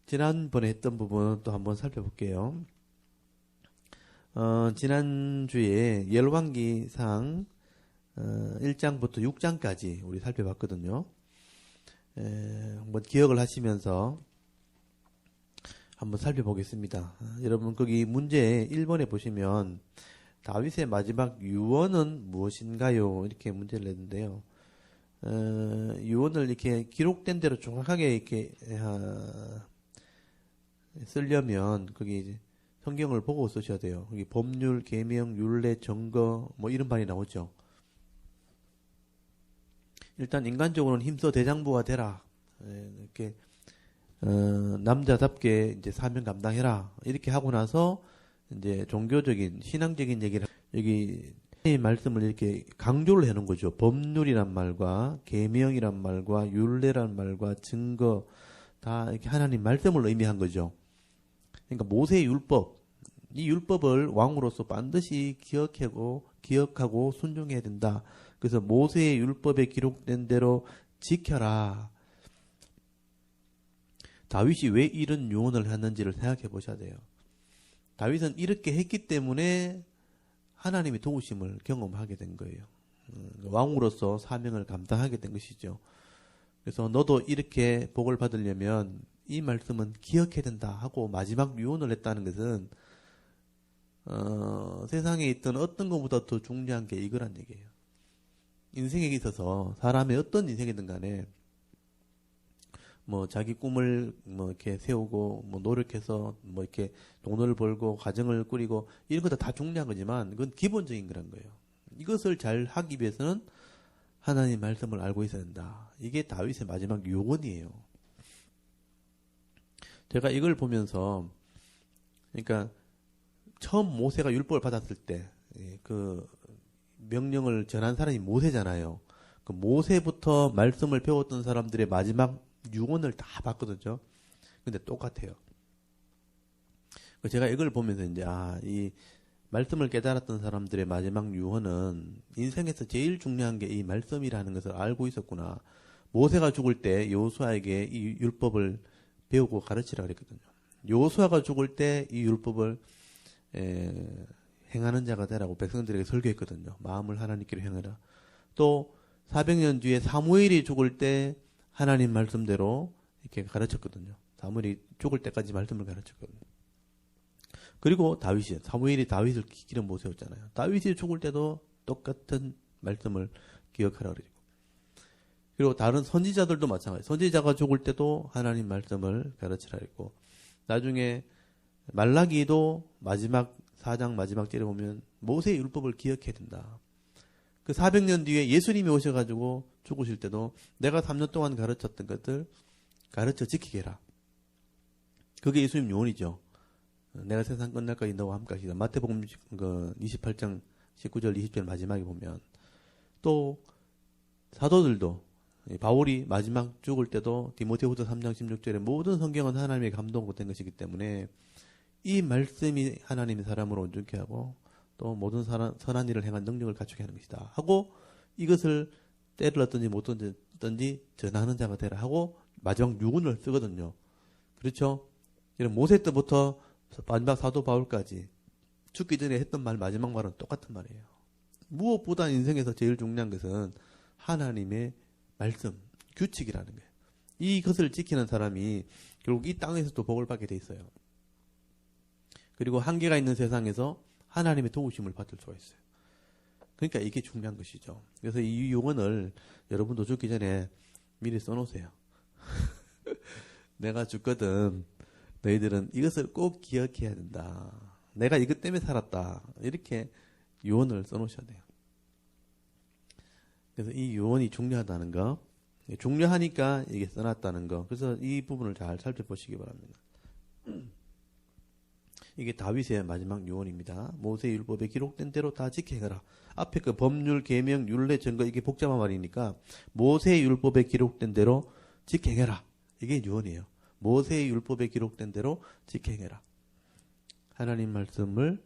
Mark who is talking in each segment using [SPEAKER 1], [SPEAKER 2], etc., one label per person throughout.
[SPEAKER 1] 지난번에 했던 부분 또 한번 살펴볼게요. 지난주에 열왕기상 1장부터 6장까지 우리 살펴봤거든요. 한번 기억을 하시면서 한번 살펴보겠습니다. 여러분 거기 문제 1번에 보시면 다윗의 마지막 유언은 무엇인가요? 이렇게 문제를 냈는데요. 유언을 이렇게 기록된 대로 정확하게 이렇게 쓰려면 거기 성경을 보고 쓰셔야 돼요. 여기 법률, 계명, 율례, 정거 뭐 이런 말이 나오죠. 일단 인간적으로는 힘써 대장부가 되라. 이렇게 남자답게 이제 사명 감당해라. 이렇게 하고 나서 이제 종교적인 신앙적인 얘기를 여기 이 말씀을 이렇게 강조를 해놓은 거죠. 법률이란 말과 계명이란 말과 율례란 말과 증거 다 이렇게 하나님 말씀을 의미한 거죠. 그러니까 모세의 율법, 이 율법을 왕으로서 반드시 기억하고 순종해야 된다. 그래서 모세의 율법에 기록된 대로 지켜라. 다윗이 왜 이런 유언을 했는지를 생각해 보셔야 돼요. 다윗은 이렇게 했기 때문에 하나님의 도우심을 경험하게 된 거예요. 왕으로서 사명을 감당하게 된 것이죠. 그래서 너도 이렇게 복을 받으려면 이 말씀은 기억해야 된다 하고 마지막 유언을 했다는 것은 세상에 있던 어떤 것보다 더 중요한 게 이거란 얘기예요. 인생에 있어서 사람의 어떤 인생이든 간에 뭐 자기 꿈을 뭐 이렇게 세우고 뭐 노력해서 뭐 이렇게 돈을 벌고 가정을 꾸리고 이런 것도 다 중요한 거지만 그건 기본적인 거란 거예요. 이것을 잘 하기 위해서는 하나님 말씀을 알고 있어야 된다. 이게 다윗의 마지막 유언이에요. 제가 이걸 보면서 그러니까 처음 모세가 율법을 받았을 때 그 명령을 전한 사람이 모세잖아요. 그 모세부터 말씀을 배웠던 사람들의 마지막 유언을 다 봤거든요. 근데 똑같아요. 제가 이걸 보면서 이제 이 말씀을 깨달았던 사람들의 마지막 유언은 인생에서 제일 중요한 게 이 말씀이라는 것을 알고 있었구나. 모세가 죽을 때 여호수아에게 이 율법을 배우고 가르치라 그랬거든요. 여호수아가 죽을 때 이 율법을 행하는 자가 되라고 백성들에게 설교했거든요. 마음을 하나님께로 향하라. 또 400년 뒤에 사무엘이 죽을 때 하나님 말씀대로 이렇게 가르쳤거든요. 사무엘이 죽을 때까지 말씀을 가르쳤거든요. 그리고 다윗이, 사무엘이 다윗을 기름 모세였잖아요. 다윗이 죽을 때도 똑같은 말씀을 기억하라 그러고. 그리고 다른 선지자들도 마찬가지. 선지자가 죽을 때도 하나님 말씀을 가르치라 그랬고, 나중에 말라기도 마지막 4장 마지막 절에 보면 모세의 율법을 기억해야 된다. 그 400년 뒤에 예수님이 오셔가지고 죽으실 때도 내가 3년 동안 가르쳤던 것들 가르쳐 지키게 해라. 그게 예수님 요원이죠. 내가 세상 끝날까지 너와 함께 하시다. 마태복음 28장 19절 20절 마지막에 보면 또 사도들도 바울이 마지막 죽을 때도 디모데후서 3장 16절에 모든 성경은 하나님의 감동으로 된 것이기 때문에 이 말씀이 하나님의 사람으로 온전케 하고 또 모든 선한 일을 행한 능력을 갖추게 하는 것이다 하고 이것을 때를 얻든지 못 얻든지 전하는 자가 되라 하고 마지막 유언을 쓰거든요. 그렇죠? 이런 모세 때부터 마지막 사도 바울까지 죽기 전에 했던 말 마지막 말은 똑같은 말이에요. 무엇보다 인생에서 제일 중요한 것은 하나님의 말씀, 규칙이라는 거예요. 이것을 지키는 사람이 결국 이 땅에서도 복을 받게 돼 있어요. 그리고 한계가 있는 세상에서 하나님의 도우심을 받을 수가 있어요. 그러니까 이게 중요한 것이죠. 그래서 이 유언을 여러분도 죽기 전에 미리 써놓으세요. 내가 죽거든. 너희들은 이것을 꼭 기억해야 된다. 내가 이것 때문에 살았다. 이렇게 유언을 써놓으셔야 돼요. 그래서 이 유언이 중요하다는 거, 중요하니까 이게 써놨다는 거. 그래서 이 부분을 잘 살펴보시기 바랍니다. 이게 다윗의 마지막 유언입니다. 모세의 율법에 기록된 대로 다 지켜라. 앞에 그 법률, 계명, 율례, 증거 이게 복잡한 말이니까 모세의 율법에 기록된 대로 지켜라. 이게 유언이에요. 모세의 율법에 기록된 대로 지켜라. 하나님 말씀을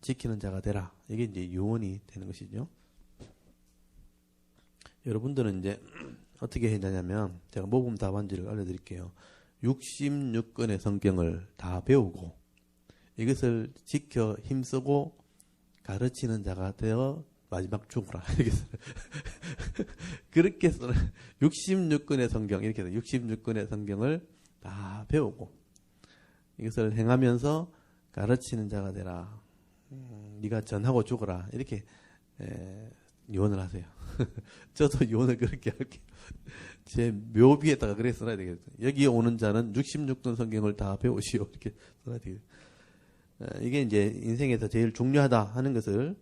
[SPEAKER 1] 지키는 자가 되라. 이게 이제 유언이 되는 것이죠. 여러분들은 이제 어떻게 해야 되냐면 제가 모범 답안지를 알려드릴게요. 66권의 성경을 다 배우고 이것을 지켜 힘쓰고 가르치는 자가 되어 마지막 죽어라. 그렇게 써는 66권의 성경, 이렇게 해서 66권의 성경을 다 배우고 이것을 행하면서 가르치는 자가 되라. 네가 전하고 죽어라. 이렇게 유언을 하세요. 저도 유언을 그렇게 할게요. 제 묘비에다가 그래 써놔야 되겠어요. 여기에 오는 자는 66권 성경을 다 배우시오. 이렇게 써놔야 되겠어요. 이게 이제 인생에서 제일 중요하다 하는 것을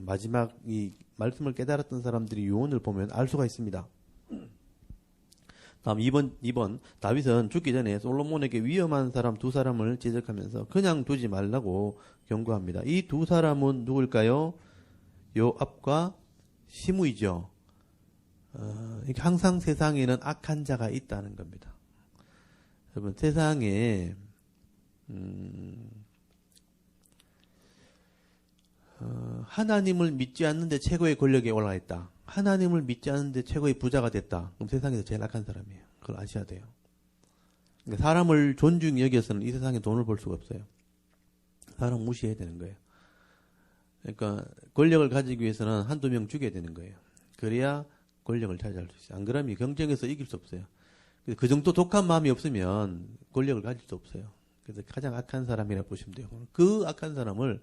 [SPEAKER 1] 마지막 이 말씀을 깨달았던 사람들이 유언을 보면 알 수가 있습니다. 다음 2번 다윗은 죽기 전에 솔로몬에게 위험한 사람 두 사람을 지적하면서 그냥 두지 말라고 경고합니다. 이 두 사람은 누굴까요? 요압과 시므이죠. 항상 세상에는 악한 자가 있다는 겁니다. 여러분 세상에 하나님을 믿지 않는데 최고의 권력에 올라가 있다. 하나님을 믿지 않는데 최고의 부자가 됐다. 그럼 세상에서 제일 악한 사람이에요. 그걸 아셔야 돼요. 그러니까 사람을 존중히 여겨서는 이 세상에 돈을 벌 수가 없어요. 사람 무시해야 되는 거예요. 그러니까 권력을 가지기 위해서는 한두 명 죽여야 되는 거예요. 그래야 권력을 차지할 수 있어요. 안 그러면 경쟁에서 이길 수 없어요. 그 정도 독한 마음이 없으면 권력을 가질 수 없어요. 그래서 가장 악한 사람이라 보시면 돼요. 그 악한 사람을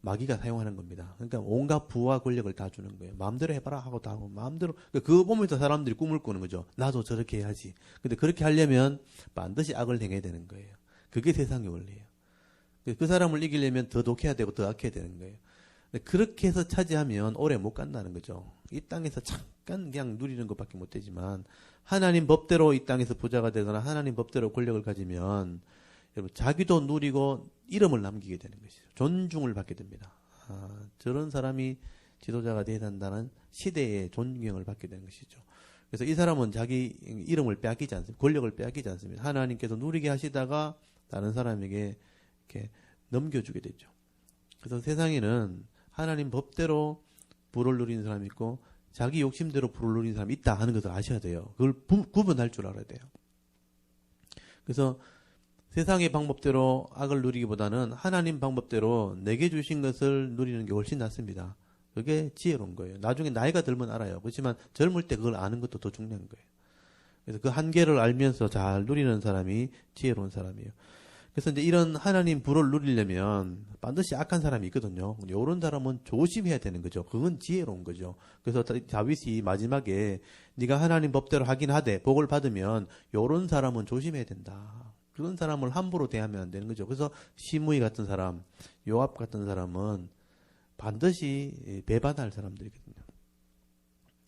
[SPEAKER 1] 마귀가 사용하는 겁니다. 그러니까 온갖 부와 권력을 다 주는 거예요. 마음대로 해봐라 하고 다 하고 마음대로. 그거 보면서 사람들이 꿈을 꾸는 거죠. 나도 저렇게 해야지. 근데 그렇게 하려면 반드시 악을 행해야 되는 거예요. 그게 세상의 원리예요. 그 사람을 이기려면 더 독해야 되고 더 악해야 되는 거예요. 그렇게 해서 차지하면 오래 못 간다는 거죠. 이 땅에서 잠깐 그냥 누리는 것밖에 못 되지만 하나님 법대로 이 땅에서 부자가 되거나 하나님 법대로 권력을 가지면 여러분 자기도 누리고 이름을 남기게 되는 것이죠. 존중을 받게 됩니다. 저런 사람이 지도자가 되어야 한다는 시대의 존경을 받게 되는 것이죠. 그래서 이 사람은 자기 이름을 빼앗기지 않습니다. 권력을 빼앗기지 않습니다. 하나님께서 누리게 하시다가 다른 사람에게 이렇게 넘겨주게 되죠. 그래서 세상에는 하나님 법대로 부를 누리는 사람이 있고 자기 욕심대로 부를 누리는 사람이 있다 하는 것을 아셔야 돼요. 그걸 구분할 줄 알아야 돼요. 그래서 세상의 방법대로 악을 누리기보다는 하나님 방법대로 내게 주신 것을 누리는 게 훨씬 낫습니다. 그게 지혜로운 거예요. 나중에 나이가 들면 알아요. 그렇지만 젊을 때 그걸 아는 것도 더 중요한 거예요. 그래서 그 한계를 알면서 잘 누리는 사람이 지혜로운 사람이에요. 그래서 이제 이런 하나님 부를 누리려면 반드시 악한 사람이 있거든요. 이런 사람은 조심해야 되는 거죠. 그건 지혜로운 거죠. 그래서 다윗이 마지막에 네가 하나님 법대로 하긴 하되 복을 받으면 이런 사람은 조심해야 된다. 그런 사람을 함부로 대하면 안 되는 거죠. 그래서 시므이 같은 사람, 요압 같은 사람은 반드시 배반할 사람들이거든요.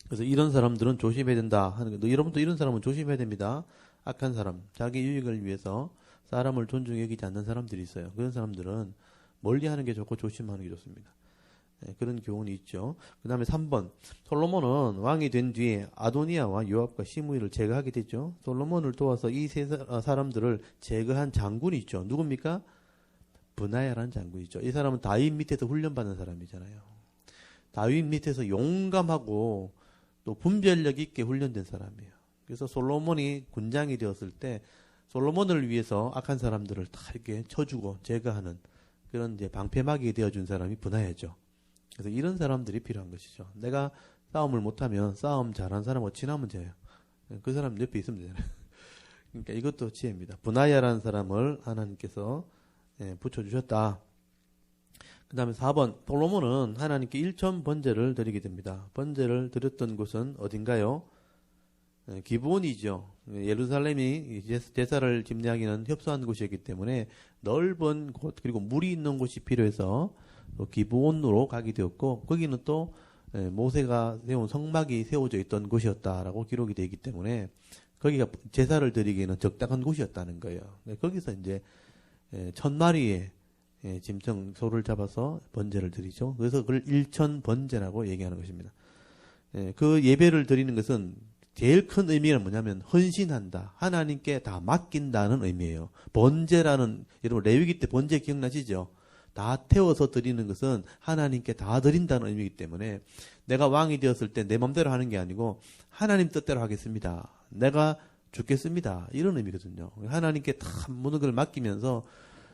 [SPEAKER 1] 그래서 이런 사람들은 조심해야 된다 하는 거예요. 여러분도 이런 사람은 조심해야 됩니다. 악한 사람, 자기 유익을 위해서 사람을 존중히 여기지 않는 사람들이 있어요. 그런 사람들은 멀리하는 게 좋고 조심하는 게 좋습니다. 그런 교훈이 있죠. 그 다음에 3번 솔로몬은 왕이 된 뒤에 아도니아와 요압과 시므이를 제거하게 되죠. 솔로몬을 도와서 이 세 사람들을 제거한 장군이 있죠. 누굽니까? 브나야라는 장군이 있죠. 이 사람은 다윗 밑에서 훈련받은 사람이잖아요. 다윗 밑에서 용감하고 또 분별력 있게 훈련된 사람이에요. 그래서 솔로몬이 군장이 되었을 때 솔로몬을 위해서 악한 사람들을 다 이렇게 쳐주고 제거하는 그런 이제 방패막이 되어준 사람이 브나야죠. 그래서 이런 사람들이 필요한 것이죠. 내가 싸움을 못하면 싸움 잘하는 사람하고 친하면 돼요. 그 사람 옆에 있으면 되잖아요. 그러니까 이것도 지혜입니다. 브나야라는 사람을 하나님께서 붙여주셨다. 그 다음에 4번 솔로몬은 하나님께 일천 번제를 드리게 됩니다. 번제를 드렸던 곳은 어딘가요? 기브온이죠. 예루살렘이 제사를 집례하기는 협소한 곳이었기 때문에 넓은 곳 그리고 물이 있는 곳이 필요해서 기브온으로 가게 되었고 거기는 또 모세가 세운 성막이 세워져 있던 곳이었다라고 기록이 되어 있기 때문에 거기가 제사를 드리기에는 적당한 곳이었다는 거예요. 거기서 이제 1000마리의 짐승 소를 잡아서 번제를 드리죠. 그래서 그걸 일천 번제라고 얘기하는 것입니다. 그 예배를 드리는 것은 제일 큰 의미는 뭐냐면 헌신한다. 하나님께 다 맡긴다는 의미예요. 번제라는 여러분 레위기 때 번제 기억나시죠? 다 태워서 드리는 것은 하나님께 다 드린다는 의미이기 때문에 내가 왕이 되었을 때 내 맘대로 하는 게 아니고 하나님 뜻대로 하겠습니다. 내가 죽겠습니다. 이런 의미거든요. 하나님께 다 모든 걸 맡기면서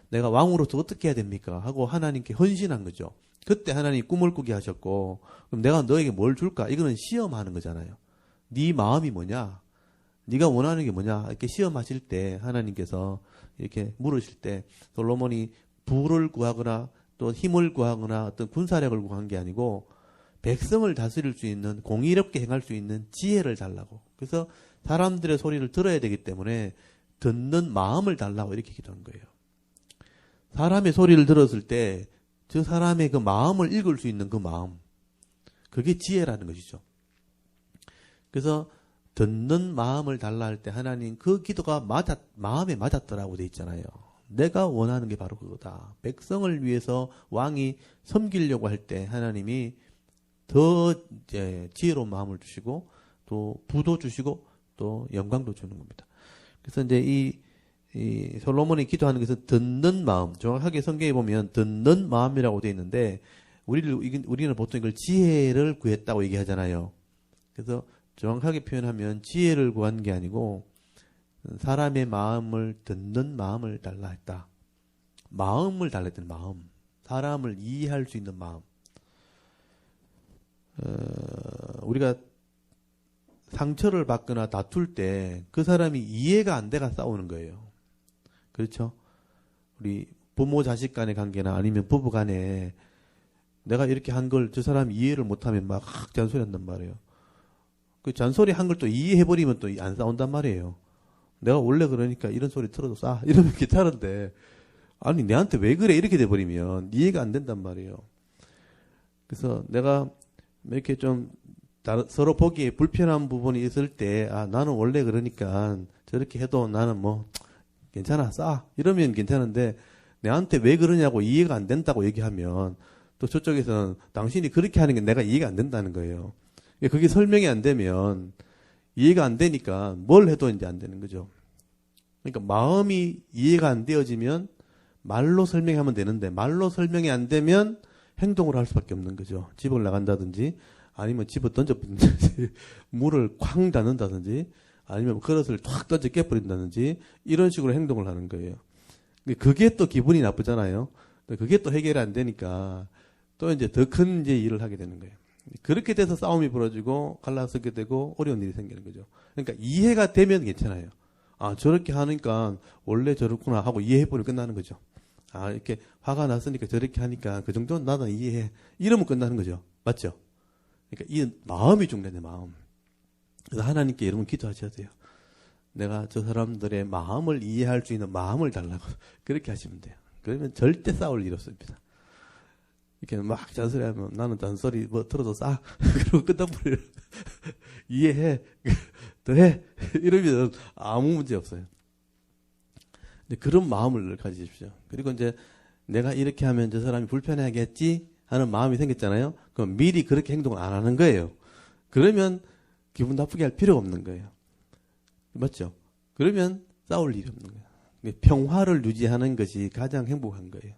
[SPEAKER 1] 내가 왕으로서 어떻게 해야 됩니까? 하고 하나님께 헌신한 거죠. 그때 하나님이 꿈을 꾸게 하셨고, 그럼 내가 너에게 뭘 줄까? 이거는 시험하는 거잖아요. 네 마음이 뭐냐? 네가 원하는 게 뭐냐? 이렇게 시험하실 때 하나님께서 이렇게 물으실 때 솔로몬이 부를 구하거나 또 힘을 구하거나 어떤 군사력을 구한 게 아니고 백성을 다스릴 수 있는 공의롭게 행할 수 있는 지혜를 달라고. 그래서 사람들의 소리를 들어야 되기 때문에 듣는 마음을 달라고 이렇게 기도한 거예요. 사람의 소리를 들었을 때 저 사람의 그 마음을 읽을 수 있는 그 마음, 그게 지혜라는 것이죠. 그래서 듣는 마음을 달라 할 때 하나님 그 기도가 마음에 맞았더라고 돼 있잖아요. 내가 원하는 게 바로 그거다. 백성을 위해서 왕이 섬기려고 할 때 하나님이 더 이제 지혜로운 마음을 주시고 또 부도 주시고 또 영광도 주는 겁니다. 그래서 이제 이 솔로몬이 기도하는 것은 듣는 마음, 정확하게 성경에 보면 듣는 마음이라고 되어 있는데 우리는 보통 이걸 지혜를 구했다고 얘기하잖아요. 그래서 정확하게 표현하면 지혜를 구한 게 아니고 사람의 마음을 듣는 마음을 달라 했다. 마음을 달라 했던 마음, 사람을 이해할 수 있는 마음. 우리가 상처를 받거나 다툴 때 그 사람이 이해가 안 돼가 싸우는 거예요. 그렇죠? 우리 부모 자식 간의 관계나 아니면 부부 간에 내가 이렇게 한 걸 저 사람이 이해를 못하면 막 잔소리 한단 말이에요. 그 잔소리 한 걸 또 이해해버리면 또 안 싸운단 말이에요. 내가 원래 그러니까 이런 소리 들어도 싸. 이러면 괜찮은데 아니 내한테 왜 그래 이렇게 돼버리면 이해가 안 된단 말이에요. 그래서 내가 이렇게 좀 서로 보기에 불편한 부분이 있을 때 아 나는 원래 그러니까 저렇게 해도 나는 뭐 괜찮아 싸 이러면 괜찮은데 내한테 왜 그러냐고 이해가 안 된다고 얘기하면 또 저쪽에서는 당신이 그렇게 하는 게 내가 이해가 안 된다는 거예요. 그게 설명이 안 되면 이해가 안 되니까 뭘 해도 이제 안 되는 거죠. 그러니까 마음이 이해가 안 되어지면 말로 설명하면 되는데 말로 설명이 안 되면 행동을 할 수밖에 없는 거죠. 집을 나간다든지 아니면 집을 던져버린다든지 물을 쾅 닫는다든지 아니면 그릇을 탁 던져 깨버린다든지 이런 식으로 행동을 하는 거예요. 그게 또 기분이 나쁘잖아요. 그게 또 해결이 안 되니까 또 이제 더 큰 이제 일을 하게 되는 거예요. 그렇게 돼서 싸움이 벌어지고 갈라서게 되고 어려운 일이 생기는 거죠. 그러니까 이해가 되면 괜찮아요. 아 저렇게 하니까 원래 저렇구나 하고 이해해버리면 끝나는 거죠. 아 이렇게 화가 났으니까 저렇게 하니까 그 정도는 나도 이해해. 이러면 끝나는 거죠. 맞죠? 그러니까 이 마음이 중요해 마음. 그래서 하나님께 여러분 기도하셔야 돼요. 내가 저 사람들의 마음을 이해할 수 있는 마음을 달라고 그렇게 하시면 돼요. 그러면 절대 싸울 일이 없습니다. 이렇게 막 잔소리하면 나는 잔소리 뭐 들어도 싸 그러고 끝나버려요. 이해해 더해 이러면 아무 문제 없어요. 근데 그런 마음을 가지십시오. 그리고 이제 내가 이렇게 하면 저 사람이 불편해하겠지 하는 마음이 생겼잖아요. 그럼 미리 그렇게 행동을 안 하는 거예요. 그러면 기분 나쁘게 할 필요가 없는 거예요. 맞죠? 그러면 싸울 일이 없는 거예요. 평화를 유지하는 것이 가장 행복한 거예요.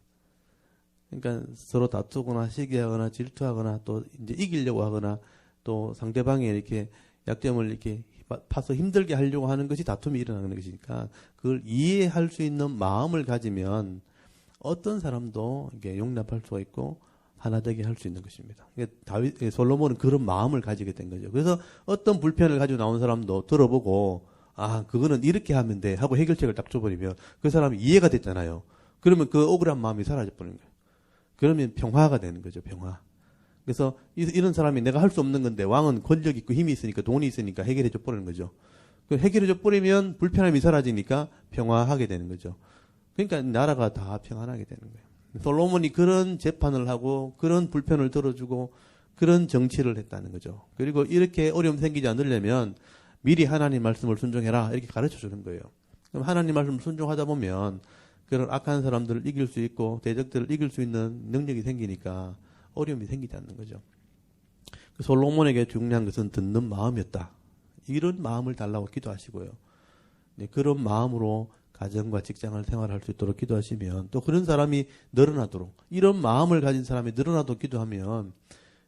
[SPEAKER 1] 그러니까 서로 다투거나 시기하거나 질투하거나 또 이제 이기려고 하거나 또 상대방의 이렇게 약점을 이렇게 파서 힘들게 하려고 하는 것이 다툼이 일어나는 것이니까 그걸 이해할 수 있는 마음을 가지면 어떤 사람도 이게 용납할 수가 있고 하나 되게 할 수 있는 것입니다. 솔로몬은 그런 마음을 가지게 된 거죠. 그래서 어떤 불편을 가지고 나온 사람도 들어보고 아 그거는 이렇게 하면 돼 하고 해결책을 딱 줘버리면 그 사람이 이해가 됐잖아요. 그러면 그 억울한 마음이 사라져 버리는 거예요. 그러면 평화가 되는 거죠. 평화. 그래서 이런 사람이 내가 할 수 없는 건데 왕은 권력 있고 힘이 있으니까 돈이 있으니까 해결해 줘 버리는 거죠. 해결해 줘 버리면 불편함이 사라지니까 평화하게 되는 거죠. 그러니까 나라가 다 평안하게 되는 거예요. 솔로몬이 그런 재판을 하고 그런 불편을 들어주고 그런 정치를 했다는 거죠. 그리고 이렇게 어려움 생기지 않으려면 미리 하나님 말씀을 순종해라 이렇게 가르쳐 주는 거예요. 그럼 하나님 말씀을 순종하다 보면 그런 악한 사람들을 이길 수 있고 대적들을 이길 수 있는 능력이 생기니까 어려움이 생기지 않는 거죠. 솔로몬에게 중요한 것은 듣는 마음이었다. 이런 마음을 달라고 기도하시고요. 네, 그런 마음으로 가정과 직장을 생활할 수 있도록 기도하시면 또 그런 사람이 늘어나도록 이런 마음을 가진 사람이 늘어나도록 기도하면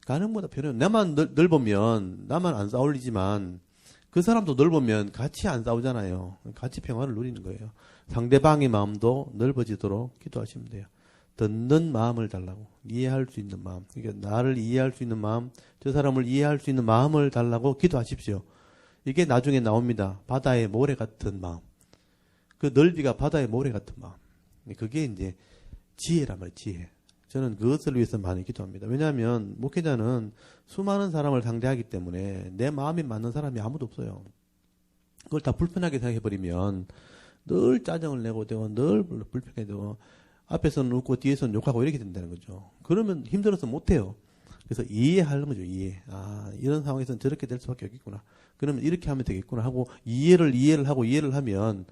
[SPEAKER 1] 가능보다 편해요. 나만 넓으면 나만 안 싸울리지만 그 사람도 넓으면 같이 안 싸우잖아요. 같이 평화를 누리는 거예요. 상대방의 마음도 넓어지도록 기도하시면 돼요. 듣는 마음을 달라고. 이해할 수 있는 마음. 그러니까 나를 이해할 수 있는 마음, 저 사람을 이해할 수 있는 마음을 달라고 기도하십시오. 이게 나중에 나옵니다. 바다의 모래 같은 마음. 그 넓이가 바다의 모래 같은 마음. 그게 이제 지혜란 말이에요. 지혜. 저는 그것을 위해서 많이 기도합니다. 왜냐하면 목회자는 수많은 사람을 상대하기 때문에 내 마음이 맞는 사람이 아무도 없어요. 그걸 다 불편하게 생각해버리면 늘 짜증을 내고 되고 늘 불편하게 되고 앞에서는 웃고 뒤에서는 욕하고 이렇게 된다는 거죠. 그러면 힘들어서 못해요. 그래서 이해하는 거죠. 이해. 아, 이런 상황에서는 저렇게 될 수밖에 없겠구나. 그러면 이렇게 하면 되겠구나 하고 이해를 하면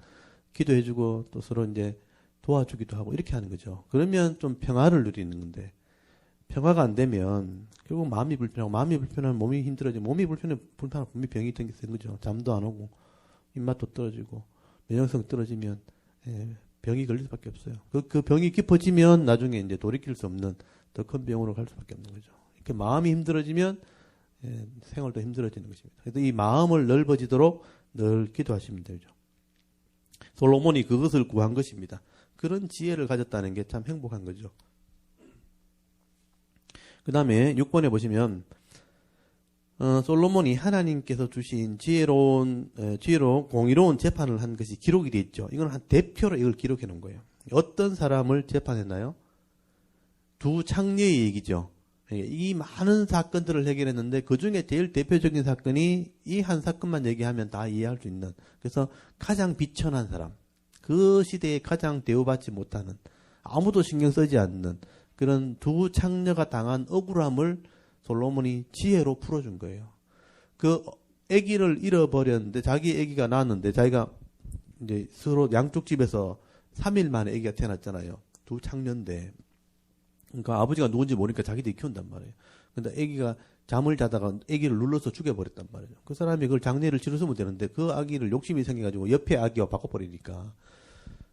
[SPEAKER 1] 기도해주고 또 서로 이제 도와주기도 하고 이렇게 하는 거죠. 그러면 좀 평화를 누리는 건데 평화가 안 되면 결국 마음이 불편하고 마음이 불편하면 몸이 힘들어지고 몸이 불편하면 분명히 병이 생기는 거죠. 잠도 안 오고 입맛도 떨어지고 면역성 떨어지면 병이 걸릴 수밖에 없어요. 그 병이 깊어지면 나중에 이제 돌이킬 수 없는 더 큰 병으로 갈 수밖에 없는 거죠. 이렇게 마음이 힘들어지면 생활도 힘들어지는 것입니다. 그래서 이 마음을 넓어지도록 늘 기도하시면 되죠. 솔로몬이 그것을 구한 것입니다. 그런 지혜를 가졌다는 게 참 행복한 거죠. 그 다음에 6번에 보시면 솔로몬이 하나님께서 주신 지혜로운 공의로운 재판을 한 것이 기록이 되어 있죠. 이건 한 대표로 이걸 기록해 놓은 거예요. 어떤 사람을 재판했나요? 두 창녀의 얘기죠. 이 많은 사건들을 해결했는데 그 중에 제일 대표적인 사건이 이 한 사건만 얘기하면 다 이해할 수 있는, 그래서 가장 비천한 사람, 그 시대에 가장 대우받지 못하는, 아무도 신경 쓰지 않는 그런 두 창녀가 당한 억울함을 솔로몬이 지혜로 풀어준 거예요. 그 아기를 잃어버렸는데, 자기 아기가 낳았는데, 자기가 이제 서로 양쪽 집에서 3일 만에 아기가 태어났잖아요. 두 창녀인데. 그러니까 아버지가 누군지 모르니까 자기들이 키운단 말이에요. 근데 아기가 잠을 자다가 아기를 눌러서 죽여버렸단 말이에요. 그 사람이 그걸 장례를 치렀으면 되는데 그 아기를 욕심이 생겨가지고 옆에 아기와 바꿔버리니까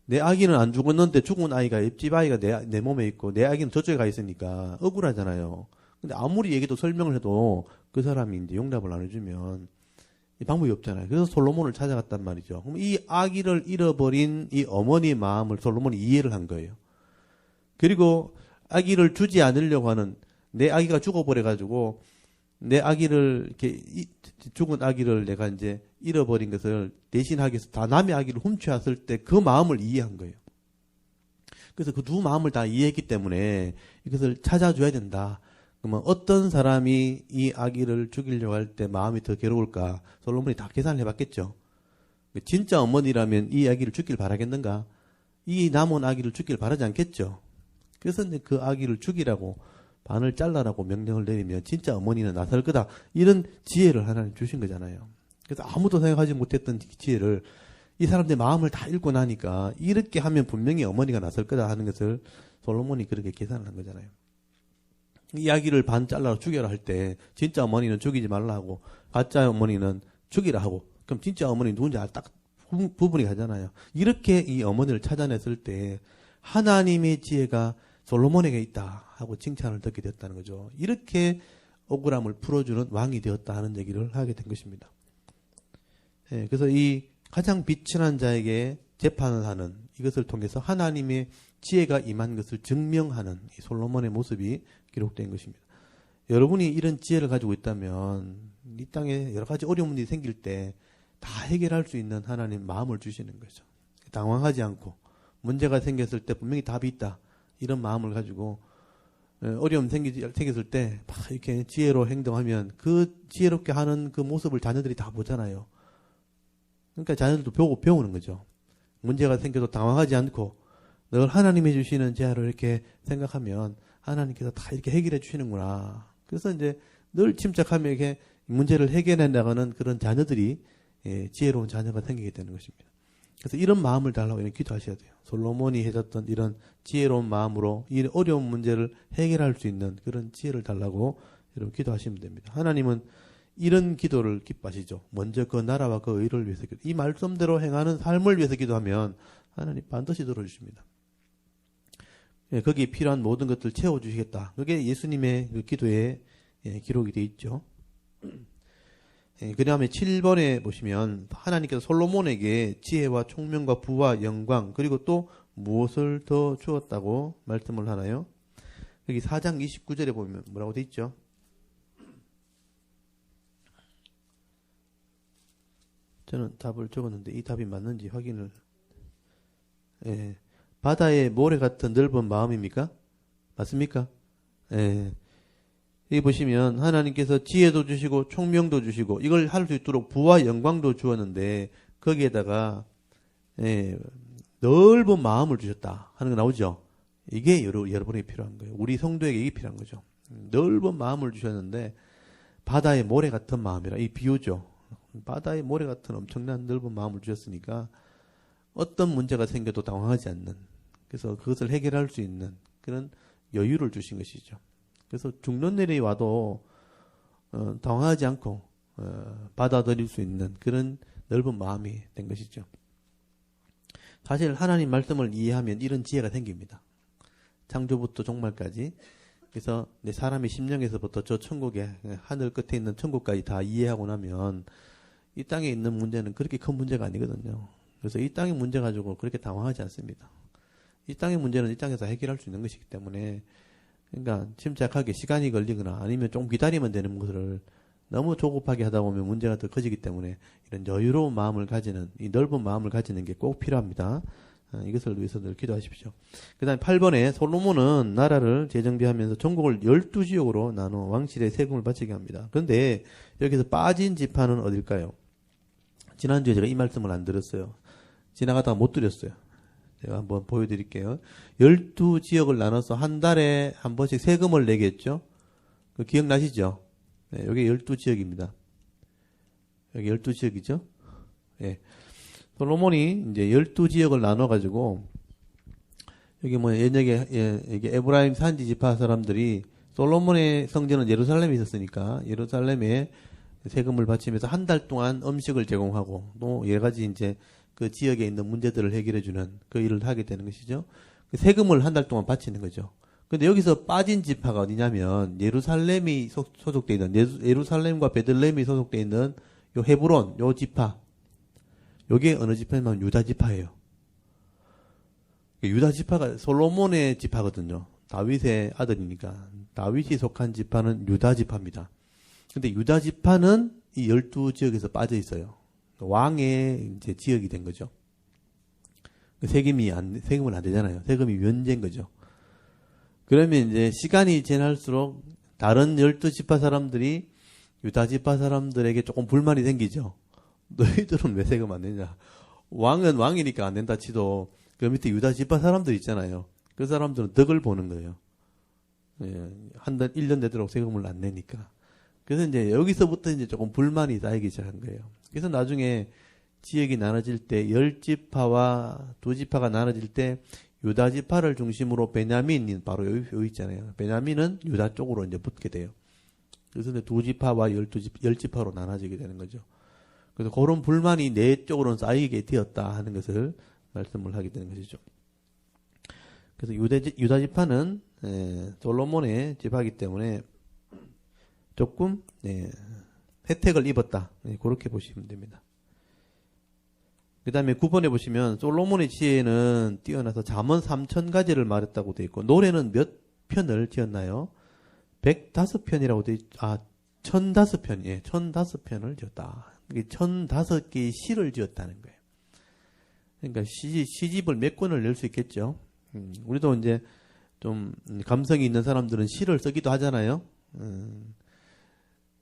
[SPEAKER 1] 내 아기는 안 죽었는데 죽은 아이가 옆집 아이가 내 몸에 있고 내 아기는 저쪽에 가 있으니까 억울하잖아요. 근데 아무리 얘기도 설명을 해도 그 사람이 이제 용납을 안 해주면 이 방법이 없잖아요. 그래서 솔로몬을 찾아갔단 말이죠. 그럼 이 아기를 잃어버린 이 어머니의 마음을 솔로몬이 이해를 한 거예요. 그리고 아기를 주지 않으려고 하는, 내 아기가 죽어버려가지고 내 아기를 이렇게 죽은 아기를 내가 이제 잃어버린 것을 대신하기 위해서 다 남의 아기를 훔쳐왔을 때 그 마음을 이해한 거예요. 그래서 그 두 마음을 다 이해했기 때문에 이것을 찾아줘야 된다. 그러면 어떤 사람이 이 아기를 죽이려고 할 때 마음이 더 괴로울까? 솔로몬이 다 계산을 해봤겠죠. 진짜 어머니라면 이 아기를 죽길 바라겠는가? 이 남은 아기를 죽길 바라지 않겠죠. 그래서 이제 그 아기를 죽이라고, 반을 잘라라고 명령을 내리면 진짜 어머니는 나설 거다. 이런 지혜를 하나님 주신 거잖아요. 그래서 아무도 생각하지 못했던 지혜를 이 사람들의 마음을 다 읽고 나니까 이렇게 하면 분명히 어머니가 나설 거다 하는 것을 솔로몬이 그렇게 계산을 한 거잖아요. 이 아기를 반 잘라서 죽여라 할 때 진짜 어머니는 죽이지 말라 하고 가짜 어머니는 죽이라 하고, 그럼 진짜 어머니 누군지 딱 구분이 가잖아요. 이렇게 이 어머니를 찾아냈을 때 하나님의 지혜가 솔로몬에게 있다 하고 칭찬을 듣게 되었다는 거죠. 이렇게 억울함을 풀어주는 왕이 되었다 하는 얘기를 하게 된 것입니다. 그래서 이 가장 비천한 자에게 재판을 하는, 이것을 통해서 하나님의 지혜가 임한 것을 증명하는 이 솔로몬의 모습이 기록된 것입니다. 여러분이 이런 지혜를 가지고 있다면 이 땅에 여러 가지 어려운 일이 생길 때 다 해결할 수 있는 하나님 마음을 주시는 거죠. 당황하지 않고 문제가 생겼을 때 분명히 답이 있다, 이런 마음을 가지고 어려움 생겼을 때 막 이렇게 지혜로 행동하면 그 지혜롭게 하는 그 모습을 자녀들이 다 보잖아요. 그러니까 자녀들도 보고 배우는 거죠. 문제가 생겨도 당황하지 않고 늘 하나님이 주시는 지혜로 이렇게 생각하면 하나님께서 다 이렇게 해결해 주시는구나. 그래서 이제 늘 침착하며 이렇게 문제를 해결해 나가는 그런 자녀들이 지혜로운 자녀가 생기게 되는 것입니다. 그래서 이런 마음을 달라고 이런 기도하셔야 돼요. 솔로몬이 해줬던 이런 지혜로운 마음으로 이 어려운 문제를 해결할 수 있는 그런 지혜를 달라고 여러분 기도하시면 됩니다. 하나님은 이런 기도를 기뻐하시죠. 먼저 그 나라와 그 의를 위해서 이 말씀대로 행하는 삶을 위해서 기도하면 하나님 반드시 들어주십니다. 거기에 필요한 모든 것들 채워주시겠다. 그게 예수님의 그 기도에 기록이 되어 있죠. 그 다음에 7번에 보시면 하나님께서 솔로몬에게 지혜와 총명과 부와 영광 그리고 또 무엇을 더 주었다고 말씀을 하나요? 여기 4장 29절에 보면 뭐라고 돼 있죠? 저는 답을 적었는데 이 답이 맞는지 확인을. 바다의 모래 같은 넓은 마음입니까? 맞습니까? 여기 보시면 하나님께서 지혜도 주시고 총명도 주시고 이걸 할 수 있도록 부와 영광도 주었는데 거기에다가 넓은 마음을 주셨다 하는 거 나오죠. 이게 여러분에게 필요한 거예요. 우리 성도에게 이게 필요한 거죠. 넓은 마음을 주셨는데 바다의 모래 같은 마음이라 이 비유죠. 바다의 모래 같은 엄청난 넓은 마음을 주셨으니까 어떤 문제가 생겨도 당황하지 않는, 그래서 그것을 해결할 수 있는 그런 여유를 주신 것이죠. 그래서 죽는 일이 와도 당황하지 않고 받아들일 수 있는 그런 넓은 마음이 된 것이죠. 사실 하나님 말씀을 이해하면 이런 지혜가 생깁니다. 창조부터 종말까지. 그래서 내 사람의 심령에서부터 저 천국에 하늘 끝에 있는 천국까지 다 이해하고 나면 이 땅에 있는 문제는 그렇게 큰 문제가 아니거든요. 그래서 이 땅의 문제 가지고 그렇게 당황하지 않습니다. 이 땅의 문제는 이 땅에서 해결할 수 있는 것이기 때문에, 그러니까 침착하게 시간이 걸리거나 아니면 좀 기다리면 되는 것을 너무 조급하게 하다 보면 문제가 더 커지기 때문에 이런 여유로운 마음을 가지는, 이 넓은 마음을 가지는 게 꼭 필요합니다. 이것을 위해서 늘 기도하십시오. 그 다음에 8번에 솔로몬은 나라를 재정비하면서 전국을 12지역으로 나누어 왕실의 세금을 바치게 합니다. 그런데 여기서 빠진 지파는 어딜까요? 지난주에 제가 이 말씀을 안 드렸어요. 지나가다가 못 드렸어요. 제가 한번 보여드릴게요. 12지역을 나눠서 한 달에 한 번씩 세금을 내겠죠? 그 기억나시죠? 네, 여기 12지역입니다. 여기 12지역이죠? 예. 솔로몬이 이제 12지역을 나눠가지고, 여기 뭐, 옛날에, 이게 에브라임 산지 지파 사람들이 솔로몬의 성전은 예루살렘에 있었으니까, 예루살렘에 세금을 바치면서 한 달 동안 음식을 제공하고, 또 여러 가지 이제 그 지역에 있는 문제들을 해결해주는 그 일을 하게 되는 것이죠. 그 세금을 한 달 동안 바치는 거죠. 근데 여기서 빠진 지파가 어디냐면, 예루살렘이 소속되어 있는, 예루살렘과 베들레헴이 소속되어 있는 요 헤브론, 요 지파. 요게 어느 지파냐면 유다 지파예요. 유다 지파가 솔로몬의 지파거든요. 다윗의 아들이니까. 다윗이 속한 지파는 유다 지파입니다. 근데 유다 지파는 이 12지역에서 빠져 있어요. 왕의 이제 지역이 된 거죠. 세금을 안 되잖아요. 세금이 면제인 거죠. 그러면 이제 시간이 지날수록 다른 12지파 사람들이 유다 지파 사람들에게 조금 불만이 생기죠. 너희들은 왜 세금 안 내냐? 왕은 왕이니까 안 낸다 치도 그 밑에 유다 지파 사람들 있잖아요. 그 사람들은 덕을 보는 거예요. 예, 한 달, 1년 내도록 세금을 안 내니까. 그래서 이제 여기서부터 이제 조금 불만이 쌓이기 시작한 거예요. 그래서 나중에 지역이 나눠질 때 10지파와 2지파가 나눠질 때 유다 지파를 중심으로 베냐민이 바로 여기 있잖아요. 베냐민은 유다 쪽으로 이제 붙게 돼요. 그래서 2지파와 10지파로 나눠지게 되는 거죠. 그래서 그런 불만이 내 쪽으로는 쌓이게 되었다 하는 것을 말씀을 하게 되는 것이죠. 그래서 유다 지파는 솔로몬의 지파이기 때문에 조금 혜택을 입었다. 그렇게 보시면 됩니다. 그 다음에 9번에 보시면 솔로몬의 지혜는 뛰어나서 잠언 3000가지를 말했다고 되어 있고, 노래는 몇 편을 지었나요? 105편이라고 되어 있죠. 1005편. 예, 1005편을 지었다. 1005개의 시를 지었다는 거예요. 그러니까 시집을 몇 권을 낼 수 있겠죠. 우리도 이제 좀 감성이 있는 사람들은 시를 쓰기도 하잖아요.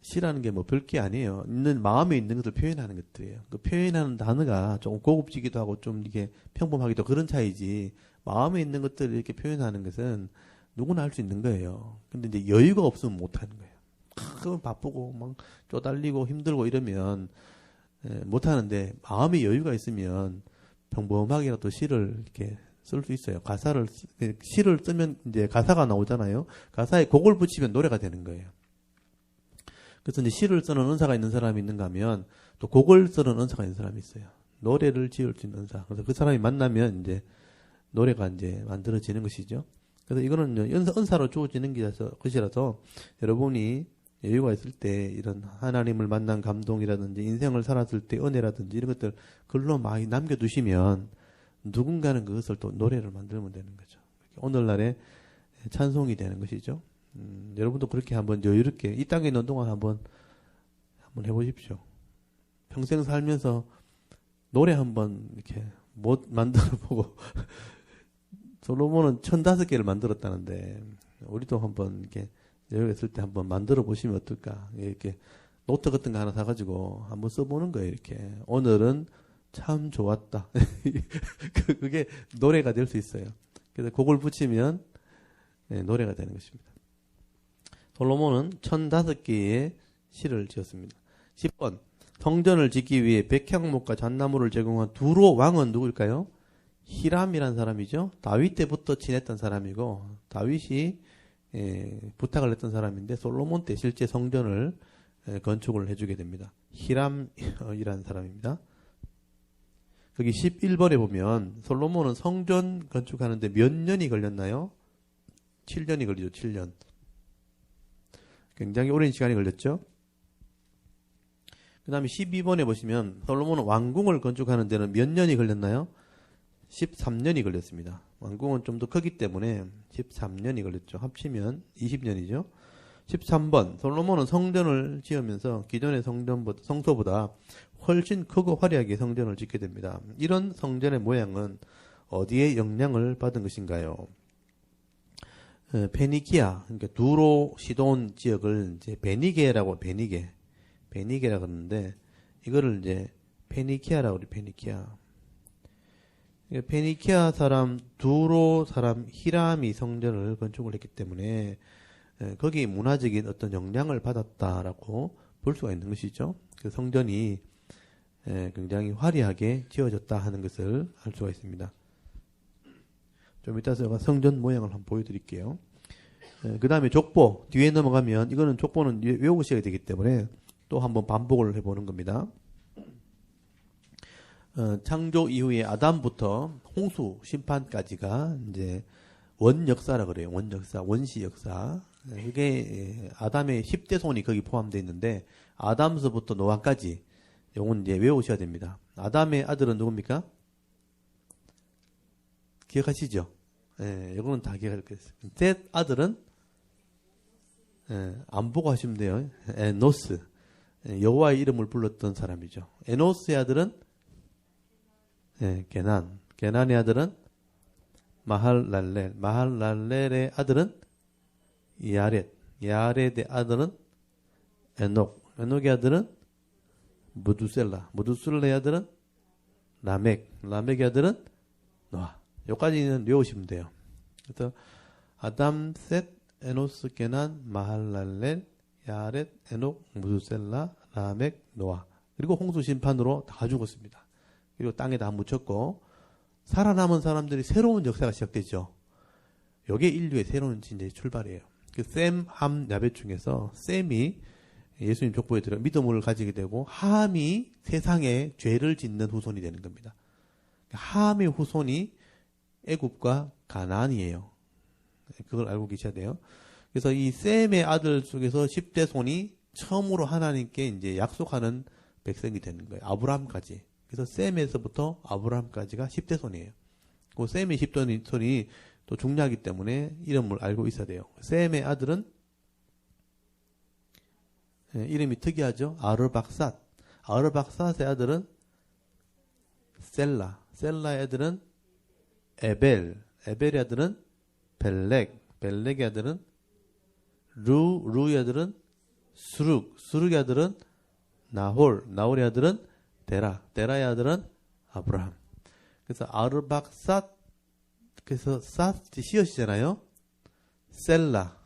[SPEAKER 1] 시라는 게 뭐 별게 아니에요. 있는 마음에 있는 것을 표현하는 것들이에요. 그 표현하는 단어가 조금 고급지기도 하고 좀 이렇게 평범하기도 그런 차이지, 마음에 있는 것들을 이렇게 표현하는 것은 누구나 할 수 있는 거예요. 근데 이제 여유가 없으면 못 하는 거예요. 그럼 바쁘고 막 쪼달리고 힘들고 이러면 못 하는데, 마음의 여유가 있으면 평범하게라도 시를 이렇게 쓸 수 있어요. 시를 쓰면 이제 가사가 나오잖아요. 가사에 곡을 붙이면 노래가 되는 거예요. 그래서 이제 시를 쓰는 은사가 있는 사람이 있는가 하면 또 곡을 쓰는 은사가 있는 사람이 있어요. 노래를 지을 수 있는 은사. 그래서 그 사람이 만나면 이제 노래가 이제 만들어지는 것이죠. 그래서 이거는 은사로 주어지는 것이라서 여러분이 여유가 있을 때 이런 하나님을 만난 감동이라든지 인생을 살았을 때 은혜라든지 이런 것들 글로 많이 남겨두시면 누군가는 그것을 또 노래를 만들면 되는 거죠. 오늘날의 찬송이 되는 것이죠. 여러분도 그렇게 한번 여유롭게 이 땅에 있는 동안 한번 해보십시오. 평생 살면서 노래 한번 이렇게 못 만들어보고 솔로몬은 1005개를 만들었다는데 우리도 한번 이렇게 여유가 있을 때 한번 만들어 보시면 어떨까. 이렇게 노트 같은 거 하나 사가지고 한번 써보는 거예요. 이렇게 오늘은 참 좋았다. 그게 노래가 될 수 있어요. 그래서 그걸 붙이면 노래가 되는 것입니다. 솔로몬은 1005개의 시를 지었습니다. 10번 성전을 짓기 위해 백향목과 잣나무를 제공한 두로 왕은 누구일까요? 히람이라는 사람이죠. 다윗 때부터 친했던 사람이고 다윗이 부탁을 했던 사람인데 솔로몬 때 실제 성전을 건축을 해주게 됩니다. 히람이라는 사람입니다. 여기 11번에 보면 솔로몬은 성전 건축하는데 몇 년이 걸렸나요? 7년이 걸리죠. 7년. 굉장히 오랜 시간이 걸렸죠. 그 다음에 12번에 보시면 솔로몬은 왕궁을 건축하는 데는 몇 년이 걸렸나요? 13년이 걸렸습니다. 왕궁은 좀 더 크기 때문에 13년이 걸렸죠. 합치면 20년이죠. 13번 솔로몬은 성전을 지으면서 기존의 성소보다 훨씬 크고 화려하게 성전을 짓게 됩니다. 이런 성전의 모양은 어디에 영향을 받은 것인가요? 페니키아, 그러니까 두로 시돈 지역을 이제 베니게라고 베니게라 그러는데 이거를 이제 페니키아라고 그래. 페니키아 사람 두로 사람 히람이 성전을 건축을 했기 때문에 거기 문화적인 어떤 영향을 받았다라고 볼 수가 있는 것이죠. 그 성전이 굉장히 화려하게 지어졌다 하는 것을 알 수가 있습니다. 좀 이따 제가 성전 모양을 한번 보여드릴게요. 그 다음에 족보 뒤에 넘어가면 이거는 족보는 외우셔야 되기 때문에 또 한번 반복을 해보는 겁니다. 창조 이후에 아담부터 홍수 심판까지가 이제 원역사라 그래요. 원시 역사. 그게 아담의 10대 손이 거기 포함되어 있는데 아담서부터 노아까지 요건 이제 외우셔야 됩니다. 아담의 아들은 누굽니까? 기억하시죠? 요거는 다 기억할 거예요. 셋 아들은 안 보고 하시면 돼요. 에노스. 여호와의 이름을 불렀던 사람이죠. 에노스의 아들은 게난. 게난의 아들은 마할랄렐. 마할랄렐의 아들은 야렛. 야렛의 아들은 에녹. 에녹의 아들은 무두셀라. 무두셀라의 아들은 라멕. 라멕의 아들은 노아. 여기까지는 외우시면 돼요. 그래서 아담, 셋, 에노스, 게난, 마할랄렐, 야렛, 에녹, 무두셀라, 라멕, 노아. 그리고 홍수 심판으로 다 죽었습니다. 그리고 땅에 다 묻혔고 살아남은 사람들이 새로운 역사가 시작되죠. 이게 인류의 새로운 진짜의 출발이에요. 그 셈, 함, 야벳 중에서 셈이 예수님 족보에 들어 믿음을 가지게 되고 함이 세상에 죄를 짓는 후손이 되는 겁니다. 함의 후손이 애굽과 가나안이에요. 그걸 알고 계셔야 돼요. 그래서 이 셈의 아들 속에서 10대 손이 처음으로 하나님께 이제 약속하는 백성이 되는 거예요. 아브라함까지. 그래서 셈에서부터 아브라함까지가 10대 손이에요. 그 셈의 10대 손이 또 중요하기 때문에 이름을 알고 있어야 돼요. 셈의 아들은 이름이 특이하죠. 아르박삿. 아르박삿의 아들은 셀라. 셀라의 아들은 에벨. 에벨의 아들은 벨렉. 벨렉의 아들은 루의 아들은 수룩. 수룩의 아들은 나홀. 나홀의 아들은 데라. 데라의 아들은 아브라함. 그래서 아르박삿. 그래서 삿이 시옷이잖아요. 셀라.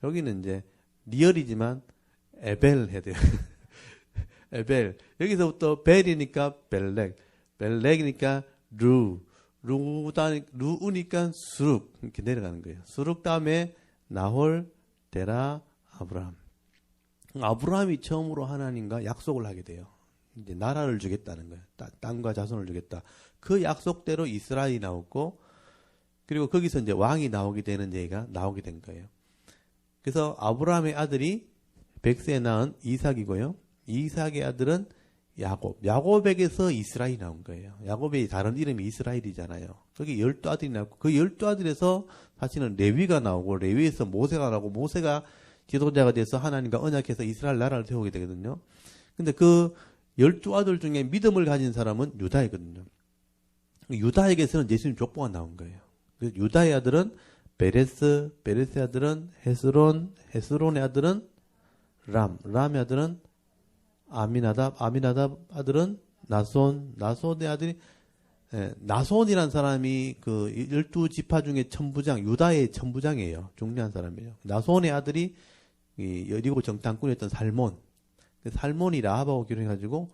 [SPEAKER 1] 여기는 이제 리얼이지만 에벨 해야 돼요. 에벨. 여기서부터 벨이니까 벨렉. 벨렉이니까 루우니까 수룩. 이렇게 내려가는 거예요. 수룩 다음에 나홀, 데라, 아브라함. 아브라함이 처음으로 하나님과 약속을 하게 돼요. 이제 나라를 주겠다는 거예요. 땅과 자손을 주겠다. 그 약속대로 이스라엘이 나왔고, 그리고 거기서 이제 왕이 나오게 되는 얘기가 나오게 된 거예요. 그래서 아브라함의 아들이 백세에 낳은 이삭이고요. 이삭의 아들은 야곱. 야곱에게서 이스라엘이 나온 거예요. 야곱의 다른 이름이 이스라엘이잖아요. 거기 12아들이 나왔고 그 12아들에서 사실은 레위가 나오고 레위에서 모세가 나오고 모세가 지도자가 돼서 하나님과 언약해서 이스라엘 나라를 세우게 되거든요. 근데 그 12아들 중에 믿음을 가진 사람은 유다이거든요. 유다에게서는 예수님 족보가 나온 거예요. 유다의 아들은 베레스, 베레스의 아들은 헤스론, 헤스론의 아들은 람의 아들은 아미나답, 아미나답 아들은 나손, 나손의 아들이 나손이란 사람이 그 12지파 중에 천부장, 유다의 천부장이에요. 중요한 사람이에요. 나손의 아들이 여리고 정탐꾼이었던 살몬. 살몬이 라합하고 결혼해가지고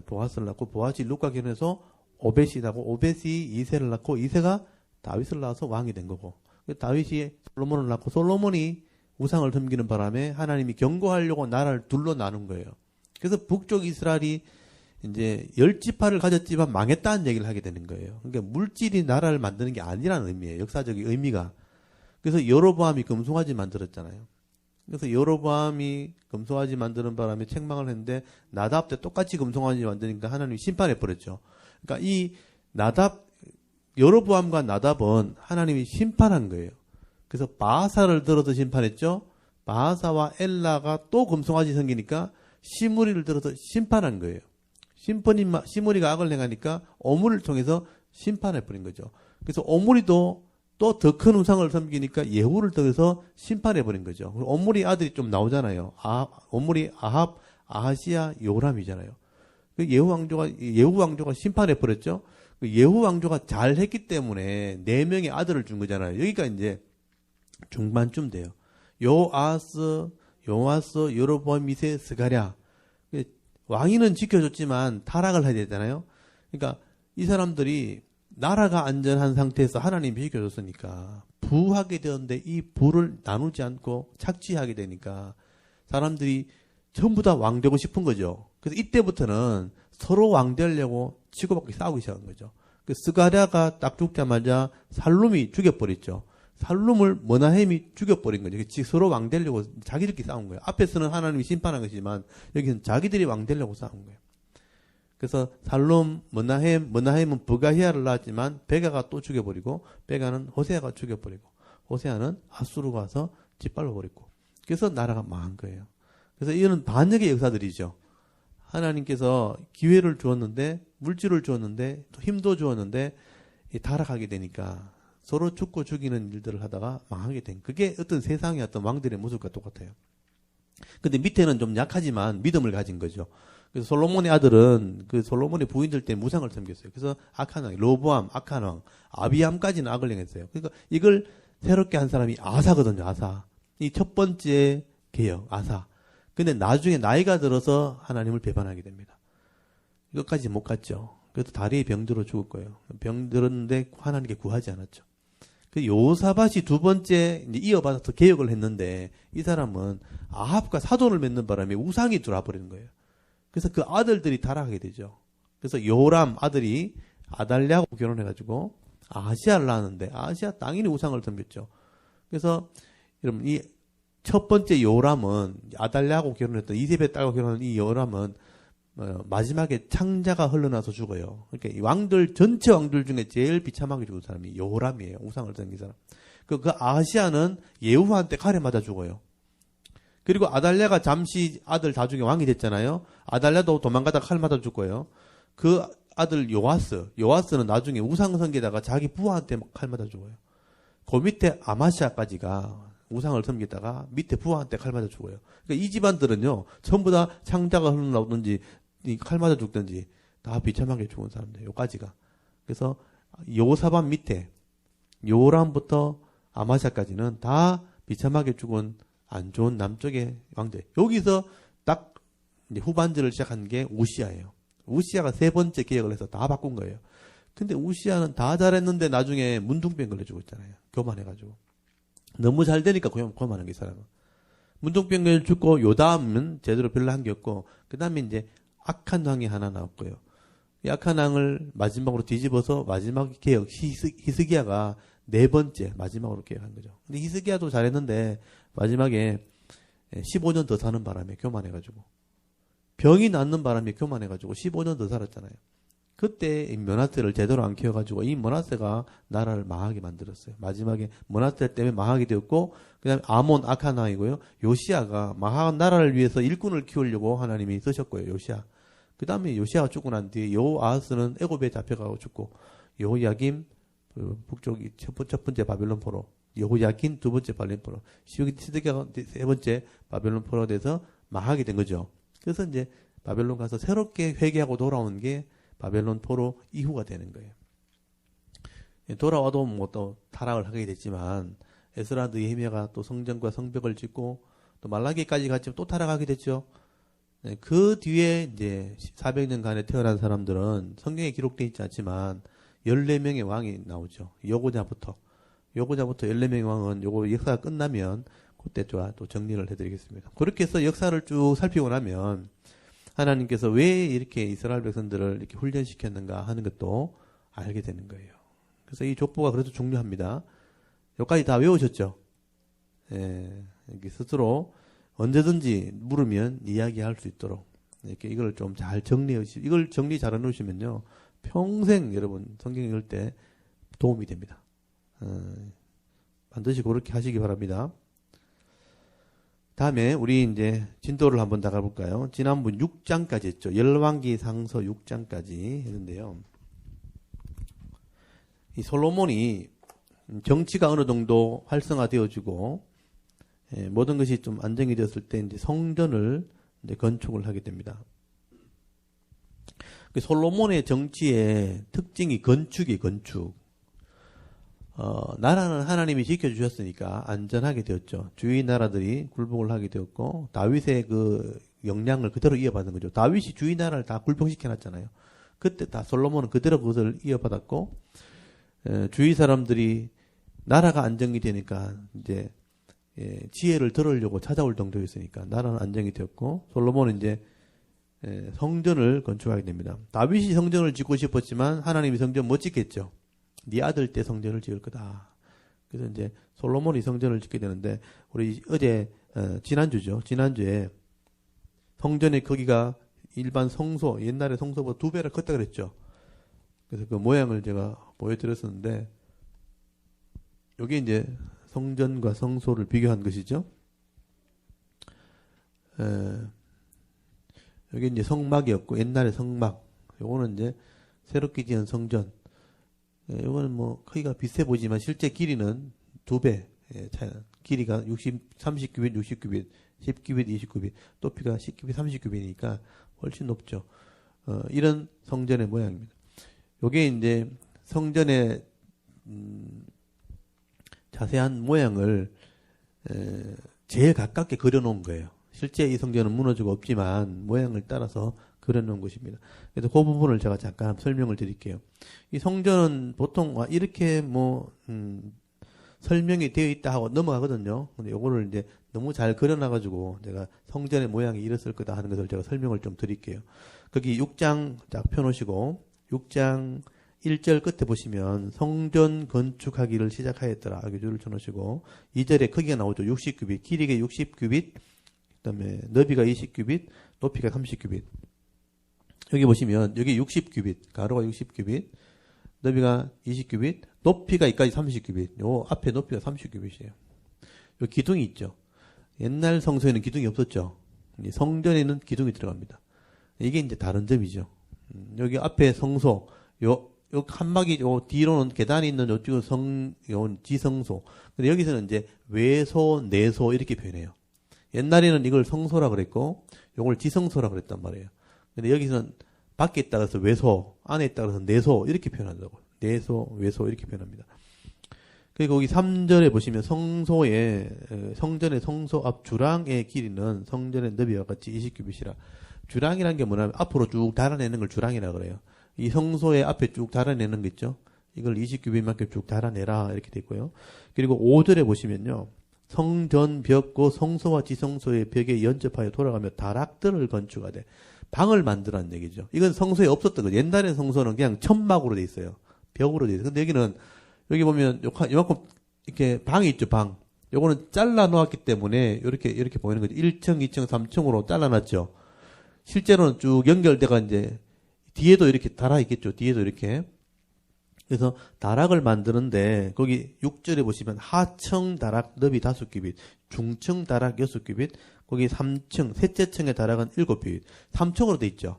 [SPEAKER 1] 보아스를 낳고 보아스이 룻과 결혼해서 오벳이 나고 오벳이 이세를 낳고 이세가 다윗을 낳아서 왕이 된 거고 다윗이 솔로몬을 낳고 솔로몬이 우상을 섬기는 바람에 하나님이 경고하려고 나라를 둘로 나눈 거예요. 그래서 북쪽 이스라엘이 이제 10지파를 가졌지만 망했다는 얘기를 하게 되는 거예요. 그러니까 물질이 나라를 만드는 게 아니라는 의미예요. 역사적인 의미가. 그래서 여로보암이 금송아지 만들었잖아요. 그래서 여로보암이 금송아지 만드는 바람에 책망을 했는데 나답 때 똑같이 금송아지 만드니까 하나님이 심판해 버렸죠. 그러니까 이 여로보암과 나답은 하나님이 심판한 거예요. 그래서 바하사를 들어서 심판했죠. 바하사와 엘라가 또 금송아지 생기니까 시므리를 들어서 심판한 거예요. 시므리가 악을 행하니까 오므리를 통해서 심판해 버린 거죠. 그래서 오므리도 또 더 큰 우상을 섬기니까 예후를 통해서 심판해 버린 거죠. 오므리 아들이 좀 나오잖아요. 오므리, 아합, 아하시야, 요람이잖아요. 예후 왕조가 심판해 버렸죠. 예후 왕조가 잘했기 때문에 4명의 아들을 준 거잖아요. 여기가 이제 중반쯤 돼요. 요아스, 여로보암, 미세, 스가랴. 왕위는 지켜줬지만 타락을 해야 되잖아요. 그러니까 이 사람들이 나라가 안전한 상태에서 하나님이 지켜줬으니까 부하게 되었는데 이 부를 나누지 않고 착취하게 되니까 사람들이 전부 다 왕 되고 싶은 거죠. 그래서 이때부터는 서로 왕 되려고 치고받고 싸우기 시작한 거죠. 그 스가랴가 딱 죽자마자 살룸이 죽여버렸죠. 살룸을 머나햄이 죽여버린 거죠. 서로 왕 되려고 자기들끼리 싸운 거예요. 앞에서는 하나님이 심판한 것이지만 여기서는 자기들이 왕 되려고 싸운 거예요. 그래서 살룸, 머나햄은 브가히아를 낳았지만 베가가 또 죽여버리고 베가는 호세아가 죽여버리고 호세아는 아수르가 와서 짓밟아버리고 그래서 나라가 망한 거예요. 그래서 이거는 반역의 역사들이죠. 하나님께서 기회를 주었는데 물질을 주었는데 또 힘도 주었는데 타락하게 되니까 서로 죽고 죽이는 일들을 하다가 망하게 된 그게 어떤 세상의 어떤 왕들의 모습과 똑같아요. 근데 밑에는 좀 약하지만 믿음을 가진 거죠. 그래서 솔로몬의 아들은 그 솔로몬의 부인들 때문에 무상을 섬겼어요. 그래서 악한 왕, 로보암, 악한 왕, 아비암까지는 악을 행했어요. 그러니까 이걸 새롭게 한 사람이 아사거든요. 아사. 이 첫 번째 개혁, 아사. 근데 나중에 나이가 들어서 하나님을 배반하게 됩니다. 이것까지 못 갔죠. 그래서 다리에 병들어 죽을 거예요. 병들었는데 하나님께 구하지 않았죠. 그 요사밭이 두 번째 이제 이어받아서 개혁을 했는데 이 사람은 아합과 사돈을 맺는 바람에 우상이 들어와 버리는 거예요. 그래서 그 아들들이 타락하게 되죠. 그래서 요람 아들이 아달랴하고 결혼해가지고 아하시아를 낳았는데 아하시아 당연히 우상을 섬겼죠. 그래서 여러분 이 첫 번째 요람은 아달랴하고 결혼했던 이세벨 딸과 결혼한 이 요람은 마지막에 창자가 흘러나서 죽어요. 그러니까 이 왕들 전체 왕들 중에 제일 비참하게 죽은 사람이 요람이에요. 우상을 섬긴 사람. 그 아하시아는 예후한테 칼에 맞아 죽어요. 그리고 아달랴가 잠시 아들 나중에 왕이 됐잖아요. 아달랴도 도망가다 칼 맞아 죽고요. 그 아들 요아스는 나중에 우상 섬기다가 자기 부하한테 칼 맞아 죽어요. 그 밑에 아마시아까지가 우상을 섬기다가 밑에 부하한테 칼 맞아 죽어요. 그러니까 이 집안들은요 전부 다 창자가 흘러나오든지 칼 맞아 죽든지 다 비참하게 죽은 사람들 요까지가. 그래서 요사반 밑에 요람부터 아마시아까지는 다 비참하게 죽은 안 좋은 남쪽의 왕들. 여기서 딱 이제 후반전을 시작한 게 우시아예요. 우시아가 세 번째 개혁을 해서 다 바꾼 거예요. 근데 우시아는 다 잘했는데 나중에 문둥병 걸려주고 있잖아요. 교만해가지고. 너무 잘 되니까 교만한 게 사람은. 문둥병 걸려 죽고 요담은 제대로 별로 한 게 없고 그 다음에 이제 악한 왕이 하나 나왔고요. 이 악한 왕을 마지막으로 뒤집어서 마지막 개혁 히스기야가 네 번째 마지막으로 개혁한 거죠. 근데 히스기야도 잘했는데 마지막에 15년 더 사는 바람에 교만해가지고 병이 낫는 바람에 교만해가지고 15년 더 살았잖아요. 그때 이 므낫세를 제대로 안 키워가지고 이 므낫세가 나라를 망하게 만들었어요. 마지막에 므낫세 때문에 망하게 되었고, 그 다음에 아몬, 아카나이고요. 요시아가 망한 나라를 위해서 일꾼을 키우려고 하나님이 쓰셨고요. 요시아. 그 다음에 요시아가 죽고 난 뒤에 여호아하스는 애굽에 잡혀가고 죽고, 여호야김 북쪽이 첫 번째 바벨론 포로, 여호야긴 두 번째 바벨론 포로, 시드기야가 세 번째 바벨론 포로가 돼서 망하게 된 거죠. 그래서 이제 바벨론 가서 새롭게 회개하고 돌아오는 게 바벨론 포로 이후가 되는 거예요. 돌아와도 뭐 또 타락을 하게 됐지만 에스라 느헤미야가 또 성전과 성벽을 짓고 또 말라기까지 갔지만 또 타락하게 됐죠. 그 뒤에 이제 400년간에 태어난 사람들은 성경에 기록되어 있지 않지만 14명의 왕이 나오죠. 여고자부터 14명의 왕은 요거 역사가 끝나면 그때 또 정리를 해드리겠습니다. 그렇게 해서 역사를 쭉 살피고 나면 하나님께서 왜 이렇게 이스라엘 백성들을 이렇게 훈련시켰는가 하는 것도 알게 되는 거예요. 그래서 이 족보가 그래도 중요합니다. 여기까지 다 외우셨죠? 이렇게 스스로 언제든지 물으면 이야기할 수 있도록 이렇게 이걸 좀 잘 이걸 정리 잘 해놓으시면요. 평생 여러분 성경 읽을 때 도움이 됩니다. 반드시 그렇게 하시기 바랍니다. 다음에 우리 이제 진도를 한번 나가볼까요? 지난번 6장까지 했죠. 열왕기 상서 6장까지 했는데요. 이 솔로몬이 정치가 어느 정도 활성화되어지고 모든 것이 좀 안정이 되었을 때 이제 성전을 이제 건축을 하게 됩니다. 솔로몬의 정치의 특징이 건축이 건축. 나라는 하나님이 지켜주셨으니까 안전하게 되었죠. 주위 나라들이 굴복을 하게 되었고, 다윗의 그 역량을 그대로 이어받은 거죠. 다윗이 주위 나라를 다 굴복시켜놨잖아요. 그때 다 솔로몬은 그대로 그것을 이어받았고, 주위 사람들이 나라가 안정이 되니까 이제 지혜를 들으려고 찾아올 정도였으니까 나라는 안정이 되었고, 솔로몬은 이제 성전을 건축하게 됩니다. 다윗이 성전을 짓고 싶었지만 하나님이 성전 못 짓겠죠. 네 아들 때 성전을 지을 거다. 그래서 이제 솔로몬이 성전을 짓게 되는데, 우리 어제 지난주죠. 지난주에 성전의 크기가 일반 성소, 옛날에 성소보다 2배를 컸다 그랬죠. 그래서 그 모양을 제가 보여드렸었는데, 여기 이제 성전과 성소를 비교한 것이죠. 여기 이제 성막이었고, 옛날에 성막. 요거는 이제 새롭게 지은 성전. 이거는 뭐 크기가 비슷해 보이지만 실제 길이는 2배 차이. 길이가 30규빗, 60규빗, 10규빗, 20규빗, 높이가 10규빗, 30규빗이니까 훨씬 높죠. 이런 성전의 모양입니다. 요게 이제 성전의 자세한 모양을 제일 가깝게 그려놓은 거예요. 실제 이 성전은 무너지고 없지만 모양을 따라서 그려놓은 것입니다. 그래서 그 부분을 제가 잠깐 설명을 드릴게요. 이 성전은 보통 이렇게 설명이 되어 있다 하고 넘어가거든요. 근데 요거를 이제 너무 잘 그려놔가지고 제가 성전의 모양이 이랬을 거다 하는 것을 제가 설명을 좀 드릴게요. 거기 6장 딱 펴놓으시고 6장 1절 끝에 보시면 성전 건축하기를 시작하였더라. 여기 줄을 쳐놓으시고 2절에 크기가 나오죠. 60규빗, 길이가 60규빗, 그다음에 너비가 20규빗, 높이가 30규빗. 여기 보시면 여기 60규빗, 가로가 60규빗, 너비가 20규빗, 높이가 여기까지 30규빗. 요 앞에 높이가 30규빗이에요. 요 기둥이 있죠. 옛날 성소에는 기둥이 없었죠. 성전에는 기둥이 들어갑니다. 이게 이제 다른 점이죠. 여기 앞에 성소, 요 칸막이, 요 뒤로는 계단이 있는 요쪽은 요 지성소. 근데 여기서는 이제 외소, 내소 이렇게 표현해요. 옛날에는 이걸 성소라 그랬고, 요걸 지성소라 그랬단 말이에요. 근데 여기서는 밖에 있다 그래서 외소, 안에 있다 그래서 내소 이렇게 표현한다고. 내소, 외소 이렇게 표현합니다. 그리고 여기 3절에 보시면 성전의 성소 앞 주랑의 길이는 성전의 너비와 같이 20규빗이라. 주랑이라는 게 뭐냐면 앞으로 쭉 달아내는 걸 주랑이라 그래요. 이 성소의 앞에 쭉 달아내는 거 있죠. 이걸 20규빗만큼 쭉 달아내라 이렇게 돼 있고요. 그리고 5절에 보시면요. 성전 벽과 성소와 지성소의 벽에 연접하여 돌아가며 다락들을 건축하되 방을 만들라는 얘기죠. 이건 성소에 없었던 거죠. 옛날에 성소는 그냥 천막으로 돼 있어요. 벽으로 돼 있어요. 근데 여기는 여기 보면 요만큼 이렇게 방이 있죠. 방. 요거는 잘라 놓았기 때문에 이렇게 보이는 거죠. 1층, 2층, 3층으로 잘라놨죠. 실제로는 쭉 연결돼가 이제 뒤에도 이렇게 달아 있겠죠. 뒤에도 이렇게. 그래서 다락을 만드는데 거기 6절에 보시면 하층 다락 너비 5규빗, 중층 다락 6규빗, 거기 3층, 셋째 층의 다락은 7규빗, 3층으로 돼 있죠.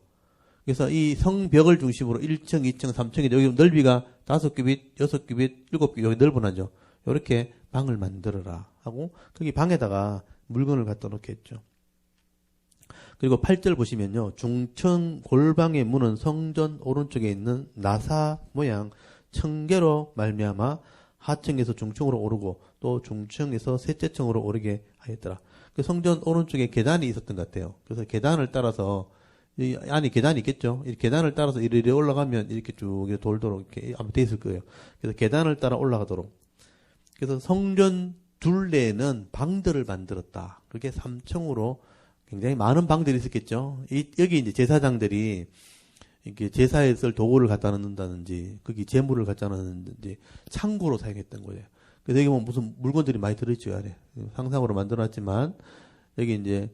[SPEAKER 1] 그래서 이 성벽을 중심으로 1층, 2층, 3층인데 여기 넓이가 5규빗, 6규빗, 7규빗 여기 넓어나죠. 이렇게 방을 만들어라 하고 거기 방에다가 물건을 갖다 놓겠죠. 그리고 8절 보시면요. 중층 골방의 문은 성전 오른쪽에 있는 나사 모양 청계로 말미암아 하층에서 중층으로 오르고 또 중층에서 셋째 층으로 오르게 하였더라. 그 성전 오른쪽에 계단이 있었던 것 같아요. 그래서 계단을 따라서 이 안에 계단이 있겠죠. 이 계단을 따라서 이리 올라가면 이렇게 쭉 돌도록 이렇게 아마 돼 있을 거예요. 그래서 계단을 따라 올라가도록. 그래서 성전 둘레에는 방들을 만들었다. 그게 3층으로 굉장히 많은 방들이 있었겠죠. 여기 이제 제사장들이 이렇게 제사에 쓸 도구를 갖다 놓는다든지, 거기 재물을 갖다 놓는다든지, 창고로 사용했던 거예요. 그래서 여기 보면 무슨 물건들이 많이 들어있죠, 안에. 상상으로 만들어놨지만, 여기 이제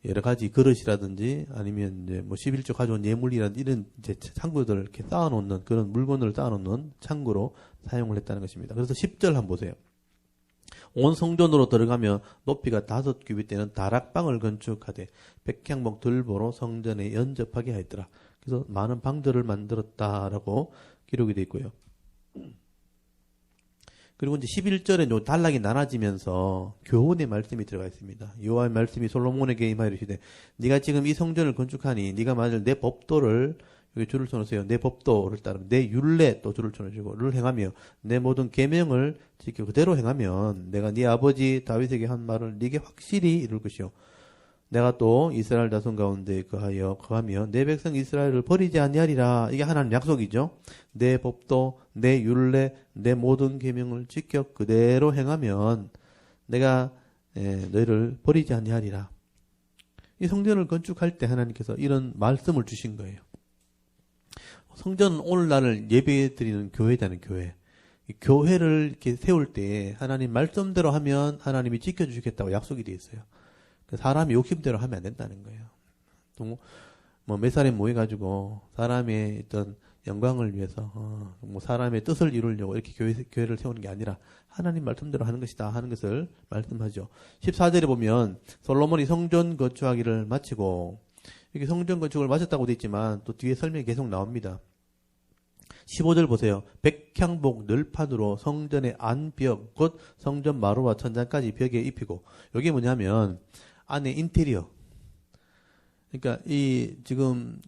[SPEAKER 1] 여러 가지 그릇이라든지, 아니면 이제 뭐 11조 가져온 예물이라든지, 이런 이제 창고들 이렇게 쌓아놓는, 그런 물건을 쌓아놓는 창고로 사용을 했다는 것입니다. 그래서 10절 한번 보세요. 온 성전으로 들어가며 높이가 5규빗 되는 다락방을 건축하되 백향목 들보로 성전에 연접하게 하였더라. 그래서 많은 방들을 만들었다라고 기록이 되어 있고요. 그리고 이제 11절에 요 단락이 나눠지면서 교훈의 말씀이 들어가 있습니다. 여호와의 말씀이 솔로몬에게 임하여 이르시되 네가 지금 이 성전을 건축하니 네가 만일 내 법도를 여기 줄을 쳐놓으세요. 내 법도를 따르면 내 율례 또 줄을 쳐놓으시고,를 행하며 내 모든 계명을 지켜 그대로 행하면 내가 네 아버지 다윗에게 한 말을 네게 확실히 이룰 것이요. 내가 또 이스라엘 자손 가운데 거하며 내 백성 이스라엘을 버리지 아니하리라. 이게 하나님 약속이죠. 내 법도 내 율례 내 모든 계명을 지켜 그대로 행하면 내가 너희를 버리지 아니하리라. 이 성전을 건축할 때 하나님께서 이런 말씀을 주신 거예요. 성전은 오늘날을 예배 드리는 교회잖아요, 교회. 이 교회를 이렇게 세울 때 하나님 말씀대로 하면 하나님이 지켜주시겠다고 약속이 되어 있어요. 사람이 욕심대로 하면 안 된다는 거예요. 또 뭐 몇 사람이 모여가지고 사람의 어떤 영광을 위해서 뭐 사람의 뜻을 이루려고 이렇게 교회를 세우는 게 아니라 하나님 말씀대로 하는 것이다 하는 것을 말씀하죠. 14절에 보면 솔로몬이 성전 건축하기를 마치고 이렇게 성전 건축을 마쳤다고 되어 있지만 또 뒤에 설명이 계속 나옵니다. 15절 보세요. 백향복 널판으로 성전의 안벽 곧 성전 마루와 천장까지 벽에 입히고 이게 뭐냐면 안에 인테리어. 그러니까 이 지금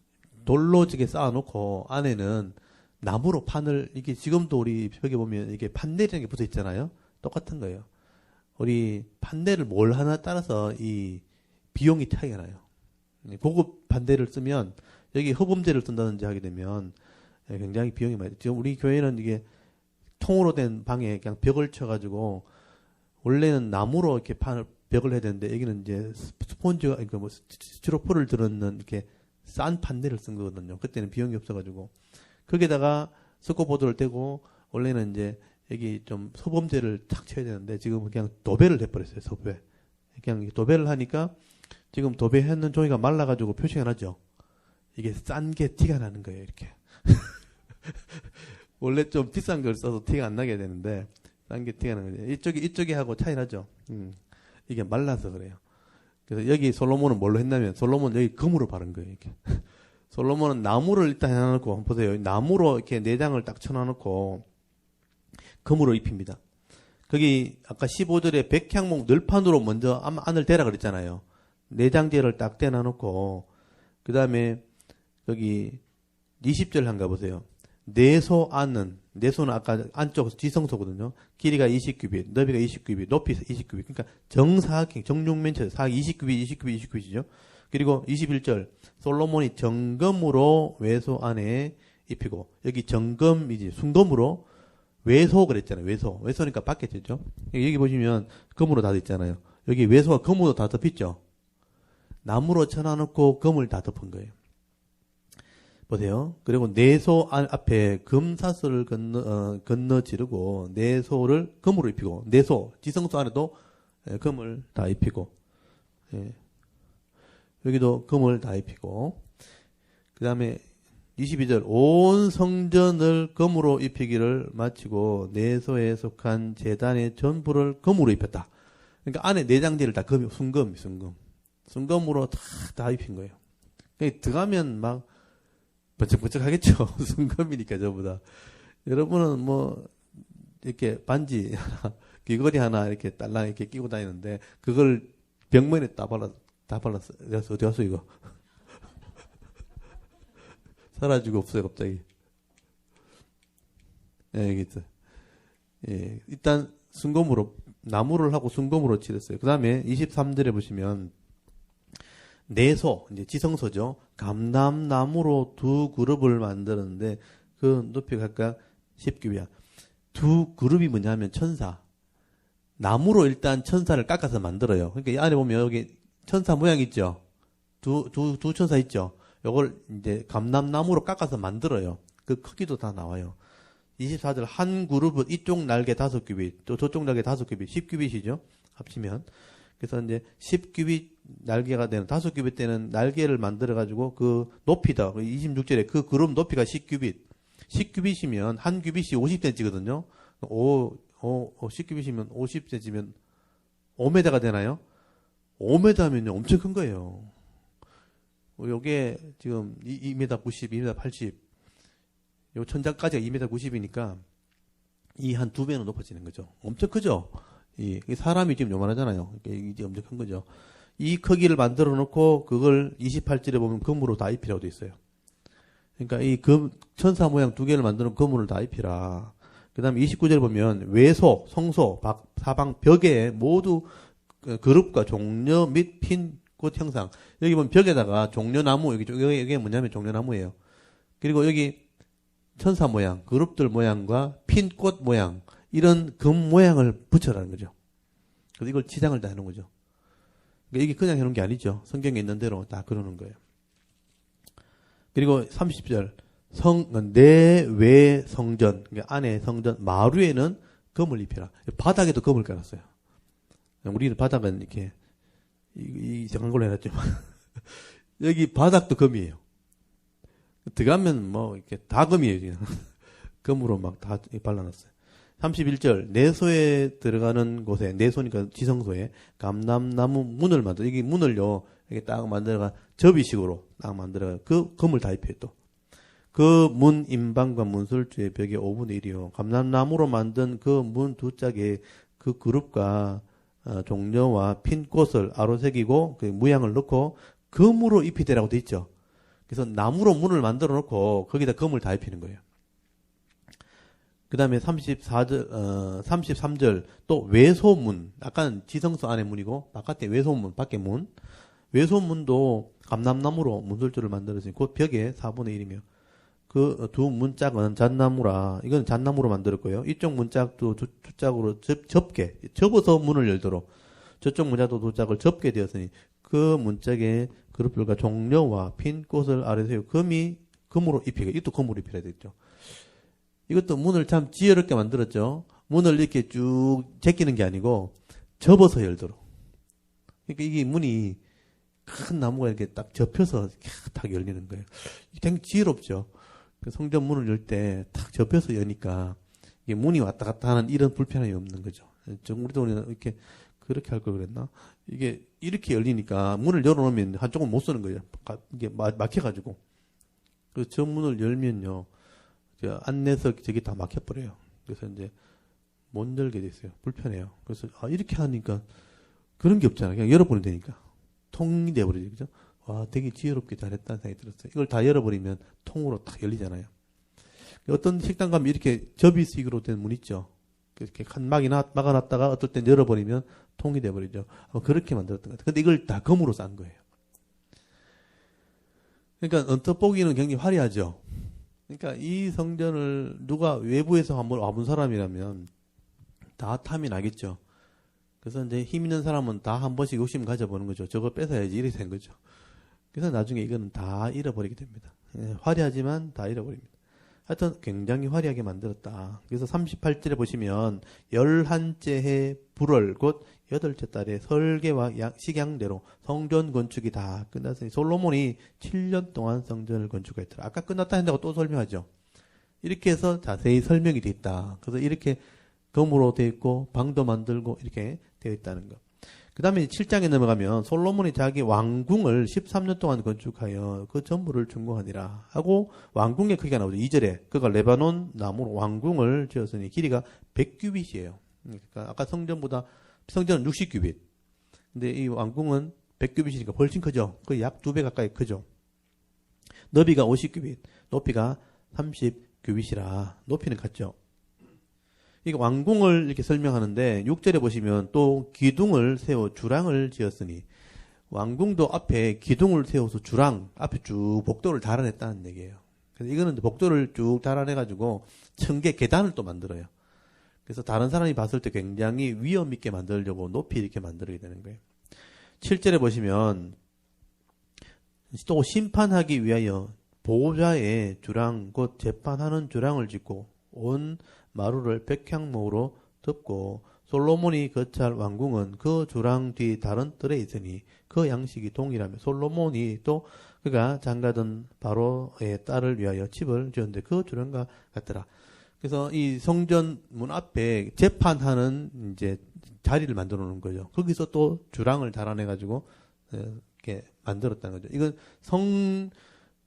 [SPEAKER 1] 돌로 지게 쌓아놓고 안에는 나무로 판을 이게 지금도 우리 벽에 보면 이게 판넬이라는 게 붙어 있잖아요. 똑같은 거예요. 우리 판넬을 뭘 하나 따라서 이 비용이 차이가 나요. 고급 판넬을 쓰면 여기 허범재를 쓴다든지 하게 되면 굉장히 비용이 많이. 지금 우리 교회는 이게 통으로 된 방에 그냥 벽을 쳐가지고 원래는 나무로 이렇게 벽을 해야 되는데 여기는 이제 스폰지가 그러니까 뭐 스티로폴을 들었는 이렇게 싼 판넬을 쓴 거거든요. 그때는 비용이 없어가지고 거기다가 스코보드를 떼고 원래는 이제 여기 좀 소범재를 탁 쳐야 되는데 지금 그냥 도배를 해버렸어요. 도배. 그냥 도배를 하니까 지금 도배했는 종이가 말라가지고 표시가 나죠. 이게 싼 게 티가 나는 거예요. 이렇게. 원래 좀 비싼 걸 써서 티가 안 나게 되는데 싼 게 티가 나는 거죠. 이쪽이 하고 차이 나죠. 이게 말라서 그래요. 그래서 여기 솔로몬은 뭘로 했냐면 솔로몬은 여기 금으로 바른 거예요. 이렇게. 솔로몬은 나무를 일단 해놔놓고 한번 보세요. 나무로 이렇게 내장을 딱 쳐놔놓고 금으로 입힙니다. 거기 아까 15절에 백향목 널판으로 먼저 안을 대라 그랬잖아요. 내장재를 딱 떼놔놓고 그 다음에 여기 20절 한가 보세요. 내소 안은 내소는 아까 안쪽 지성소거든요. 길이가 20규빗, 너비가 20규빗, 높이 20규빗. 그러니까 정사각형, 정육면체 사각 20규빗, 20규빗, 20규빗이죠. 그리고 21절 솔로몬이 정금으로 외소 안에 입히고 여기 정금이지 순금으로 외소 그랬잖아요. 외소니까 밖에 있죠. 여기 보시면 금으로 다 있잖아요. 여기 외소가 금으로 다 덮였죠. 나무로 쳐놔놓고 금을 다 덮은 거예요. 보세요. 그리고 내소 앞에 금사슬을 건너 지르고 내소를 금으로 입히고 내소 지성소 안에도 예, 금을 다 입히고, 예. 여기도 금을 다 입히고, 그 다음에 22절, 온 성전을 금으로 입히기를 마치고, 내소에 속한 제단의 전부를 금으로 입혔다. 그러니까 안에 내장재를 다 순금. 순금으로 다 입힌 거예요. 그러니까 들어가면 막, 번쩍번쩍 하겠죠. 순금이니까 전부 다. 여러분은 뭐, 이렇게 반지 하나, 귀걸이 하나 이렇게 딸랑 이렇게 끼고 다니는데, 그걸 벽면에 다 발랐어. 그래서 어디 갔어, 이거? 사라지고 없어요, 갑자기. 예, 여기 있어. 예, 일단 순금으로, 나무를 하고 순금으로 칠했어요. 그 다음에 23절에 보시면, 내소, 이제 지성소죠. 감람나무로 두 그룹을 만드는데, 그 높이가 각각 10규비야. 두 그룹이 뭐냐면 천사. 나무로 일단 천사를 깎아서 만들어요. 그러니까 이 안에 보면 여기 천사 모양 있죠? 두 천사 있죠? 요걸 이제 감람나무로 깎아서 만들어요. 그 크기도 다 나와요. 24절 한 그룹은 이쪽 날개 5규빗, 또 저쪽 날개 5규빗, 10규빗이죠? 합치면. 그래서 이제 10규빗 날개가 되는 5규빗 되는 날개를 만들어가지고 그 높이다. 26절에 그 그룹 높이가 10규빗. 10규빗이면 한 규빗이 50cm거든요. 10규빗이면 50cm면 5m가 되나요? 5m면요 엄청 큰 거예요. 요게 지금 2m 90, 2m 80. 요 천장까지가 2m 90이니까 이 한 2배는 높아지는 거죠. 엄청 크죠? 이 사람이 지금 요만하잖아요. 이게 엄청 큰 거죠. 이 크기를 만들어 놓고 그걸 28절에 보면 금으로 다 입히라고 돼 있어요. 그러니까 이 천사 모양 2개를 만드는 금으로 다 입히라. 그 다음에 29절 보면 외소, 성소, 사방 벽에 모두 그룹과 종려 및 핀 꽃 형상. 여기 보면 벽에다가 종려나무, 여기 뭐냐면 종려나무예요. 그리고 여기 천사 모양, 그룹들 모양과 핀 꽃 모양, 이런 금 모양을 붙여라는 거죠. 그래서 이걸 치장을 다 해놓은 거죠. 그러니까 이게 그냥 해놓은 게 아니죠. 성경에 있는 대로 다 그러는 거예요. 그리고 30절, 내외 성전, 그러니까 안에 성전, 마루에는 금을 입혀라. 바닥에도 금을 깔았어요. 우리는 바닥은 이렇게, 이상한 걸로 해놨지만, 여기 바닥도 금이에요. 들어가면 뭐, 이렇게 다 금이에요, 그냥. 금으로 막 다 발라놨어요. 31절, 내소에 들어가는 곳에, 내소니까 지성소에, 감람나무 문을 만들어, 여기 문을요, 이렇게 딱 만들어가, 접이식으로 딱 만들어가, 그 금을 다 입혀요, 또. 그 문 임방과 문설주의 벽의 5분의 1이요. 감람나무로 만든 그 문 두 짝에 그 그룹과 종려와 핀 꽃을 아로새기고 그 무양을 넣고 금으로 입히되라고 돼 있죠. 그래서 나무로 문을 만들어 놓고 거기다 금을 다 입히는 거예요. 그 다음에 33절 또 외소문, 아까는 지성소 안의 문이고 바깥에 외소문, 밖에 문. 외소문도 감람나무로 문설주를 만들었으니 그 벽에 4분의 1이며 그 두 문짝은 잣나무라. 이건 잣나무로 만들었고요. 이쪽 문짝도 두 짝으로 접어서 문을 열도록 저쪽 문짝도 두 짝을 접게 되었으니 그 문짝에 그룹들과 종려와 핀 꽃을 아래세요. 금으로 입히고 이것도 금으로 입혀야 되겠죠. 이것도 문을 참 지혜롭게 만들었죠. 문을 이렇게 쭉 제끼는 게 아니고 접어서 열도록. 그러니까 이게 문이 큰 나무가 이렇게 딱 접혀서 탁 열리는 거예요. 굉장히 지혜롭죠. 그 성전 문을 열 때 탁 접혀서 여니까 이게 문이 왔다 갔다 하는 이런 불편함이 없는 거죠. 우리도 이렇게 그렇게 할 걸 그랬나? 이게 이렇게 열리니까 문을 열어놓으면 한쪽은 못 쓰는 거예요. 이게 막혀가지고. 그래서 저 문을 열면요, 안내석 저기 다 막혀버려요. 그래서 이제 못 열게 됐어요. 불편해요. 그래서 이렇게 하니까 그런 게 없잖아요. 그냥 열어버리면 되니까 통이 돼버리죠, 그죠? 와, 되게 지혜롭게 잘했다는 생각이 들었어요. 이걸 다 열어버리면 통으로 딱 열리잖아요. 어떤 식당 가면 이렇게 접이식으로 된 문 있죠. 이렇게 한 막아놨다가 어떨 땐 열어버리면 통이 돼버리죠. 그렇게 만들었던 것 같아요. 근데 이걸 다 금으로 싼 거예요. 그러니까 언뜻 보기는 굉장히 화려하죠. 그러니까 이 성전을 누가 외부에서 한번 와본 사람이라면 다 탐이 나겠죠. 그래서 이제 힘 있는 사람은 다 한 번씩 욕심 가져보는 거죠. 저거 뺏어야지 이렇게 된 거죠. 그래서 나중에 이거는 다 잃어버리게 됩니다. 화려하지만 다 잃어버립니다. 하여튼 굉장히 화려하게 만들었다. 그래서 38절에 보시면 11째 불월 곧 8째 달에 설계와 식양대로 성전 건축이 다 끝났으니 솔로몬이 7년 동안 성전을 건축했더라. 아까 끝났다 한다고 또 설명하죠. 이렇게 해서 자세히 설명이 되어 있다. 그래서 이렇게 금으로 되어 있고 방도 만들고 이렇게 되어 있다는 거. 그 다음에 7장에 넘어가면 솔로몬이 자기 왕궁을 13년 동안 건축하여 그 전부를 준공하니라 하고 왕궁의 크기가 나오죠. 2절에 그가 레바논 나무로 왕궁을 지었으니 길이가 100규빗이에요. 그러니까 아까 성전은 60규빗. 근데 이 왕궁은 100규빗이니까 훨씬 크죠. 거의 약 2배 가까이 크죠. 너비가 50규빗, 높이가 30규빗이라 높이는 같죠. 이게 왕궁을 이렇게 설명하는데 6절에 보시면 또 기둥을 세워 주랑을 지었으니 왕궁도 앞에 기둥을 세워서 주랑 앞에 쭉 복도를 달아냈다는 얘기예요. 그래서 이거는 복도를 쭉 달아내가지고 천개 계단을 또 만들어요. 그래서 다른 사람이 봤을 때 굉장히 위험 있게 만들려고 높이 이렇게 만들어야 되는 거예요. 7절에 보시면 또 심판하기 위하여 보호자의 주랑 곧 재판하는 주랑을 짓고 온 마루를 백향목으로 덮고 솔로몬이 거처할 왕궁은 그 주랑 뒤 다른 뜰에 있으니 그 양식이 동일하며 솔로몬이 또 그가 장가든 바로의 딸을 위하여 집을 지었는데 그 주랑과 같더라. 그래서 이 성전 문 앞에 재판하는 이제 자리를 만들어 놓은 거죠. 거기서 또 주랑을 달아내 가지고 이렇게 만들었다는 거죠. 이건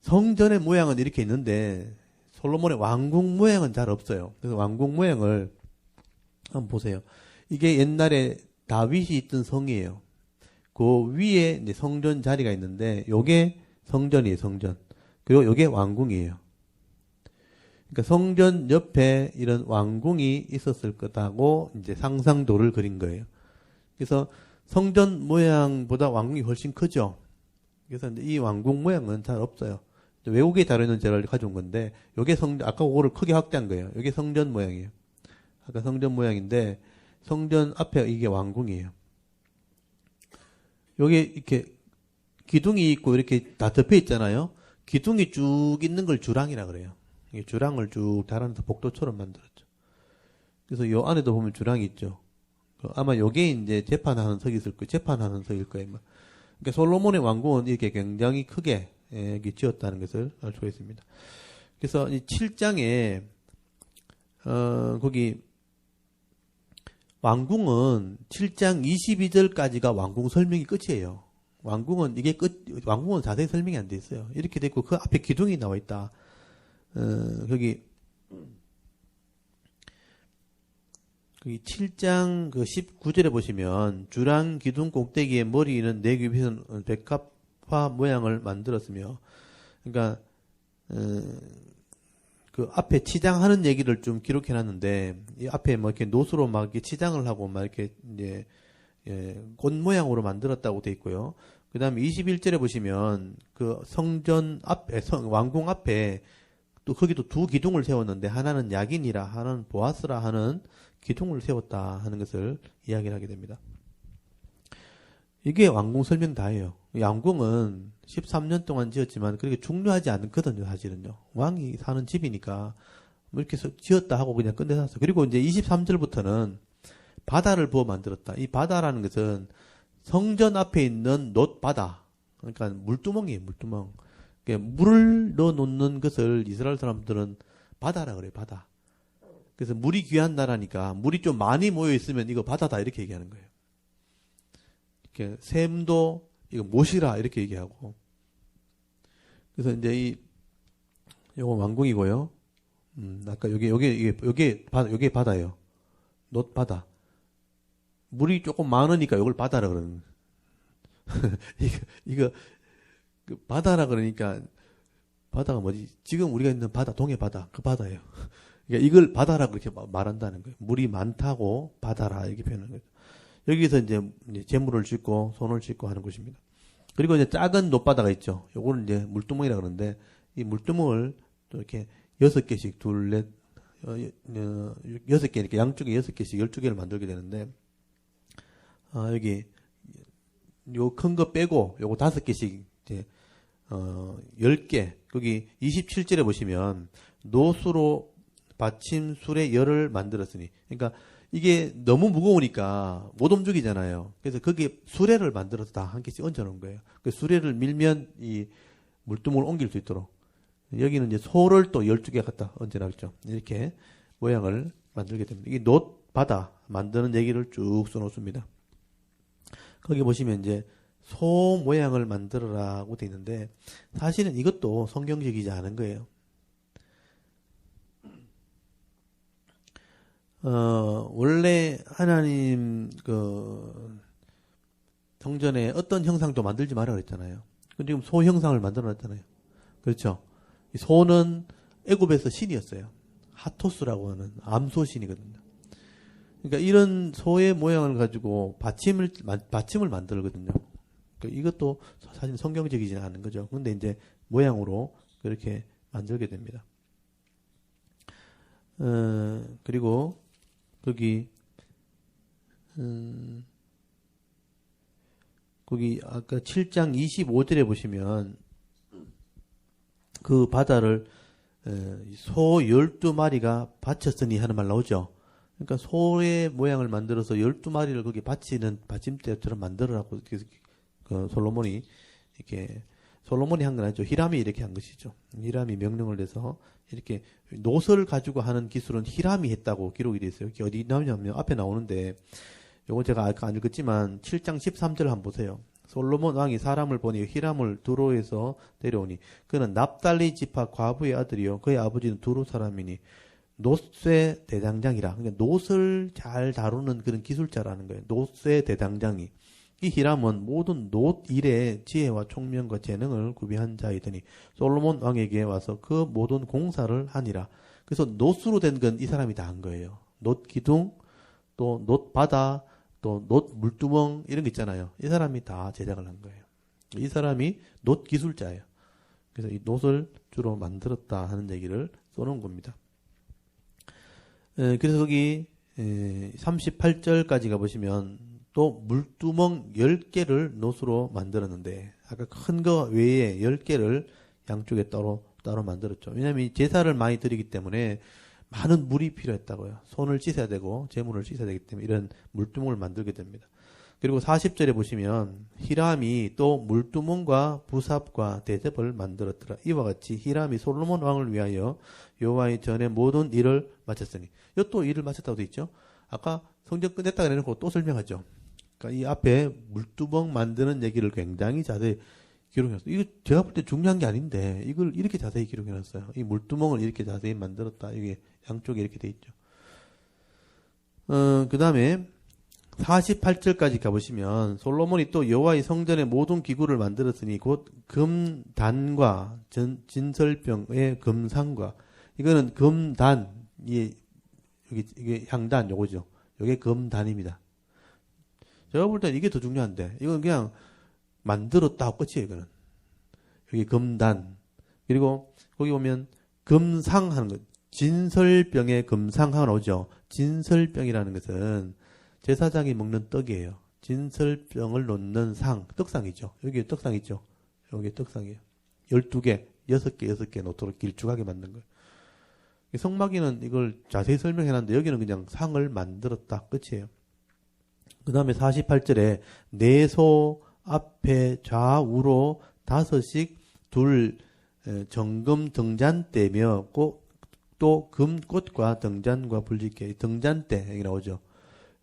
[SPEAKER 1] 성전의 모양은 이렇게 있는데 솔로몬의 왕궁 모양은 잘 없어요. 그래서 왕궁 모양을 한번 보세요. 이게 옛날에 다윗이 있던 성이에요. 그 위에 이제 성전 자리가 있는데 요게 성전이에요, 성전. 그리고 요게 왕궁이에요. 그러니까 성전 옆에 이런 왕궁이 있었을 거다고 이제 상상도를 그린 거예요. 그래서 성전 모양보다 왕궁이 훨씬 크죠. 그래서 이 왕궁 모양은 잘 없어요. 외국에 다루는 재료를 가져온 건데, 요게 아까 그거를 크게 확대한 거예요. 요게 성전 모양이에요. 아까 성전 모양인데, 성전 앞에 이게 왕궁이에요. 요게 이렇게 기둥이 있고 이렇게 다 덮여 있잖아요. 기둥이 쭉 있는 걸 주랑이라 그래요. 이 주랑을 쭉 달아내서 복도처럼 만들었죠. 그래서 요 안에도 보면 주랑이 있죠. 아마 요게 이제 재판하는 석이 있을 거예요. 재판하는 석일 거예요. 그러니까 솔로몬의 왕궁은 이렇게 굉장히 크게 여기 지었다는 것을 알 수가 있습니다. 그래서 이 7장에 거기 왕궁은 7장 22절까지가 왕궁 설명이 끝이에요. 왕궁은 왕궁은 자세히 설명이 안 돼 있어요. 이렇게 됐고 그 앞에 기둥이 나와 있다. 거기 7장 그 19절에 보시면 주랑 기둥 꼭대기에 머리는 네 규빗은 백합화 모양을 만들었으며, 그러니까 그 앞에 치장하는 얘기를 좀 기록해 놨는데 이 앞에 뭐 이렇게 노수로 막 이렇게 치장을 하고 막 이렇게 이제 꽃 모양으로 만들었다고 돼 있고요. 그다음에 21절에 보시면 그 성전 앞에 왕궁 앞에 또 거기도 두 기둥을 세웠는데 하나는 야긴이라 하나는 보아스라 하는 기둥을 세웠다 하는 것을 이야기를 하게 됩니다. 이게 왕궁 설명 다예요. 왕궁은 13년 동안 지었지만 그렇게 중요하지 않거든요, 사실은요. 왕이 사는 집이니까 뭐 이렇게 지었다 하고 그냥 끝내놨어. 그리고 이제 23절부터는 바다를 부어 만들었다. 이 바다라는 것은 성전 앞에 있는 놋바다, 그러니까 물두멍이에요, 물두멍. 물을 넣어 놓는 것을 이스라엘 사람들은 바다라 그래요, 바다. 그래서 물이 귀한 나라니까 물이 좀 많이 모여 있으면 이거 바다다 이렇게 얘기하는 거예요. 이렇게 샘도 이거 못이라 이렇게 얘기하고. 그래서 이제 요거 왕궁이고요. 아까 요게 바다예요. 놋 바다. 물이 조금 많으니까 요걸 바다라 그러는 거예요. 이거 그 바다라 그러니까 바다가 뭐지? 지금 우리가 있는 바다, 동해 바다, 그 바다예요. 그러니까 이걸 바다라 그렇게 말한다는 거예요. 물이 많다고 바다라 이렇게 표현하는 거죠. 여기서 이제 재물을 짓고 손을 짓고 하는 곳입니다. 그리고 이제 작은 놋바다가 있죠. 요거는 이제 물두멍이라 그러는데 이 물두멍을 또 이렇게 6개씩 둘, 넷, 6개 이렇게 양쪽에 6개씩 12개를 만들게 되는데 여기 요 큰 거 빼고 요거 5개씩 이제 10개. 거기 27절에 보시면 노수로 받침술의 열을 만들었으니. 그러니까 이게 너무 무거우니까 못 움직이잖아요. 그래서 거기에 수레를 만들어서 다 한 개씩 얹어놓은 거예요. 그 수레를 밀면 이 물두멍을 옮길 수 있도록. 여기는 이제 소를 또 12개 갖다 얹어놨죠. 이렇게 모양을 만들게 됩니다. 이게 놋바다 만드는 얘기를 쭉 써놓습니다. 거기 보시면 이제 소 모양을 만들어라고 돼 있는데 사실은 이것도 성경적이지 않은 거예요. 원래 하나님 성전에 어떤 형상도 만들지 말라 그랬잖아요. 근데 지금 소 형상을 만들어 놨잖아요. 그렇죠? 이 소는 애굽에서 신이었어요. 하토스라고 하는 암소신이거든요. 그러니까 이런 소의 모양을 가지고 받침을 만들거든요. 그러니까 이것도 사실 성경적이지 않은 거죠. 근데 이제 모양으로 그렇게 만들게 됩니다. 그리고 거기 아까 7장 25절에 보시면 그 바다를 소 12마리가 바쳤으니 하는 말 나오죠. 그러니까 소의 모양을 만들어서 12마리를 거기 바치는 받침대처럼 만들어라고 솔로몬이 한 건 아니죠. 히람이 이렇게 한 것이죠. 히람이 명령을 내서 이렇게 노선을 가지고 하는 기술은 히람이 했다고 기록이 되어 있어요. 어디 나오냐면 앞에 나오는데 요건 제가 아까 안 읽었지만 7장 13절 한번 보세요. 솔로몬 왕이 사람을 보니 히람을 두로에서 데려오니 그는 납달리 지파 과부의 아들이요 그의 아버지는 두로 사람이니 놋쇠 대장장이라. 그러니까 놋을 잘 다루는 그런 기술자라는 거예요. 놋쇠 대장장이. 이 히람은 모든 놋 일의 지혜와 총명과 재능을 구비한 자이더니 솔로몬 왕에게 와서 그 모든 공사를 하니라. 그래서 놋으로 된 건 이 사람이 다 한 거예요. 놋 기둥, 또 놋 바다, 또 놋 물두멍 이런 거 있잖아요. 이 사람이 다 제작을 한 거예요. 이 사람이 놋 기술자예요. 그래서 이 놋을 주로 만들었다 하는 얘기를 써놓은 겁니다. 그래서 거기 38절까지 가보시면 또 물두멍 10개를 놋으로 만들었는데 아까 큰 거 외에 10개를 양쪽에 따로 만들었죠. 왜냐하면 제사를 많이 드리기 때문에 많은 물이 필요했다고요. 손을 씻어야 되고 재물을 씻어야 되기 때문에 이런 물두멍을 만들게 됩니다. 그리고 40절에 보시면 히람이 또 물두멍과 부삽과 대접을 만들었더라. 이와 같이 히람이 솔로몬 왕을 위하여 여호와의 전에 모든 일을 마쳤으니. 또 일을 마쳤다고 돼 있죠. 아까 성전 끝냈다고 해놓고 또 설명하죠. 그러니까 이 앞에 물두멍 만드는 얘기를 굉장히 자세히 기록해놨어요. 이거 제가 볼 때 중요한 게 아닌데 이걸 이렇게 자세히 기록해놨어요. 이 물두멍을 이렇게 자세히 만들었다. 이게 양쪽에 이렇게 돼 있죠. 그 다음에 48절까지 가보시면 솔로몬이 또 여호와의 성전의 모든 기구를 만들었으니 곧 금단과 진설병의 금상과 이거는 금단 이게 향단 요거죠. 요게 금단입니다. 제가 볼 때는 이게 더 중요한데 이건 그냥 만들었다 끝이에요. 이거는 여기 금단 그리고 거기 보면 금상 하는 거 진설병의 금상 하나 나오죠. 진설병이라는 것은 제사장이 먹는 떡이에요. 진설병을 놓는 상, 떡상이죠. 여기 떡상 있죠. 여기 떡상이에요. 12개, 6개 놓도록 길쭉하게 만든 거예요. 성막이는 이걸 자세히 설명해놨는데 여기는 그냥 상을 만들었다 끝이에요. 그 다음에 48절에 내소 앞에 좌우로 5씩 둘 정금 등잔대며 또 금꽃과 등잔과 불짓게 등잔대 여기 나오죠.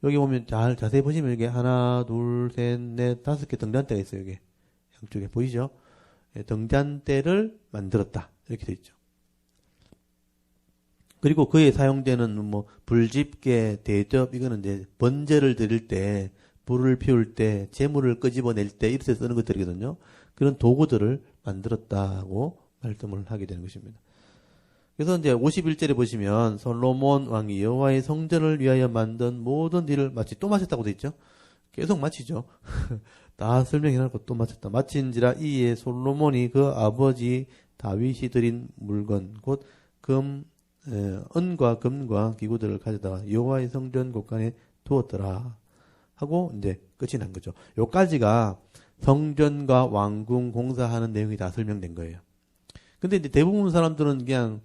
[SPEAKER 1] 여기 보면 잘 자세히 보시면 여기 하나 둘 셋 넷 5개 등잔대가 있어요. 여기 양쪽에 보이죠? 등잔대를 만들었다 이렇게 돼 있죠. 그리고 그에 사용되는 뭐 불집게, 대접 이거는 이제 번제를 드릴 때, 불을 피울 때, 재물을 끄집어낼 때 이럴 때 쓰는 것들이거든요. 그런 도구들을 만들었다고 말씀을 하게 되는 것입니다. 그래서 이제 51절에 보시면 솔로몬 왕이 여호와의 성전을 위하여 만든 모든 일을 또 마쳤다고 돼 있죠. 계속 마치죠. 다 설명해놓고 또 마쳤다. 마친지라 이에 솔로몬이 그 아버지 다윗이 드린 물건 곧 은과 금과 기구들을 가져다가 여호와의 성전 곳간에 두었더라 하고 이제 끝이 난 거죠. 요까지가 성전과 왕궁 공사하는 내용이 다 설명된 거예요. 근데 이제 대부분 사람들은 그냥,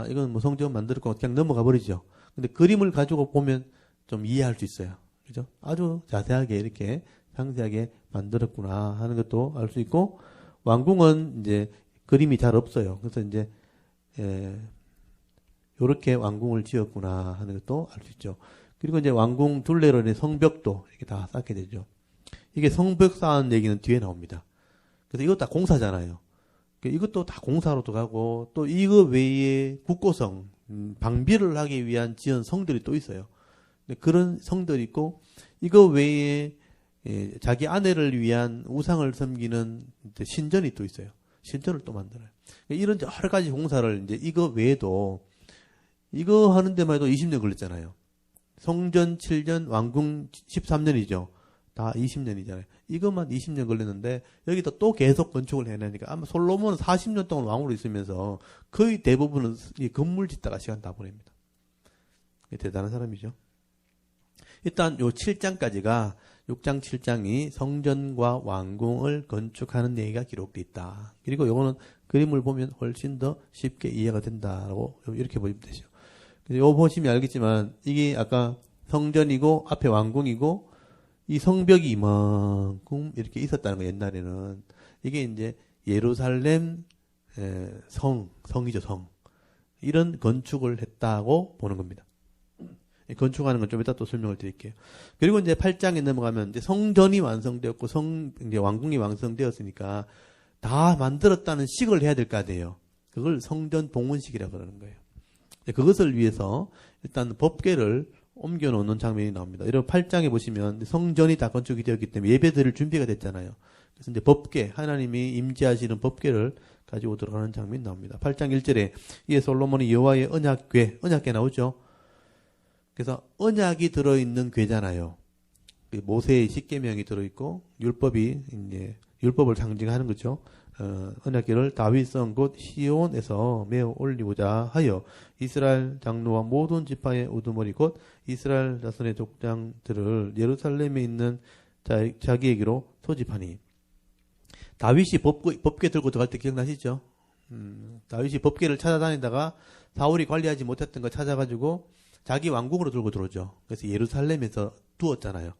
[SPEAKER 1] 이건 뭐 성전 만들었고 그냥 넘어가 버리죠. 근데 그림을 가지고 보면 좀 이해할 수 있어요. 그죠? 아주 자세하게 이렇게 상세하게 만들었구나 하는 것도 알 수 있고, 왕궁은 이제 그림이 잘 없어요. 그래서 이제, 요렇게 왕궁을 지었구나 하는 것도 알 수 있죠. 그리고 이제 왕궁 둘레로 성벽도 이렇게 다 쌓게 되죠. 이게 성벽 쌓은 얘기는 뒤에 나옵니다. 그래서 이것도 다 공사잖아요. 이것도 다 공사로 들어가고, 또 이거 외에 국고성, 방비를 하기 위한 지은 성들이 또 있어요. 그런 성들이 있고, 이거 외에 자기 아내를 위한 우상을 섬기는 신전이 또 있어요. 신전을 또 만들어요. 이런 여러 가지 공사를 이제 이거 외에도, 이거 하는 데만 해도 20년 걸렸잖아요. 성전 7년, 왕궁 13년이죠. 다 20년이잖아요. 이것만 20년 걸렸는데 여기다 또 계속 건축을 해내니까 아마 솔로몬은 40년 동안 왕으로 있으면서 거의 대부분은 이 건물 짓다가 시간 다 보냅니다. 대단한 사람이죠. 일단 요 7장까지가 6장 7장이 성전과 왕궁을 건축하는 얘기가 기록되어 있다. 그리고 요거는 그림을 보면 훨씬 더 쉽게 이해가 된다라고 이렇게 보시면 되죠. 요 보시면 알겠지만 이게 아까 성전이고 앞에 왕궁이고 이 성벽이 이만큼 이렇게 있었다는 거 옛날에는. 이게 이제 예루살렘 성이죠, 성. 이런 건축을 했다고 보는 겁니다. 건축하는 건 좀 이따 또 설명을 드릴게요. 그리고 이제 8장에 넘어가면 이제 성전이 완성되었고 이제 왕궁이 완성되었으니까 다 만들었다는 식을 해야 될 거 아니에요. 그걸 성전 봉헌식이라고 그러는 거예요. 그것을 위해서 일단 법궤를 옮겨 놓는 장면이 나옵니다. 이런 8장에 보시면 성전이 다 건축이 되었기 때문에 예배 드릴 준비가 됐잖아요. 그래서 이제 법궤, 하나님이 임재하시는 법궤를 가지고 들어가는 장면이 나옵니다. 8장 1절에 이에 솔로몬이 여호와의 언약궤 나오죠. 그래서 언약이 들어있는 궤잖아요. 모세의 십계명이 들어있고 율법이 이제 율법을 상징하는 거죠. 언약궤를 다윗성 곧 시온에서 메어 올리고자 하여 이스라엘 장로와 모든 지파의 우두머리 곧 이스라엘 자손의 족장들을 예루살렘에 있는 자기에게로 소집하니. 다윗이 법궤 들고 들어갈 때 기억나시죠? 다윗이 법궤를 찾아다니다가 사울이 관리하지 못했던 거 찾아가지고 자기 왕궁으로 들고 들어오죠. 그래서 예루살렘에서 두었잖아요.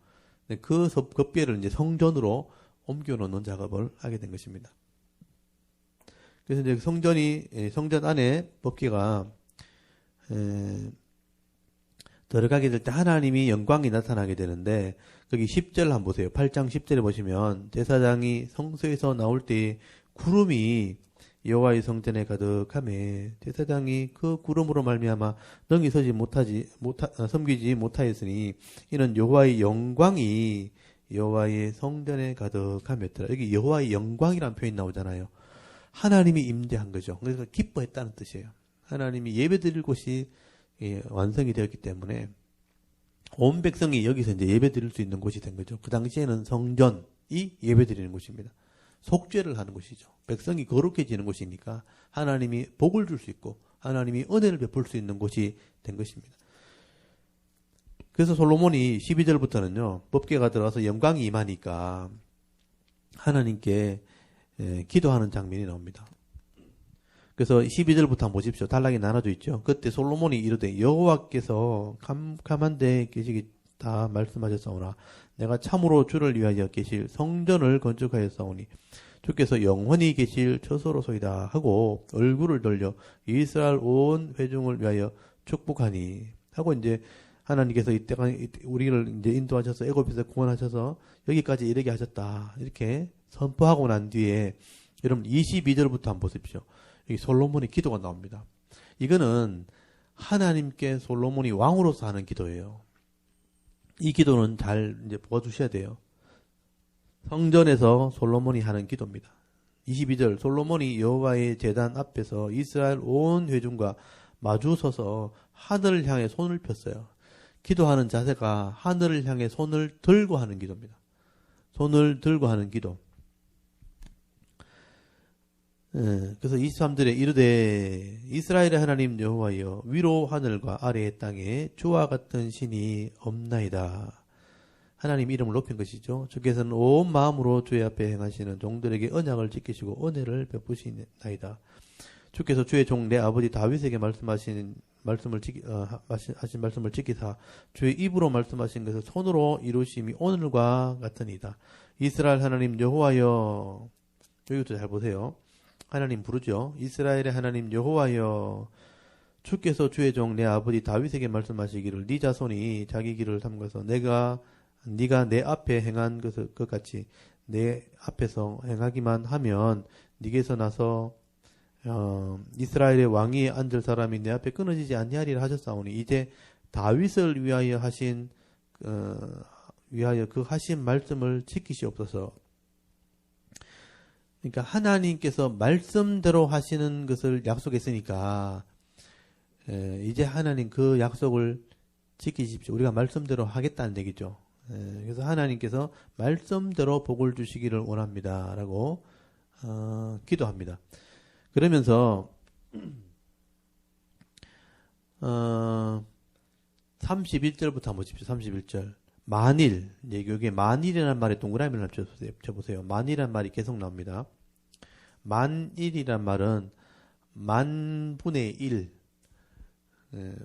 [SPEAKER 1] 그 법궤를 이제 성전으로 옮겨놓는 작업을 하게 된 것입니다. 그래서 이제 성전 안에 법궤가 들어가게 될 때 하나님이 영광이 나타나게 되는데, 거기 10절 한번 보세요. 8장 10절에 보시면 제사장이 성소에서 나올 때 구름이 여호와의 성전에 가득하매 제사장이 그 구름으로 말미암아 능히 섬기지 못하였으니 이는 여호와의 영광이 여호와의 성전에 가득하였더라. 여기 여호와의 영광이라는 표현이 나오잖아요. 하나님이 임재한 거죠. 그래서 기뻐했다는 뜻이에요. 하나님이 예배드릴 곳이 완성이 되었기 때문에 온 백성이 여기서 이제 예배드릴 수 있는 곳이 된 거죠. 그 당시에는 성전이 예배드리는 곳입니다. 속죄를 하는 곳이죠. 백성이 거룩해지는 곳이니까 하나님이 복을 줄 수 있고 하나님이 은혜를 베풀 수 있는 곳이 된 것입니다. 그래서 솔로몬이 12절부터는요. 법궤가 들어가서 영광이 임하니까 하나님께 기도하는 장면이 나옵니다. 그래서 12절부터 한번 보십시오. 단락이 나눠져 있죠. 그때 솔로몬이 이르되 여호와께서 캄캄한데 계시겠다 말씀하셨사오나 내가 참으로 주를 위하여 계실 성전을 건축하였사오니 주께서 영원히 계실 처소로소이다 하고 얼굴을 돌려 이스라엘 온 회중을 위하여 축복하니 하고 이제 하나님께서 이때가 우리를 이제 인도하셔서 애굽에서 구원하셔서 여기까지 이르게 하셨다 이렇게 선포하고 난 뒤에 여러분 22절부터 한번 보십시오. 여기 솔로몬의 기도가 나옵니다. 이거는 하나님께 솔로몬이 왕으로서 하는 기도예요. 이 기도는 잘 이제 보아주셔야 돼요. 성전에서 솔로몬이 하는 기도입니다. 22절 솔로몬이 여호와의 제단 앞에서 이스라엘 온 회중과 마주 서서 하늘을 향해 손을 폈어요. 기도하는 자세가 하늘을 향해 손을 들고 하는 기도입니다. 손을 들고 하는 기도. 그래서 23절에 이르되 이스라엘의 하나님 여호와여 위로 하늘과 아래의 땅에 주와 같은 신이 없나이다. 하나님 이름을 높인 것이죠. 주께서는 온 마음으로 주의 앞에 행하시는 종들에게 언약을 지키시고 은혜를 베푸시나이다. 주께서 주의 종 내 아버지 다윗에게 말씀하신 말씀을 지키사 주의 입으로 말씀하신 것을 손으로 이루심이 오늘과 같으니이다. 이스라엘 하나님 여호와여, 여기부터 잘 보세요. 하나님 부르죠. 이스라엘의 하나님 여호와여, 주께서 주의 종 내 아버지 다윗에게 말씀하시기를 네 자손이 자기 길을 삼가서 네가 내 앞에 행한 것 같이 내 앞에서 행하기만 하면 네게서 나서 이스라엘의 왕위에 앉을 사람이 내 앞에 끊어지지 아니하리라 하셨사오니 이제 다윗을 위하여 그 하신 말씀을 지키시옵소서. 그러니까 하나님께서 말씀대로 하시는 것을 약속했으니까 이제 하나님 그 약속을 지키십시오. 우리가 말씀대로 하겠다는 얘기죠. 그래서 하나님께서 말씀대로 복을 주시기를 원합니다. 라고 기도합니다. 그러면서 31절부터 한번 보십시오. 31절. 만일, 여기에 만일이라는 말에 동그라미를 쳐보세요. 만일이라는 말이 계속 나옵니다. 만일이란 말은 만분의 1,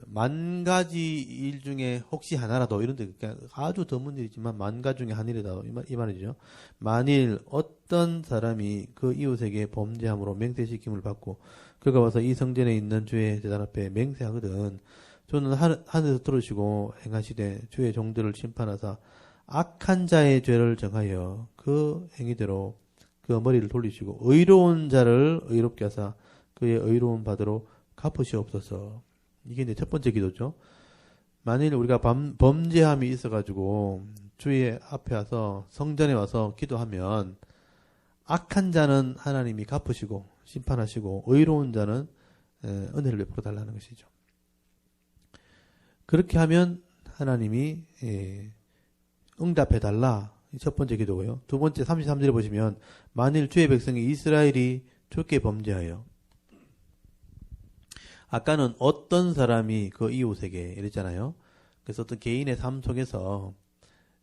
[SPEAKER 1] 만 가지 일 중에 혹시 하나라도, 이런데 아주 드문 일이지만 만 가지 중에 한 일이다, 이 말이죠. 만일 어떤 사람이 그 이웃에게 범죄함으로 맹세시킴을 받고 그가 와서 이 성전에 있는 주의 제단 앞에 맹세하거든 주는 하늘에서 들으시고 행하시되 주의 종들을 심판하사 악한 자의 죄를 정하여 그 행위대로 그 머리를 돌리시고 의로운 자를 의롭게 하사 그의 의로운 바대로 갚으시옵소서. 이게 이제 첫 번째 기도죠. 만일 우리가 범죄함이 있어가지고 주의 앞에 와서 성전에 와서 기도하면 악한 자는 하나님이 갚으시고 심판하시고 의로운 자는 은혜를 베풀어 달라는 것이죠. 그렇게 하면 하나님이 응답해 달라. 첫 번째 기도고요. 두 번째 33절에 보시면 만일 주의 백성이 이스라엘이 주께 범죄하여, 아까는 어떤 사람이 그 이웃에게 이랬잖아요. 그래서 어떤 개인의 삶 속에서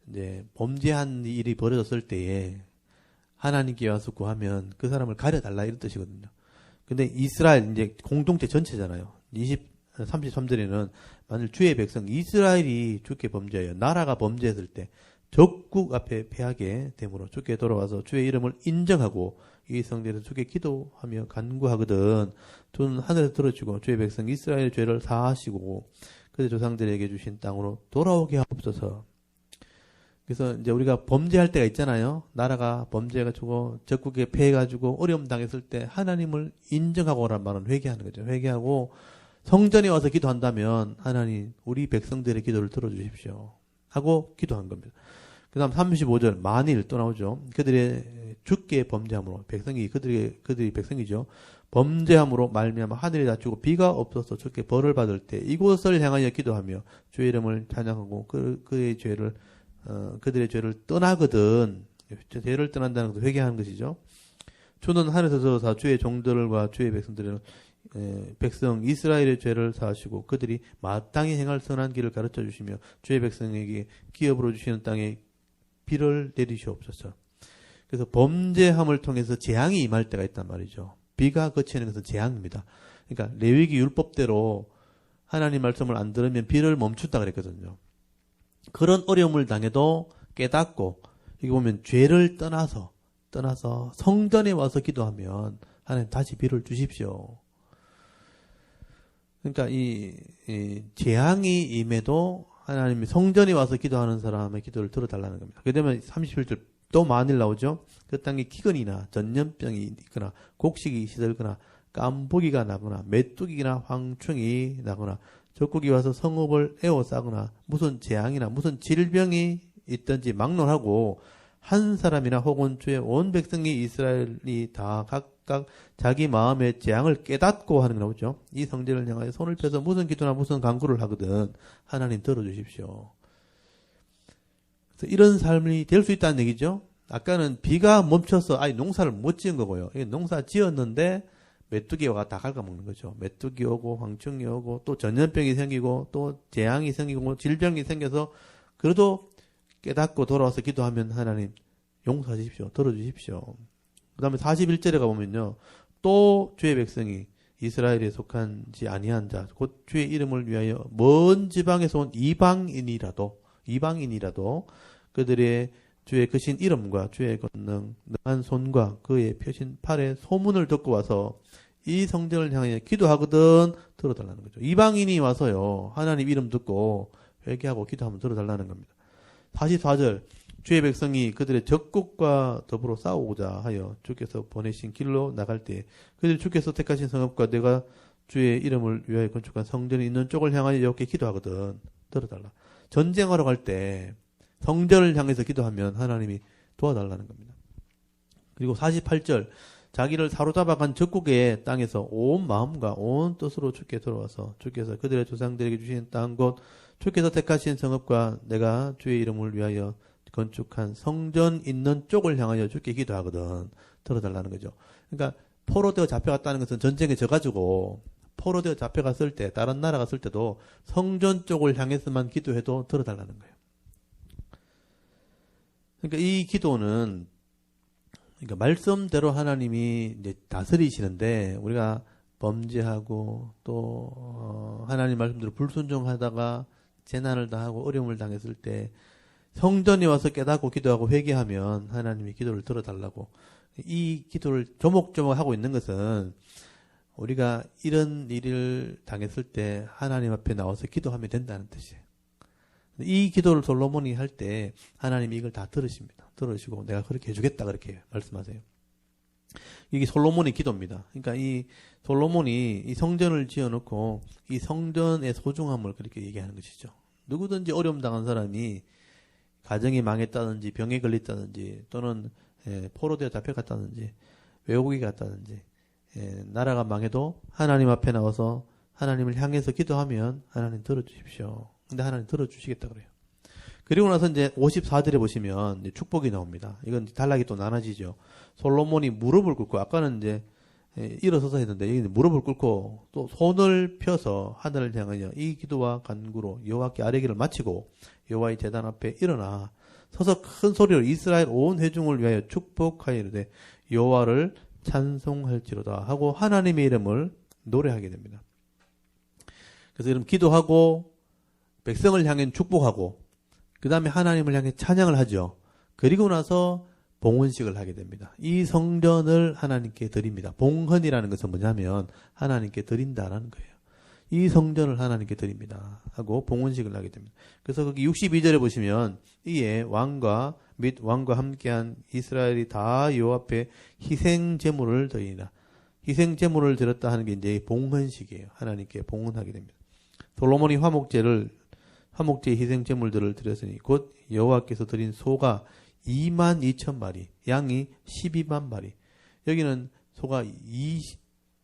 [SPEAKER 1] 이제 범죄한 일이 벌어졌을 때에 하나님께 와서 구하면 그 사람을 가려달라, 이런 뜻이거든요. 근데 이스라엘 이제 공동체 전체잖아요. 33절에는 만일 주의 백성 이스라엘이 주께 범죄하여, 나라가 범죄했을 때 적국 앞에 패하게 되므로 주께 돌아와서 주의 이름을 인정하고 이 성전에서 주께 기도하며 간구하거든 주는 하늘에서 들어주고 주의 백성 이스라엘의 죄를 사하시고 그들 조상들에게 주신 땅으로 돌아오게 하옵소서. 그래서 이제 우리가 범죄할 때가 있잖아요. 나라가 범죄해가지고 적국에 패해가지고 어려움 당했을 때 하나님을 인정하고 오란 말은 회개하는 거죠. 회개하고 성전에 와서 기도한다면 하나님 우리 백성들의 기도를 들어주십시오 하고 기도한 겁니다. 그 다음 35절 만일 또 나오죠. 그들의 주께 범죄함으로, 백성이 그들이 백성이죠. 범죄함으로 말미암아 하늘이 닫히고 비가 없어서 주께 벌을 받을 때 이곳을 향하여 기도하며 주의 이름을 찬양하고 그의 죄를 그들의 죄를 떠나거든. 죄를 떠난다는 것도 회개하는 것이죠. 주는 하늘에서 사 주의 종들과 주의 백성들은 백성 이스라엘의 죄를 사하시고 그들이 마땅히 행할 선한 길을 가르쳐 주시며 주의 백성에게 기업으로 주시는 땅에 비를 내리시옵소서. 그래서 범죄함을 통해서 재앙이 임할 때가 있단 말이죠. 비가 그치는 것은 재앙입니다. 그러니까 레위기 율법대로 하나님 말씀을 안 들으면 비를 멈춘다 그랬거든요. 그런 어려움을 당해도 깨닫고, 여기 보면 죄를 떠나서 성전에 와서 기도하면 하나님 다시 비를 주십시오. 그러니까 이 재앙이 임해도 하나님이 성전에 와서 기도하는 사람의 기도를 들어달라는 겁니다. 그러면 37절 또 만일 나오죠. 그 땅에 기근이나 전염병이 있거나 곡식이 시들거나 깜보기가 나거나 메뚜기나 황충이 나거나 적국이 와서 성읍을 에워싸거나 무슨 재앙이나 무슨 질병이 있든지 막론하고 한 사람이나 혹은 주의 온 백성이 이스라엘이 다 각각 자기 마음의 재앙을 깨닫고 하는 게 나오죠. 이 성전을 향하여 손을 펴서 무슨 기도나 무슨 간구를 하거든 하나님 들어주십시오. 그래서 이런 삶이 될 수 있다는 얘기죠. 아까는 비가 멈춰서 농사를 못 지은 거고요. 농사 지었는데 메뚜기가 다 갉아먹는 거죠. 메뚜기 오고 황충이 오고 또 전염병이 생기고 또 재앙이 생기고 질병이 생겨서 그래도 깨닫고 돌아와서 기도하면 하나님 용서하십시오. 들어주십시오. 그 다음에 41절에 가보면요. 또 주의 백성이 이스라엘에 속한지 아니한 자, 곧 주의 이름을 위하여 먼 지방에서 온 이방인이라도 그들의 주의 크신 이름과 주의 권능, 능한 손과 그의 펴신 팔의 소문을 듣고 와서 이 성전을 향해 기도하거든 들어달라는 거죠. 이방인이 와서요, 하나님 이름 듣고 회개하고 기도하면 들어달라는 겁니다. 44절, 주의 백성이 그들의 적국과 더불어 싸우고자 하여 주께서 보내신 길로 나갈 때 그들이 주께서 택하신 성읍과 내가 주의 이름을 위하여 건축한 성전이 있는 쪽을 향하여 여호와께 기도하거든 들어달라. 전쟁하러 갈 때 성전을 향해서 기도하면 하나님이 도와달라는 겁니다. 그리고 48절, 자기를 사로잡아간 적국의 땅에서 온 마음과 온 뜻으로 주께 들어와서 주께서 그들의 조상들에게 주신 땅 곧 주께서 택하신 성읍과 내가 주의 이름을 위하여 건축한 성전 있는 쪽을 향하여 주께 기도하거든 들어달라는 거죠. 그러니까 포로되어 잡혀갔다는 것은 전쟁에 져가지고 포로되어 잡혀갔을 때, 다른 나라 갔을 때도 성전 쪽을 향해서만 기도해도 들어달라는 거예요. 그러니까 이 기도는, 그러니까 말씀대로 하나님이 이제 다스리시는데 우리가 범죄하고 또 하나님 말씀대로 불순종하다가 재난을 당하고 어려움을 당했을 때 성전에 와서 깨닫고 기도하고 회개하면 하나님이 기도를 들어달라고, 이 기도를 조목조목 하고 있는 것은 우리가 이런 일을 당했을 때 하나님 앞에 나와서 기도하면 된다는 뜻이에요. 이 기도를 솔로몬이 할 때 하나님이 이걸 다 들으십니다. 들으시고 내가 그렇게 해주겠다 그렇게 말씀하세요. 이게 솔로몬의 기도입니다. 그러니까 이 솔로몬이 이 성전을 지어놓고 이 성전의 소중함을 그렇게 얘기하는 것이죠. 누구든지 어려움 당한 사람이 가정이 망했다든지 병에 걸렸다든지 또는 포로되어 잡혀갔다든지 외국에 갔다든지 나라가 망해도 하나님 앞에 나와서 하나님을 향해서 기도하면 하나님 들어주십시오. 근데 하나님 들어주시겠다 그래요. 그리고 나서 이제 54절에 보시면 이제 축복이 나옵니다. 이건 단락이 또 나눠지죠. 솔로몬이 무릎을 꿇고, 아까는 이제 일어서서 했는데 여기는 무릎을 꿇고 또 손을 펴서 하늘을 향하여 이 기도와 간구로 여호와께 아뢰기를 마치고 여호와의 제단 앞에 일어나 서서 큰 소리로 이스라엘 온 회중을 위하여 축복하이르되 여호와를 찬송할지로다 하고 하나님의 이름을 노래하게 됩니다. 그래서 이런 기도하고 백성을 향해 축복하고 그 다음에 하나님을 향해 찬양을 하죠. 그리고 나서 봉헌식을 하게 됩니다. 이 성전을 하나님께 드립니다. 봉헌이라는 것은 뭐냐면 하나님께 드린다라는 거예요. 이 성전을 하나님께 드립니다 하고 봉헌식을 하게 됩니다. 그래서 거기 62절에 보시면 이에 왕과 및 왕과 함께한 이스라엘이 다 여호와 앞에 희생 제물을 드리니라. 희생 제물을 드렸다 하는 게 이제 봉헌식이에요. 하나님께 봉헌하게 됩니다. 솔로몬이 화목제 희생 제물들을 드렸으니 곧 여호와께서 드린 소가 22,000마리, 양이 12만 마리. 여기는 소가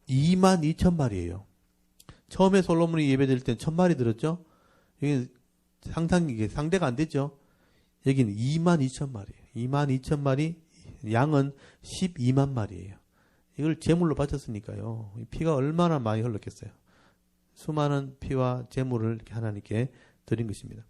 [SPEAKER 1] 22,000마리예요. 처음에 솔로몬이 예배드릴 때는 1,000마리 들었죠? 여기는 상당히 상대가 안 되죠? 여기는 22,000마리예요. 22,000마리, 양은 12만 마리예요. 이걸 제물로 바쳤으니까요. 피가 얼마나 많이 흘렀겠어요. 수많은 피와 제물을 이렇게 하나님께 드린 것입니다.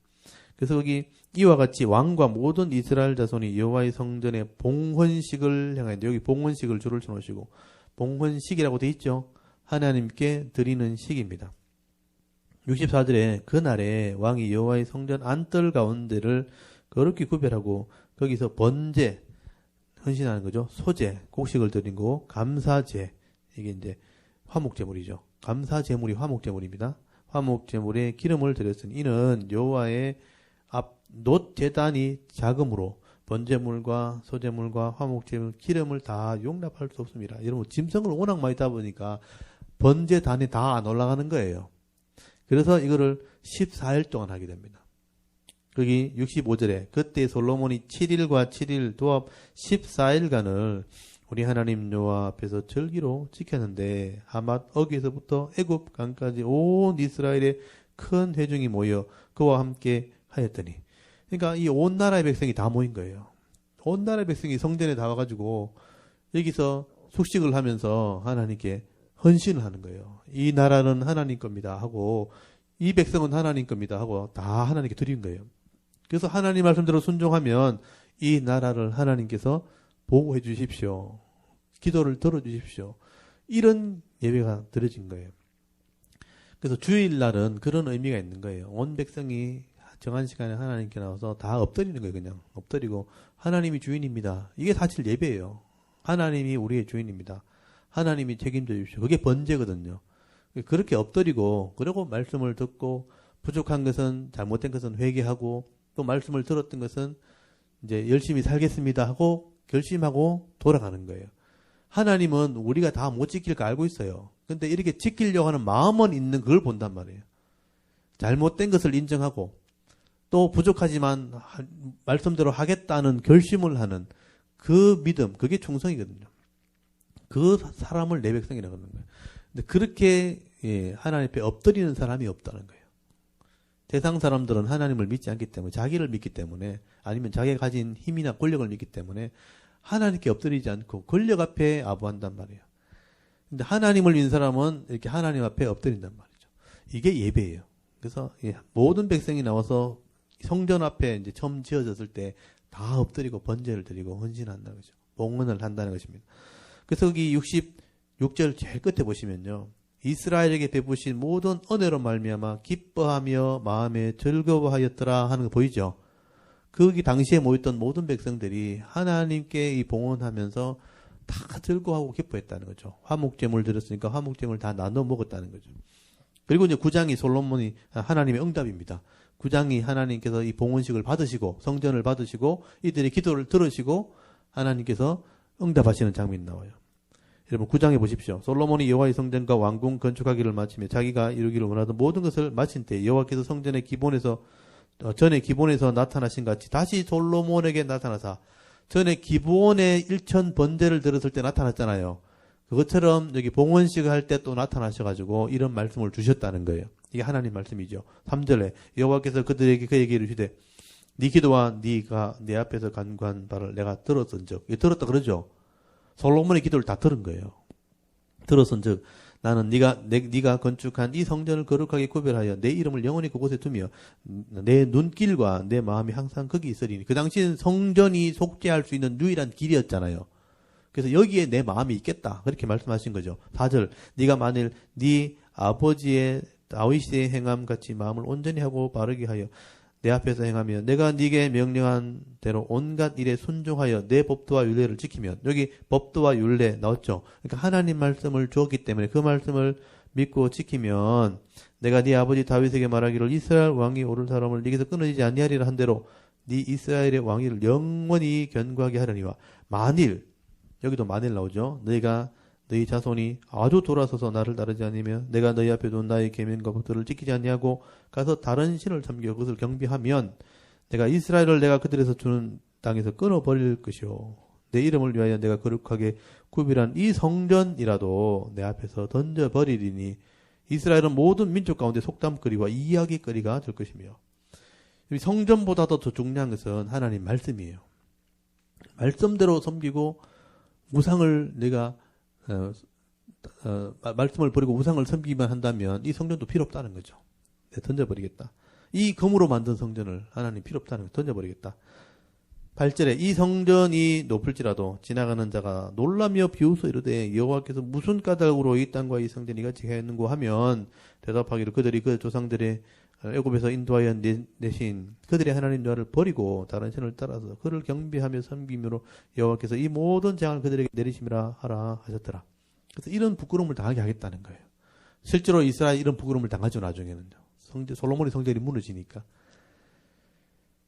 [SPEAKER 1] 그래서 거기 이와 같이 왕과 모든 이스라엘 자손이 여호와의 성전에 봉헌식을 향하여, 여기 봉헌식을 줄을 쳐놓으시고 봉헌식이라고 돼 있죠. 하나님께 드리는 식입니다. 64절에 그날에 왕이 여호와의 성전 안뜰 가운데를 거룩히 구별하고 거기서 번제, 헌신하는 거죠. 소제, 곡식을 드린 거고 감사제, 이게 이제 화목제물이죠. 감사제물이 화목제물입니다. 화목제물에 기름을 드렸으니 이는 여호와의 앞 놋 제단이 작음으로 번제물과 소제물과 화목제물 기름을 다 용납할 수 없습니다. 여러분 짐승을 워낙 많이 따 보니까 번제단에 다 안 올라가는 거예요. 그래서 이거를 14일 동안 하게 됩니다. 거기 65절에 그때 솔로몬이 7일과 7일 도합 14일간을 우리 하나님 여호와 앞에서 절기로 지켰는데 하맛 어귀에서부터 애굽 강까지 온 이스라엘의 큰 회중이 모여 그와 함께 하였더니, 그러니까 이 온 나라의 백성이 다 모인 거예요. 온 나라의 백성이 성전에 다 와가지고 여기서 숙식을 하면서 하나님께 헌신을 하는 거예요. 이 나라는 하나님 겁니다 하고 이 백성은 하나님 겁니다 하고 다 하나님께 드린 거예요. 그래서 하나님 말씀대로 순종하면 이 나라를 하나님께서 보호해 주십시오. 기도를 들어주십시오. 이런 예배가 드려진 거예요. 그래서 주일날은 그런 의미가 있는 거예요. 온 백성이 정한 시간에 하나님께 나와서 다 엎드리는 거예요. 그냥 엎드리고 하나님이 주인입니다. 이게 사실 예배예요. 하나님이 우리의 주인입니다. 하나님이 책임져 주십시오. 그게 번제거든요. 그렇게 엎드리고 그리고 말씀을 듣고 부족한 것은 잘못된 것은 회개하고 또 말씀을 들었던 것은 이제 열심히 살겠습니다 하고 결심하고 돌아가는 거예요. 하나님은 우리가 다 못 지킬 거 알고 있어요. 근데 이렇게 지키려고 하는 마음은 있는 그걸 본단 말이에요. 잘못된 것을 인정하고 또 부족하지만 말씀대로 하겠다는 결심을 하는 그 믿음, 그게 충성이거든요. 그 사람을 내 백성이라고 하는 거예요. 근데 그렇게 하나님 앞에 엎드리는 사람이 없다는 거예요. 세상 사람들은 하나님을 믿지 않기 때문에, 자기를 믿기 때문에, 아니면 자기가 가진 힘이나 권력을 믿기 때문에 하나님께 엎드리지 않고 권력 앞에 아부한단 말이에요. 근데 하나님을 믿는 사람은 이렇게 하나님 앞에 엎드린단 말이죠. 이게 예배예요. 그래서 모든 백성이 나와서 성전 앞에 이제 처음 지어졌을 때 다 엎드리고 번제를 드리고 헌신한다는 거죠. 봉헌을 한다는 것입니다. 그래서 여기 66절 제일 끝에 보시면요. 이스라엘에게 베푸신 모든 은혜로 말미암아 기뻐하며 마음에 즐거워하였더라 하는 거 보이죠? 거기 당시에 모였던 모든 백성들이 하나님께 이 봉헌하면서 다 즐거워하고 기뻐했다는 거죠. 화목제물 드렸으니까 화목제물 다 나눠 먹었다는 거죠. 그리고 이제 9장이 솔로몬이 하나님의 응답입니다. 9장이 하나님께서 이 봉헌식을 받으시고 성전을 받으시고 이들의 기도를 들으시고 하나님께서 응답하시는 장면이 나와요. 여러분 9장에 보십시오. 솔로몬이 여호와의 성전과 왕궁 건축하기를 마치며 자기가 이루기를 원하던 모든 것을 마친 때 여호와께서 성전의 기본에서 전에 기본에서 나타나신 같이 다시 솔로몬에게 나타나사 전에 기본의 일천 번제를 들었을 때 나타났잖아요. 그것처럼 여기 봉헌식을 할 때 또 나타나셔가지고 이런 말씀을 주셨다는 거예요. 이게 하나님 말씀이죠. 3절에 여호와께서 그들에게 그에게 이르시되 네 기도와 네가 내 앞에서 간구한 바를 내가 들었은즉, 들었다 그러죠. 솔로몬의 기도를 다 들은 거예요. 들었은즉 나는 네가 건축한 이 성전을 거룩하게 구별하여 내 이름을 영원히 그곳에 두며 내 눈길과 내 마음이 항상 거기 있으리니. 그 당시에는 성전이 속죄할 수 있는 유일한 길이었잖아요. 그래서 여기에 내 마음이 있겠다. 그렇게 말씀하신 거죠. 4절 네가 만일 네 아버지의 다윗의 행함 같이 마음을 온전히 하고 바르게 하여 내 앞에서 행하며 내가 네게 명령한 대로 온갖 일에 순종하여 내 법도와 율례를 지키면, 여기 법도와 율례 나왔죠. 그러니까 하나님 말씀을 주었기 때문에 그 말씀을 믿고 지키면 내가 네 아버지 다윗에게 말하기를 이스라엘 왕이 오를 사람을 네게서 끊어지지 아니하리라 한 대로 네 이스라엘의 왕위를 영원히 견고하게 하려니와 만일, 여기도 만일 나오죠. 너희 자손이 아주 돌아서서 나를 따르지 않으며 내가 너희 앞에 둔 나의 계명과 법도를 지키지 아니하고 가서 다른 신을 섬겨 그것을 경배하면 내가 이스라엘을 내가 그들에서 주는 땅에서 끊어버릴 것이요 내 이름을 위하여 내가 거룩하게 구별한 이 성전이라도 내 앞에서 던져버리리니 이스라엘은 모든 민족 가운데 속담거리와 이야기거리가 될 것이며. 성전보다도 더 중요한 것은 하나님 말씀이에요. 말씀대로 섬기고 우상을 내가 말씀을 버리고 우상을 섬기기만 한다면 이 성전도 필요 없다는 거죠. 던져버리겠다. 이 금으로 만든 성전을 하나님 필요 없다는 거 던져버리겠다. 8절에 이 성전이 높을지라도 지나가는 자가 놀라며 비웃어 이르되 여호와께서 무슨 까닭으로 이 땅과 이 성전이 같이 했는고 하면 대답하기를 그들이 그 조상들의 애굽에서 인도하여 내신 그들의 하나님 여호와를 버리고 다른 신을 따라서 그를 경배하며 섬김으로 여호와께서 이 모든 재앙을 그들에게 내리심이라 하라 하셨더라. 그래서 이런 부끄러움을 당하게 하겠다는 거예요. 실제로 이스라엘 이런 부끄러움을 당하죠. 나중에는요. 솔로몬의 성전이 무너지니까.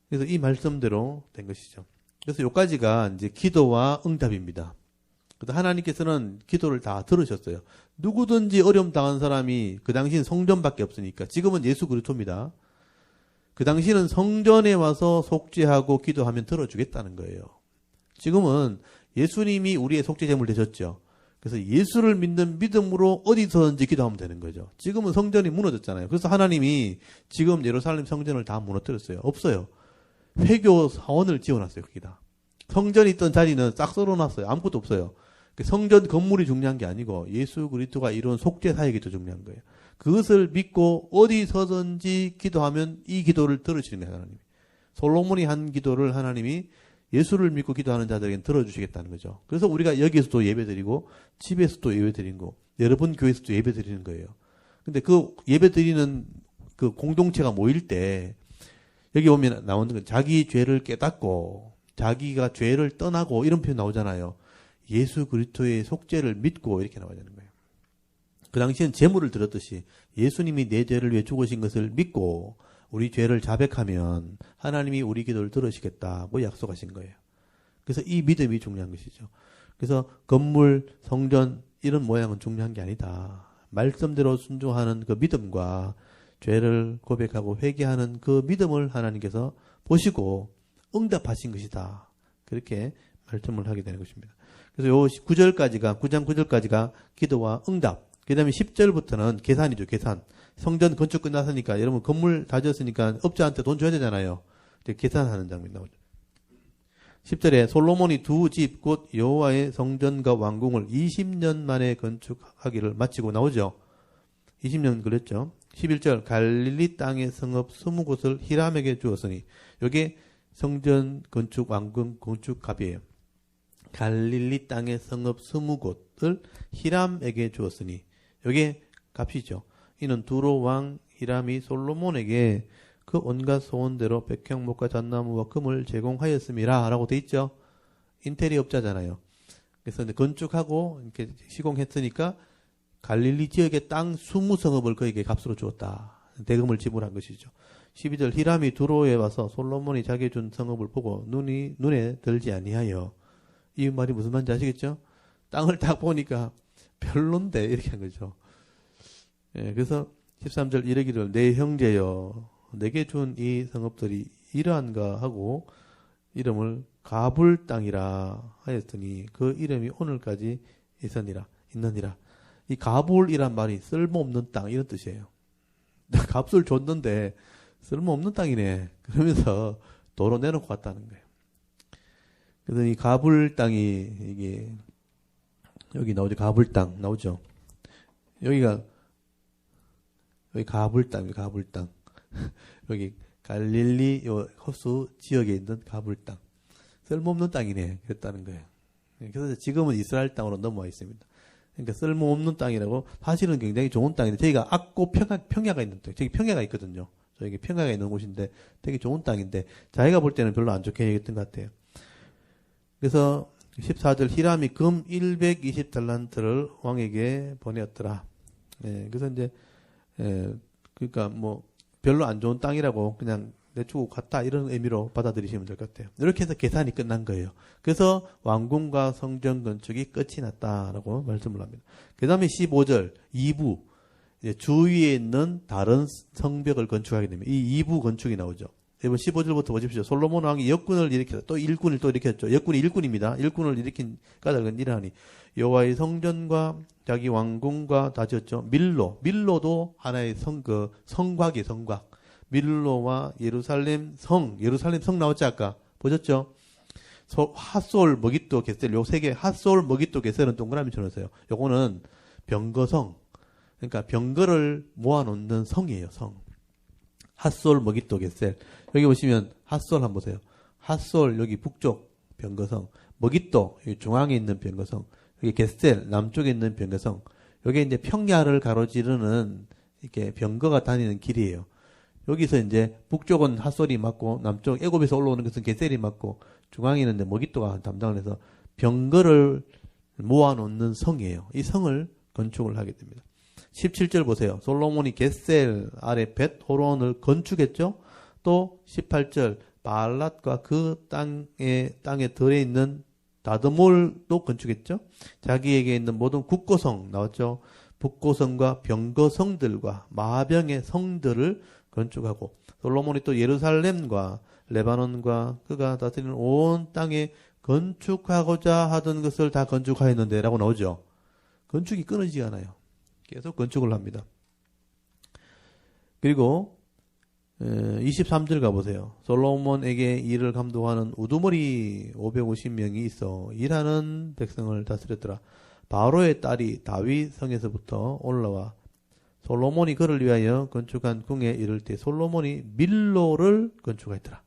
[SPEAKER 1] 그래서 이 말씀대로 된 것이죠. 그래서 여기까지가 이제 기도와 응답입니다. 그래서 하나님께서는 기도를 다 들으셨어요. 누구든지 어려움 당한 사람이 그 당시는 성전밖에 없으니까, 지금은 예수 그리스도입니다. 그 당시는 성전에 와서 속죄하고 기도하면 들어주겠다는 거예요. 지금은 예수님이 우리의 속죄 제물 되셨죠. 그래서 예수를 믿는 믿음으로 어디서든지 기도하면 되는 거죠. 지금은 성전이 무너졌잖아요. 그래서 하나님이 지금 예루살렘 성전을 다 무너뜨렸어요. 없어요. 회교 사원을 지어놨어요. 거기다. 성전이 있던 자리는 싹 썰어놨어요. 아무것도 없어요. 성전 건물이 중요한 게 아니고 예수 그리스도가 이룬 속죄 사역이 더 중요한 거예요. 그것을 믿고 어디서든지 기도하면 이 기도를 들으시는 거예요. 하나님이. 솔로몬이 한 기도를 하나님이 예수를 믿고 기도하는 자들에게는 들어주시겠다는 거죠. 그래서 우리가 여기에서도 예배드리고 집에서도 예배드리고 여러분 교회에서도 예배드리는 거예요. 근데 그 예배드리는 그 공동체가 모일 때 여기 보면 나오는 건 자기 죄를 깨닫고 자기가 죄를 떠나고 이런 표현 나오잖아요. 예수 그리스도의 속죄를 믿고 이렇게 나와야 되는 거예요. 그 당시엔 제물을 드렸듯이 예수님이 내 죄를 위해 죽으신 것을 믿고 우리 죄를 자백하면 하나님이 우리 기도를 들으시겠다고 약속하신 거예요. 그래서 이 믿음이 중요한 것이죠. 그래서 건물, 성전 이런 모양은 중요한 게 아니다. 말씀대로 순종하는 그 믿음과 죄를 고백하고 회개하는 그 믿음을 하나님께서 보시고 응답하신 것이다. 그렇게 말씀을 하게 되는 것입니다. 그래서 요 9절까지가 9장 9절까지가 기도와 응답. 그 다음에 10절부터는 계산이죠. 계산. 성전 건축 끝났으니까 여러분 건물 다 지었으니까 업자한테 돈 줘야 되잖아요. 계산하는 장면이 나오죠. 10절에 솔로몬이 두 집 곧 여호와의 성전과 왕궁을 20년 만에 건축하기를 마치고 나오죠. 20년 걸렸죠. 11절 갈릴리 땅의 성읍 20곳을 히람에게 주었으니 이게 성전 건축 왕궁 건축 값이에요. 갈릴리 땅의 성읍 20곳을 히람에게 주었으니 이게 값이죠. 이는 두로 왕 히람이 솔로몬에게 그 온갖 소원대로 백향목과 잣나무와 금을 제공하였음이라 라고 돼 있죠. 인테리어 업자잖아요. 그래서 이제 건축하고 이렇게 시공했으니까 갈릴리 지역의 땅 20성읍을 그에게 값으로 주었다. 대금을 지불한 것이죠. 12절 히람이 두로에 와서 솔로몬이 자기 준 성읍을 보고 눈에 들지 아니하여 이 말이 무슨 말인지 아시겠죠? 땅을 딱 보니까 별론데 이렇게 한 거죠. 예, 그래서 13절 이르기를 내 형제여 내게 준 이 성읍들이 이러한가 하고 이름을 가불 땅이라 하였더니 그 이름이 오늘까지 있느니라. 이 가불이란 말이 쓸모없는 땅 이런 뜻이에요. 값을 줬는데 쓸모없는 땅이네. 그러면서 도로 내놓고 갔다는 거예요. 그래서 이 가불 땅이 이게 여기 나오죠. 가불 땅 나오죠. 여기 가불 땅. 여기 갈릴리 호수 지역에 있는 가불 땅. 쓸모없는 땅이네. 그랬다는 거예요. 그래서 지금은 이스라엘 땅으로 넘어와 있습니다. 그러니까 쓸모없는 땅이라고 사실은 굉장히 좋은 땅인데 저희가 악고 평야가 있는 땅. 저기 평야가 있거든요. 저기 평야가 있는 곳인데 되게 좋은 땅인데 자기가 볼 때는 별로 안 좋게 얘기했던 것 같아요. 그래서 14절 히람이 금 120달란트를 왕에게 보내었더라. 예, 그래서 이제 그러니까 뭐 별로 안 좋은 땅이라고 그냥 내주고 갔다 이런 의미로 받아들이시면 될 것 같아요. 이렇게 해서 계산이 끝난 거예요. 그래서 왕궁과 성전 건축이 끝이 났다라고 말씀을 합니다. 그 다음에 15절 2부 주위에 있는 다른 성벽을 건축하게 됩니다. 이 2부 건축이 나오죠. 여러분 15절부터 보십시오. 솔로몬 왕이 역군을 일으켜서 또 일군을 또 일으켰죠. 역군이 일군입니다. 일군을 일으킨 까닭은 이러하니 여호와의 성전과 자기 왕궁과 다 지었죠. 밀로도 하나의 성곽이에요. 성곽. 밀로와 예루살렘 성 나왔지 아까 보셨죠? 핫솔 머깃도 게셀 요 세 개 핫솔 머깃도 게셀은 동그라미처럼 써요. 요거는 병거성. 그러니까 병거를 모아놓는 성이에요. 성. 핫솔 머깃도 게셀. 여기 보시면 핫솔 한번 보세요. 핫솔 여기 북쪽 병거성. 머깃도 여기 중앙에 있는 병거성. 여기 게셀 남쪽에 있는 병거성. 여기 이제 평야를 가로지르는 이렇게 병거가 다니는 길이에요. 여기서 이제 북쪽은 핫솔이 맞고 남쪽 애굽에서 올라오는 것은 게셀이 맞고 중앙에 있는 머깃도가 담당을 해서 병거를 모아놓는 성이에요. 이 성을 건축을 하게 됩니다. 17절 보세요. 솔로몬이 게셀 아래 벳 호론을 건축했죠. 또 18절 바알랏과 그 땅에 들어있는 다드몰도 건축했죠. 자기에게 있는 모든 국고성 나왔죠. 북고성과 병거성들과 마병의 성들을 건축하고 솔로몬이 또 예루살렘과 레바논과 그가 다스리는 온 땅에 건축하고자 하던 것을 다 건축하였는데 라고 나오죠. 건축이 끊어지지 않아요. 계속 건축을 합니다. 그리고 23절 가보세요. 솔로몬에게 일을 감독하는 우두머리 550명이 있어 일하는 백성을 다스렸더라. 바로의 딸이 다윗 성에서부터 올라와 솔로몬이 그를 위하여 건축한 궁에 이를 때 솔로몬이 밀로를 건축하였더라.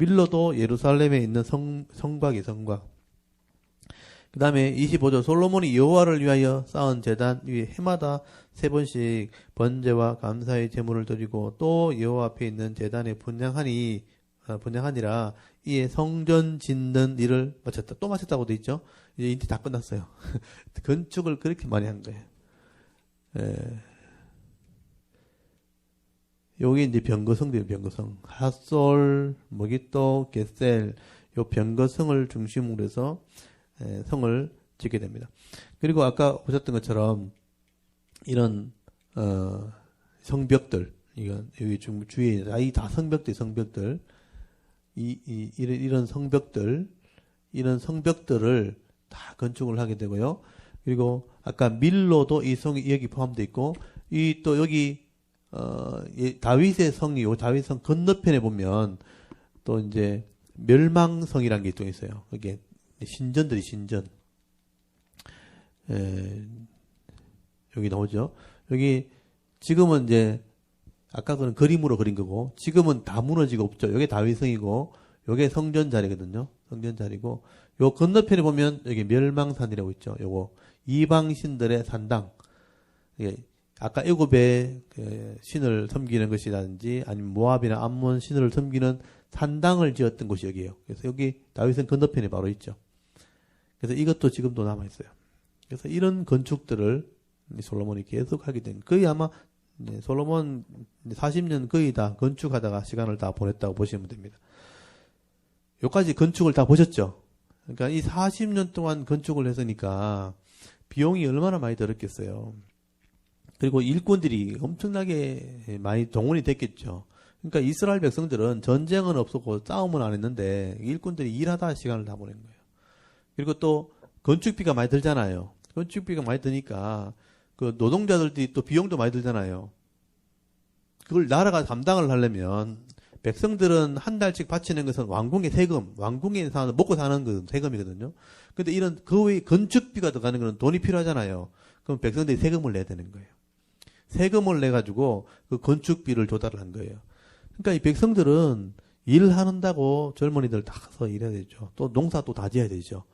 [SPEAKER 1] 밀로도 예루살렘에 있는 성곽이 성곽. 그 다음에 25절 솔로몬이 여호와를 위하여 쌓은 제단 위에 해마다 3번씩 번제와 감사의 제물을 드리고 또 여호와 앞에 있는 제단에 분향하니라 이에 성전 짓는 일을 마쳤다. 또 마쳤다고 돼 있죠. 이제 인티 다 끝났어요. 건축을 그렇게 많이 한 거예요. 여기 이제 병거성들이에요. 병거성. 핫솔, 머깃도, 게셀 요 병거성을 중심으로 해서 성을 짓게 됩니다. 그리고 아까 보셨던 것처럼 이런 성벽들 이건 여기 주위에 이 다 성벽들 이런 성벽들을 다 건축을 하게 되고요. 그리고 아까 밀로도 이 성이 여기 포함되어 있고 이 또 여기 다윗의 성이 요 다윗성 건너편에 보면 또 이제 멸망성이라는 게 또 있어요. 그게 신전들이 신전. 여기 나오죠. 여기 지금은 이제 아까 그는 그림으로 그린 거고 지금은 다 무너지고 없죠. 여기 다윗성이고 여기 성전 자리거든요. 성전 자리고 요 건너편에 보면 여기 멸망산이라고 있죠. 요거 이방 신들의 산당. 아까 애굽의 신을 섬기는 것이라든지 아니면 모압이나 암몬 신을 섬기는 산당을 지었던 곳이 여기예요. 그래서 여기 다윗성 건너편에 바로 있죠. 그래서 이것도 지금도 남아 있어요. 그래서 이런 건축들을 솔로몬이 계속 하게 된 거의 아마 솔로몬 40년 거의 다 건축하다가 시간을 다 보냈다고 보시면 됩니다. 여기까지 건축을 다 보셨죠? 그러니까 이 40년 동안 건축을 했으니까 비용이 얼마나 많이 들었겠어요. 그리고 일꾼들이 엄청나게 많이 동원이 됐겠죠. 그러니까 이스라엘 백성들은 전쟁은 없었고 싸움은 안 했는데 일꾼들이 일하다 시간을 다 보낸 거예요. 그리고 또 건축비가 많이 들잖아요. 건축비가 많이 드니까 그 노동자들이 또 비용도 많이 들잖아요. 그걸 나라가 감당을 하려면 백성들은 한 달씩 바치는 것은 왕궁의 세금, 왕궁에 사는 먹고 사는 그 세금이거든요. 근데 이런 그 외에 건축비가 들어가는 건 돈이 필요하잖아요. 그럼 백성들이 세금을 내야 되는 거예요. 세금을 내 가지고 그 건축비를 조달을 한 거예요. 그러니까 이 백성들은 일한다고 젊은이들 다 가서 일해야 되죠. 또 농사 또 다 지어야 되죠.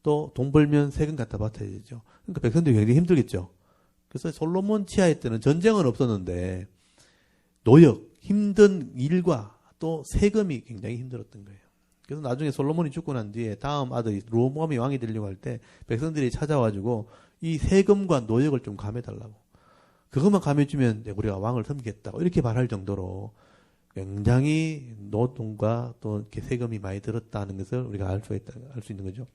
[SPEAKER 1] 또 돈 벌면 세금 갖다 받아야 되죠. 그러니까 백성들이 굉장히 힘들겠죠. 그래서 솔로몬 치하에 때는 전쟁은 없었는데 노역, 힘든 일과 또 세금이 굉장히 힘들었던 거예요. 그래서 나중에 솔로몬이 죽고 난 뒤에 다음 아들이 르호보암이 왕이 되려고 할 때 백성들이 찾아와가지고 이 세금과 노역을 좀 감해달라고. 그것만 감해주면 우리가 왕을 섬기겠다. 이렇게 말할 정도로 굉장히 노동과 또 이렇게 세금이 많이 들었다는 것을 우리가 알 수 있는 거죠.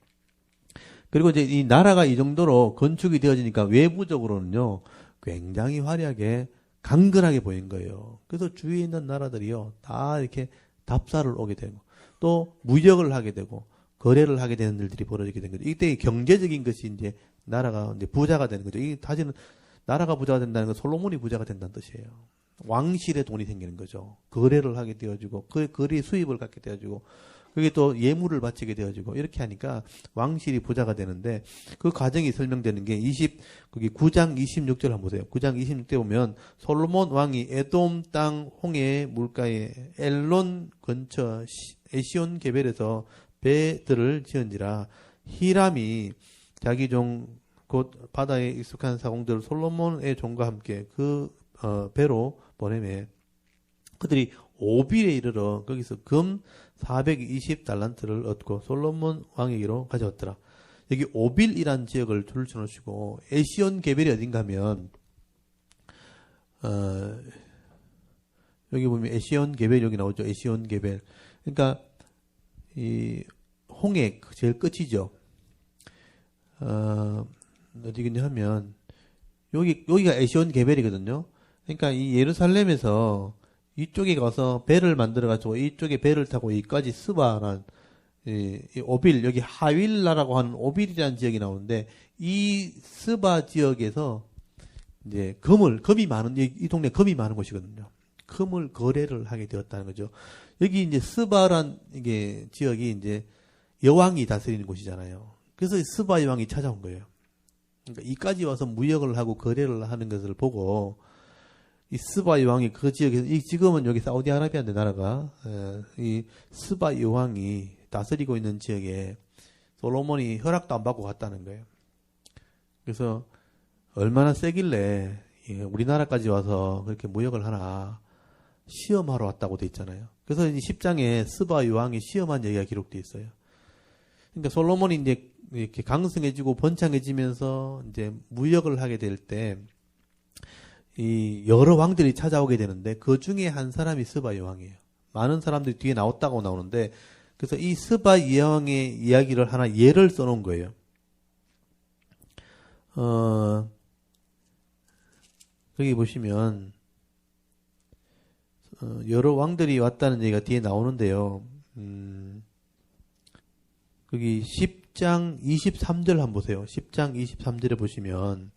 [SPEAKER 1] 그리고 이제 이 나라가 이 정도로 건축이 되어지니까 외부적으로는요, 굉장히 화려하게 강건하게 보인 거예요. 그래서 주위에 있는 나라들이요, 다 이렇게 답사를 오게 되고, 또 무역을 하게 되고, 거래를 하게 되는 일들이 벌어지게 된 거죠. 이때 경제적인 것이 이제 나라가 이제 부자가 되는 거죠. 이 다시는 나라가 부자가 된다는 건 솔로몬이 부자가 된다는 뜻이에요. 왕실에 돈이 생기는 거죠. 거래를 하게 되어지고, 그 거래 수입을 갖게 되어지고, 그게 또 예물을 바치게 되어지고, 이렇게 하니까 왕실이 부자가 되는데, 그 과정이 설명되는 게 거기 9장 26절 한번 보세요. 9장 26절 보면, 솔로몬 왕이 에돔 땅 홍해 물가에 엘론 근처 에시온 게벨에서 배들을 지은지라, 히람이 자기 종 곧 바다에 익숙한 사공들을 솔로몬의 종과 함께 그 배로 보내매 그들이 오빌에 이르러 거기서 금 420달란트를 얻고 솔로몬 왕에게로 가져왔더라. 여기 오빌이란 지역을 줄을 쳐놓으시고 에시온 게벨이 어딘가 하면 여기 보면 에시온 게벨 여기 나오죠. 에시온 게벨. 그러니까 이 홍해 제일 끝이죠. 어디겠냐 하면 여기가 에시온 게벨이거든요. 그러니까 이 예루살렘에서 이쪽에 가서 배를 만들어 가지고 이쪽에 배를 타고 여기까지 스바란 이 오빌 여기 하윌라라고 하는 오빌이라는 지역이 나오는데 이 스바 지역에서 이제 금이 많은 이 동네 금이 많은 곳이거든요. 금을 거래를 하게 되었다는 거죠. 여기 이제 스바란 이게 지역이 이제 여왕이 다스리는 곳이잖아요. 그래서 스바 여왕이 찾아온 거예요. 그러니까 이까지 와서 무역을 하고 거래를 하는 것을 보고 이 스바 여왕이 그 지역에서, 지금은 여기 사우디아라비아인데 나라가, 이 스바 여왕이 다스리고 있는 지역에 솔로몬이 허락도 안 받고 갔다는 거예요. 그래서 얼마나 세길래 우리나라까지 와서 그렇게 무역을 하나 시험하러 왔다고 돼 있잖아요. 그래서 이 10장에 스바 여왕이 시험한 얘기가 기록돼 있어요. 그러니까 솔로몬이 이제 이렇게 강성해지고 번창해지면서 이제 무역을 하게 될 때 이 여러 왕들이 찾아오게 되는데 그 중에 한 사람이 스바 여왕이에요. 많은 사람들이 뒤에 나왔다고 나오는데 그래서 이 스바 여왕의 이야기를 하나 예를 써놓은 거예요. 여기 보시면 여러 왕들이 왔다는 얘기가 뒤에 나오는데요. 여기 10장 23절 한번 보세요. 10장 23절에 보시면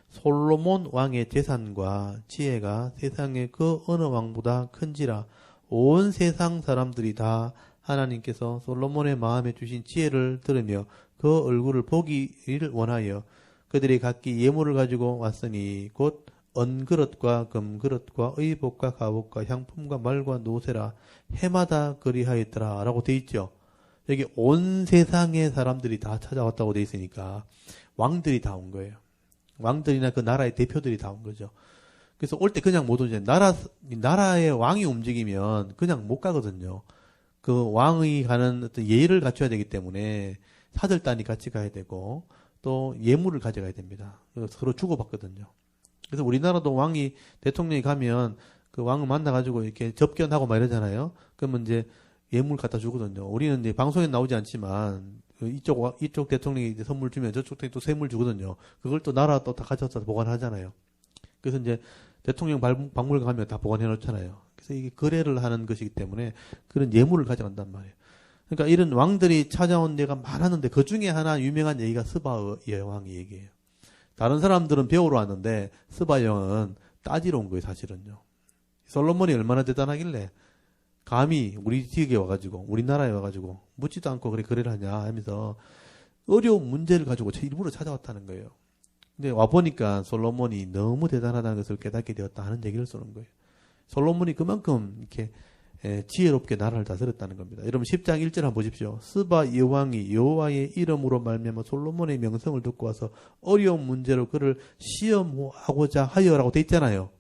[SPEAKER 1] 솔로몬 왕의 재산과 지혜가 세상의 그 어느 왕보다 큰지라 온 세상 사람들이 다 하나님께서 솔로몬의 마음에 주신 지혜를 들으며 그 얼굴을 보기를 원하여 그들이 각기 예물을 가지고 왔으니 곧 은그릇과 금그릇과 의복과 갑옷과 향품과 말과 노새라 해마다 그리하였더라 라고 돼 있죠. 여기 온 세상의 사람들이 다 찾아왔다고 돼 있으니까 왕들이 다 온 거예요. 왕들이나 그 나라의 대표들이 다 온 거죠. 그래서 올 때 그냥 못 오죠. 나라의 왕이 움직이면 그냥 못 가거든요. 그 왕이 가는 어떤 예의를 갖춰야 되기 때문에 사절단이 같이 가야 되고 또 예물을 가져가야 됩니다. 그래서 서로 주고받거든요. 그래서 우리나라도 왕이 대통령이 가면 그 왕을 만나가지고 이렇게 접견하고 막 이러잖아요. 그러면 이제 예물 갖다 주거든요. 우리는 이제 방송에 나오지 않지만 이쪽 대통령이 이제 선물 주면 저쪽 대통령이 또 세물 주거든요. 그걸 또 나라 또 다 가져다 보관하잖아요. 그래서 이제 대통령 박물관 가면 다 보관해 놓잖아요. 그래서 이게 거래를 하는 것이기 때문에 그런 예물을 가져간단 말이에요. 그러니까 이런 왕들이 찾아온 데가 많았는데 그 중에 하나 유명한 얘기가 스바 여왕의 얘기예요. 다른 사람들은 배우러 왔는데 스바 여왕은 따지러 온 거예요, 사실은요. 솔로몬이 얼마나 대단하길래 감히 우리 지역에 와가지고 우리나라에 와가지고 묻지도 않고 그래 거래를 하냐 하면서 어려운 문제를 가지고 일부러 찾아왔다는 거예요. 근데 와보니까 솔로몬이 너무 대단하다는 것을 깨닫게 되었다 하는 얘기를 쓰는 거예요. 솔로몬이 그만큼 이렇게 지혜롭게 나라를 다스렸다는 겁니다. 여러분 10장 1절 한번 보십시오. 스바 여왕이 여호와의 이름으로 말미암아 솔로몬의 명성을 듣고 와서 어려운 문제로 그를 시험하고자 하여라고 돼 있잖아요.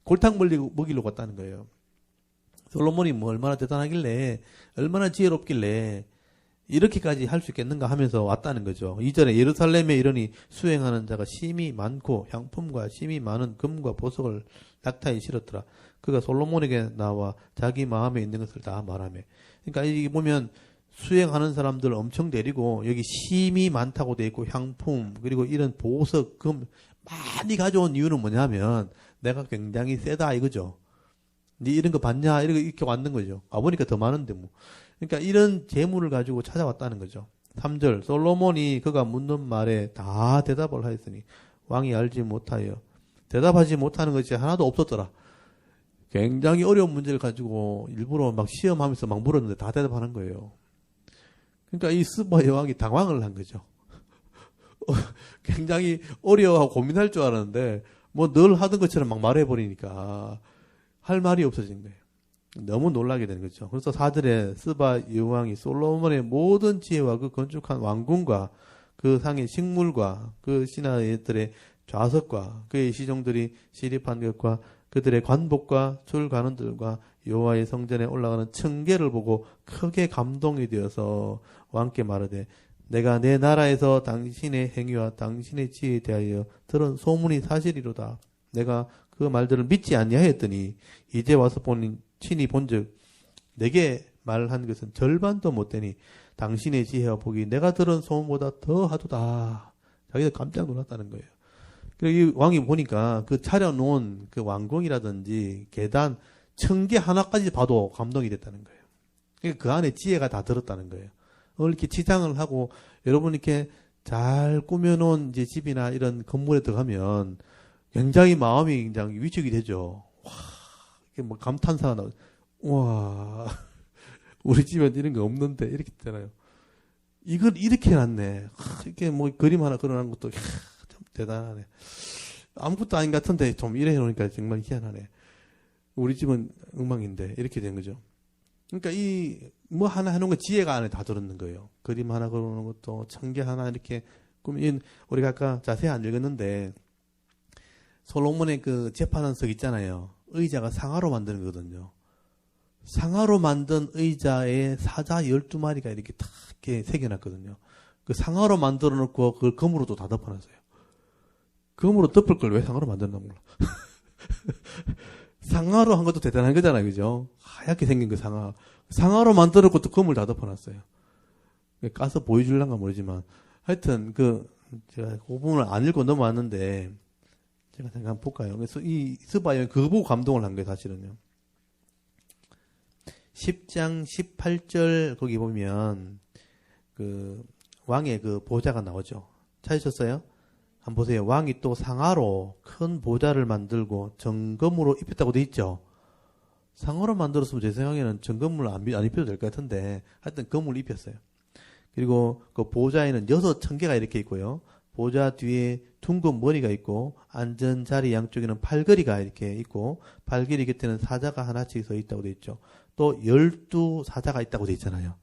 [SPEAKER 1] 골탕 먹이려고 왔다는 거예요. 솔로몬이 뭐 얼마나 대단하길래 얼마나 지혜롭길래 이렇게까지 할 수 있겠는가 하면서 왔다는 거죠. 이전에 예루살렘에 이르니 수행하는 자가 심이 많고 향품과 심이 많은 금과 보석을 낙타에 실었더라. 그가 솔로몬에게 나와 자기 마음에 있는 것을 다 말하며. 그러니까 이게 보면 수행하는 사람들 엄청 데리고 여기 심이 많다고 돼 있고 향품 그리고 이런 보석 금 많이 가져온 이유는 뭐냐면 내가 굉장히 세다 이거죠. 니 이런 거 봤냐? 이렇게 왔는 거죠. 와보니까 더 많은데 뭐. 그러니까 이런 재물을 가지고 찾아왔다는 거죠. 3절 솔로몬이 그가 묻는 말에 다 대답을 하였으니 왕이 알지 못하여 대답하지 못하는 것이 하나도 없었더라. 굉장히 어려운 문제를 가지고 일부러 막 시험하면서 막 물었는데 다 대답하는 거예요. 그러니까 이 스바 여왕이 당황을 한 거죠. 굉장히 어려워하고 고민할 줄 알았는데 뭐 늘 하던 것처럼 막 말해버리니까 할 말이 없어진 거예요. 너무 놀라게 되는 거죠. 그래서 4절에 스바 여왕이 솔로몬의 모든 지혜와 그 건축한 왕궁과 그 상의 식물과 그 신하들의 좌석과 그의 시종들이 시립한 것과 그들의 관복과 출관원들과 여호와의 성전에 올라가는 층계를 보고 크게 감동이 되어서 왕께 말하되 내가 내 나라에서 당신의 행위와 당신의 지혜에 대하여 들은 소문이 사실이로다. 내가 그 말들을 믿지 아니하였더니 이제 와서 친히 본즉 내게 말한 것은 절반도 못 되니 당신의 지혜와 복이 내가 들은 소문보다 더 하도다. 자기가 깜짝 놀랐다는 거예요. 그리고 이 왕이 보니까 그 차려놓은 그 왕궁이라든지 계단 층계 하나까지 봐도 감동이 됐다는 거예요. 그러니까 그 안에 지혜가 다 들었다는 거예요. 이렇게 치장을 하고 여러분 이렇게 잘 꾸며놓은 이제 집이나 이런 건물에 들어가면 굉장히 마음이 굉장히 위축이 되죠. 와, 이게 뭐 감탄사가 나오죠. 와, 우리 집엔 이런 거 없는데 이렇게 되잖아요. 이걸 이렇게 해놨네. 이렇게 뭐 그림 하나 그려놓은 것도 참 대단하네. 아무것도 아닌 것 같은데 좀 이래 해놓으니까 정말 희한하네. 우리 집은 엉망인데 이렇게 된 거죠. 그러니까 이 뭐 하나 해놓은 거 지혜가 안에 다 들었는 거예요. 그림 하나 그려놓은 것도 청계 하나 이렇게 꾸민, 우리가 아까 자세히 안 읽었는데 솔로몬의 그 재판원석 있잖아요. 의자가 상아로 만드는 거거든요. 상아로 만든 의자에 사자 12마리가 이렇게 탁 이렇게 새겨놨거든요. 그 상아로 만들어 놓고 그걸 금으로도 다 덮어놨어요. 금으로 덮을 걸 왜 상아로 만들었나 몰라. 상아로 한 것도 대단한 거잖아요. 그죠? 하얗게 생긴 그 상아. 상아로 만들었고 또 금을 다 덮어놨어요. 까서 보여줄란가 모르지만. 하여튼, 제가 그 부분을 안 읽고 넘어왔는데, 제가 잠깐 한번 볼까요? 그래서 이 스바이 그거 보고 감동을 한 거예요, 사실은요. 10장 18절 거기 보면, 왕의 그 보좌가 나오죠. 찾으셨어요? 한번 보세요. 왕이 또 상아로 큰 보좌를 만들고 정금으로 입혔다고 돼 있죠. 상아로 만들었으면 제 생각에는 정금을 안 입혀도 될 것 같은데 하여튼 금을 입혔어요. 그리고 그 보좌에는 6청개가 이렇게 있고요. 보좌 뒤에 둥근 머리가 있고 앉은 자리 양쪽에는 팔걸이가 이렇게 있고 팔걸이 곁에는 사자가 하나씩 서 있다고 돼 있죠. 또 12사자가 있다고 돼 있잖아요.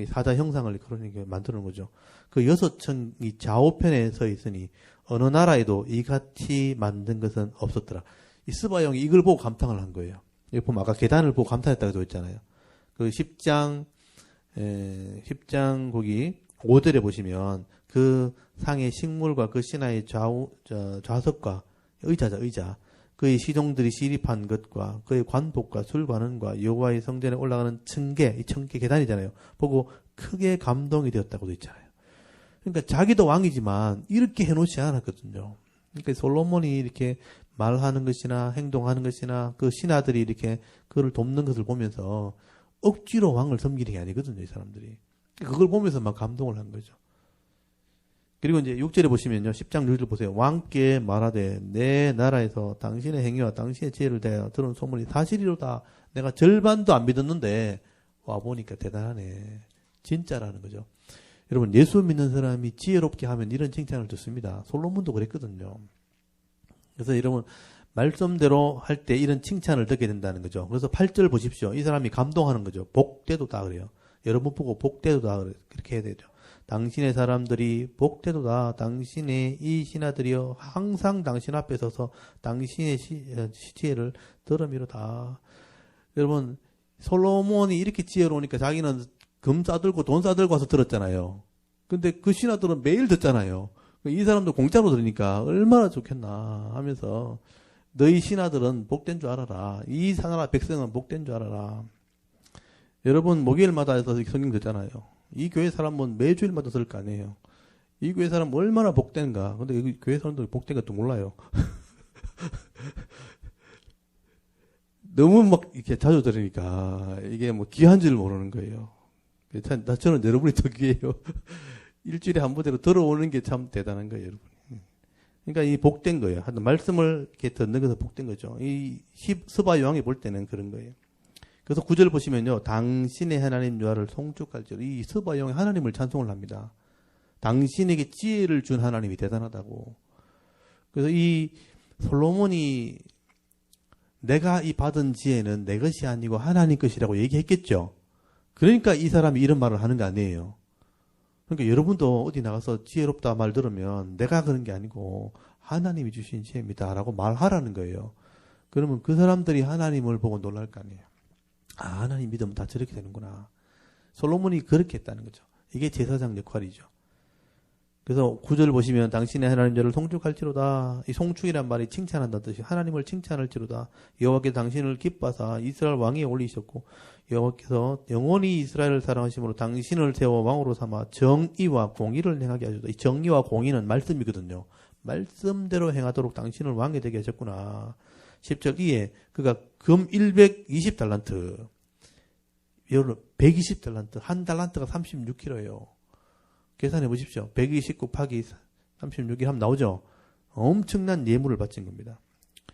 [SPEAKER 1] 사자 형상을 그렇게 만드는 거죠. 그 6층이 좌우편에 서 있으니 어느 나라에도 이같이 만든 것은 없었더라. 이 스바형이 이걸 보고 감탄을 한 거예요. 여기 보면 아까 계단을 보고 감탄했다고 되어 있잖아요. 그 10장 거기 5절에 보시면 그 상의 식물과 그 신하의 좌석과 의자 그의 시종들이 시립한 것과 그의 관복과 술관원과 여호와의 성전에 올라가는 이 청계 계단이잖아요. 보고 크게 감동이 되었다고 되어 있잖아요. 그러니까 자기도 왕이지만 이렇게 해놓지 않았거든요. 그러니까 솔로몬이 이렇게 말하는 것이나 행동하는 것이나 그 신하들이 이렇게 그를 돕는 것을 보면서 억지로 왕을 섬기는 게 아니거든요, 이 사람들이. 그걸 보면서 막 감동을 한 거죠. 그리고 이제 6절에 보시면요, 10장 6절 보세요. 왕께 말하되 내 나라에서 당신의 행위와 당신의 지혜를 대하여 들은 소문이 사실이로다. 내가 절반도 안 믿었는데 와 보니까 대단하네. 진짜라는 거죠. 여러분, 예수 믿는 사람이 지혜롭게 하면 이런 칭찬을 듣습니다. 솔로몬도 그랬거든요. 그래서 여러분, 말씀대로 할 때 이런 칭찬을 듣게 된다는 거죠. 그래서 8절 보십시오. 이 사람이 감동하는 거죠. 복되도다 그래요. 여러분 보고 복되도다 그렇게 해야 되죠. 당신의 사람들이 복되도다. 당신의 이 신하들이여 항상 당신 앞에 서서 당신의 지혜를 들음이로다. 여러분, 솔로몬이 이렇게 지혜로우니까 자기는 금 싸들고 돈 싸들고 와서 들었잖아요. 근데 그 신하들은 매일 듣잖아요. 이 사람도 공짜로 들으니까 얼마나 좋겠나 하면서 너희 신하들은 복된 줄 알아라. 이 나라 백성은 복된 줄 알아라. 여러분 목요일마다 해서 성경 듣잖아요. 이 교회 사람은 매주일마다 들을 거 아니에요. 이 교회 사람 얼마나 복된가. 근데 이 교회 사람들 복된 것도 몰라요. 너무 막 이렇게 자주 들으니까 이게 뭐 귀한 줄 모르는 거예요. 저는 여러분이 더 귀해요. 일주일에 한 번대로 들어오는 게 참 대단한 거예요, 여러분. 그러니까 이 복된 거예요. 하여튼 말씀을 이렇게 듣는 것은 복된 거죠. 이 스바 요한이 볼 때는 그런 거예요. 그래서 9절 보시면요. 당신의 하나님 여호와를 송축할지어다. 이 스바 요한이 하나님을 찬송을 합니다. 당신에게 지혜를 준 하나님이 대단하다고. 그래서 이 솔로몬이 내가 이 받은 지혜는 내 것이 아니고 하나님 것이라고 얘기했겠죠. 그러니까 이 사람이 이런 말을 하는 거 아니에요. 그러니까 여러분도 어디 나가서 지혜롭다 말 들으면 내가 그런 게 아니고 하나님이 주신 지혜입니다 라고 말하라는 거예요. 그러면 그 사람들이 하나님을 보고 놀랄 거 아니에요. 아, 하나님 믿으면 다 저렇게 되는구나. 솔로몬이 그렇게 했다는 거죠. 이게 제사장 역할이죠. 그래서 9절 보시면 당신의 하나님 저를 송축할지로다. 이 송축이란 말이 칭찬한다는 뜻이 하나님을 칭찬할지로다. 여호와께서 당신을 기뻐하사 이스라엘 왕위에 올리셨고 여호와께서 영원히 이스라엘을 사랑하심으로 당신을 세워 왕으로 삼아 정의와 공의를 행하게 하셨다. 이 정의와 공의는 말씀이거든요. 말씀대로 행하도록 당신을 왕이 되게 하셨구나. 10절 이에 그가 금 120달란트, 120달란트, 한 달란트가 36kg예요. 계산해 보십시오. 120 곱하기 36이 하면 나오죠. 엄청난 예물을 바친 겁니다.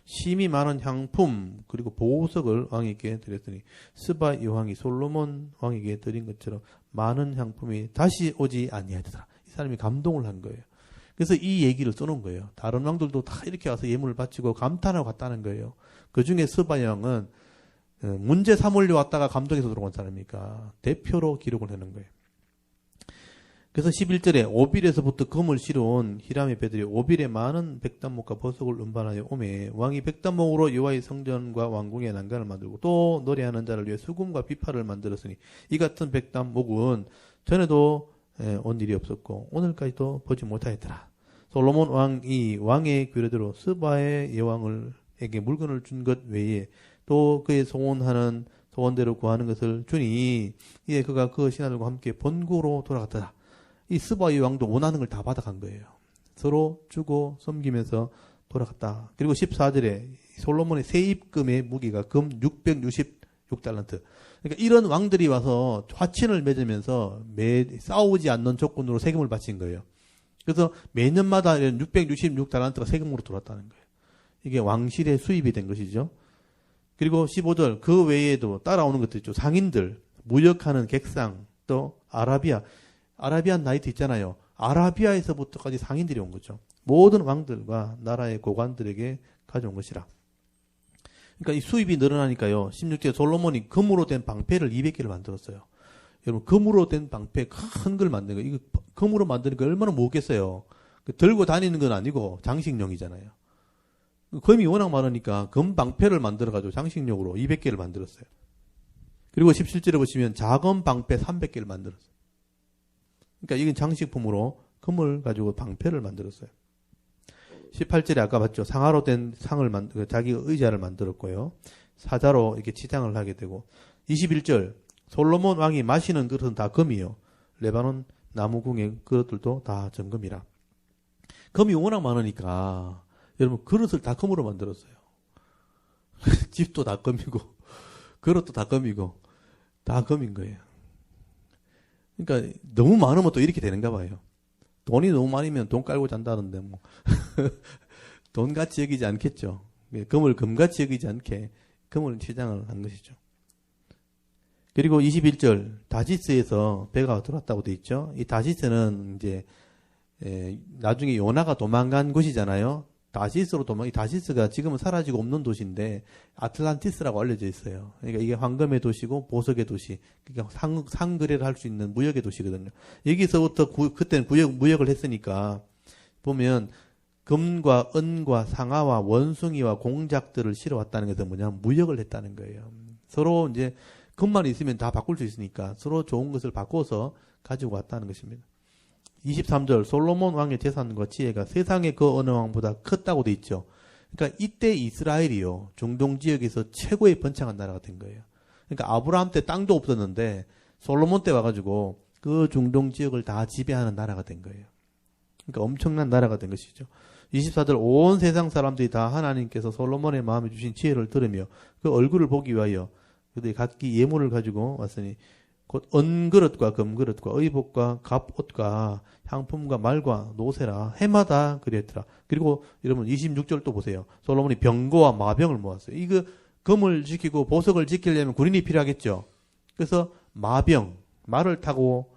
[SPEAKER 1] 심이 많은 향품 그리고 보석을 왕에게 드렸더니 스바 여왕이 솔로몬 왕에게 드린 것처럼 많은 향품이 다시 오지 아니하더라. 이 사람이 감동을 한 거예요. 그래서 이 얘기를 써놓은 거예요. 다른 왕들도 다 이렇게 와서 예물을 바치고 감탄하고 갔다는 거예요. 그 중에 스바 왕은 문제 삼으려 왔다가 감동해서 들어온 사람이니까 대표로 기록을 해놓은 거예요. 그래서 11절에 오빌에서부터 금을 실어온 히람의 배들이 오빌에 많은 백단목과 보석을 운반하여 오매 왕이 백단목으로 여호와의 성전과 왕궁의 난간을 만들고 또 노래하는 자를 위해 수금과 비파를 만들었으니 이 같은 백단목은 전에도 온 일이 없었고 오늘까지도 보지 못하였더라. 솔로몬 왕이 왕의 규례대로 스바의 여왕에게 물건을 준 것 외에 또 그의 소원대로 구하는 것을 주니 이에 그가 그 신하들과 함께 본국으로 돌아갔더라. 이 스바의 왕도 원하는 걸 다 받아간 거예요. 서로 주고 섬기면서 돌아갔다. 그리고 14절에 솔로몬의 세입금의 무기가 금 666달란트. 그러니까 이런 왕들이 와서 화친을 맺으면서 싸우지 않는 조건으로 세금을 바친 거예요. 그래서 매년마다 666달란트가 세금으로 들어왔다는 거예요. 이게 왕실의 수입이 된 것이죠. 그리고 15절 그 외에도 따라오는 것도 있죠. 상인들, 무역하는 객상, 또 아라비안 나이트 있잖아요. 아라비아에서부터까지 상인들이 온 거죠. 모든 왕들과 나라의 고관들에게 가져온 것이라. 그러니까 이 수입이 늘어나니까요. 16절 솔로몬이 금으로 된 방패를 200개를 만들었어요. 여러분 금으로 된 방패 큰 걸 만든 거 이거 금으로 만드는 거 얼마나 무겁겠어요. 들고 다니는 건 아니고 장식용이잖아요. 금이 워낙 많으니까 금 방패를 만들어가지고 장식용으로 200개를 만들었어요. 그리고 17절에 보시면 작은 방패 300개를 만들었어요. 그러니까 이건 장식품으로 금을 가지고 방패를 만들었어요. 18절에 아까 봤죠. 상아로 된 자기 의자를 만들었고요. 사자로 이렇게 치장을 하게 되고 21절 솔로몬 왕이 마시는 그릇은 다 금이요. 레바논 나무궁의 그릇들도 다 정금이라. 금이 워낙 많으니까 여러분 그릇을 다 금으로 만들었어요. 집도 다 금이고 그릇도 다 금이고 다 금인 거예요. 그러니까 너무 많으면 또 이렇게 되는가 봐요. 돈이 너무 많으면 돈 깔고 잔다는데 뭐 돈같이 여기지 않겠죠. 금을 금같이 여기지 않게 금을 치장을 한 것이죠. 그리고 21절 다시스에서 배가 들어왔다고 돼 있죠. 이 다시스는 이제 나중에 요나가 도망간 곳이잖아요. 이 다시스가 지금은 사라지고 없는 도시인데 아틀란티스라고 알려져 있어요. 그러니까 이게 황금의 도시고 보석의 도시, 그러니까 상거래를 할 수 있는 무역의 도시거든요. 여기서부터 그때는 무역을 했으니까 보면 금과 은과 상아와 원숭이와 공작들을 실어왔다는 것은 뭐냐면 무역을 했다는 거예요. 서로 이제 금만 있으면 다 바꿀 수 있으니까 서로 좋은 것을 바꿔서 가지고 왔다는 것입니다. 23절 솔로몬 왕의 재산과 지혜가 세상의 그 어느 왕보다 컸다고 돼 있죠. 그러니까 이때 이스라엘이요. 중동 지역에서 최고의 번창한 나라가 된 거예요. 그러니까 아브라함 때 땅도 없었는데 솔로몬 때 와가지고 그 중동 지역을 다 지배하는 나라가 된 거예요. 그러니까 엄청난 나라가 된 것이죠. 24절 온 세상 사람들이 다 하나님께서 솔로몬의 마음에 주신 지혜를 들으며 그 얼굴을 보기 위하여 그들이 각기 예물을 가지고 왔으니 곧 은그릇과 금그릇과 의복과 갑옷과 향품과 말과 노새라 해마다 그랬더라. 그리고 여러분 26절 또 보세요. 솔로몬이 병거와 마병을 모았어요. 이거 금을 지키고 보석을 지키려면 군인이 필요하겠죠. 그래서 마병, 말을 타고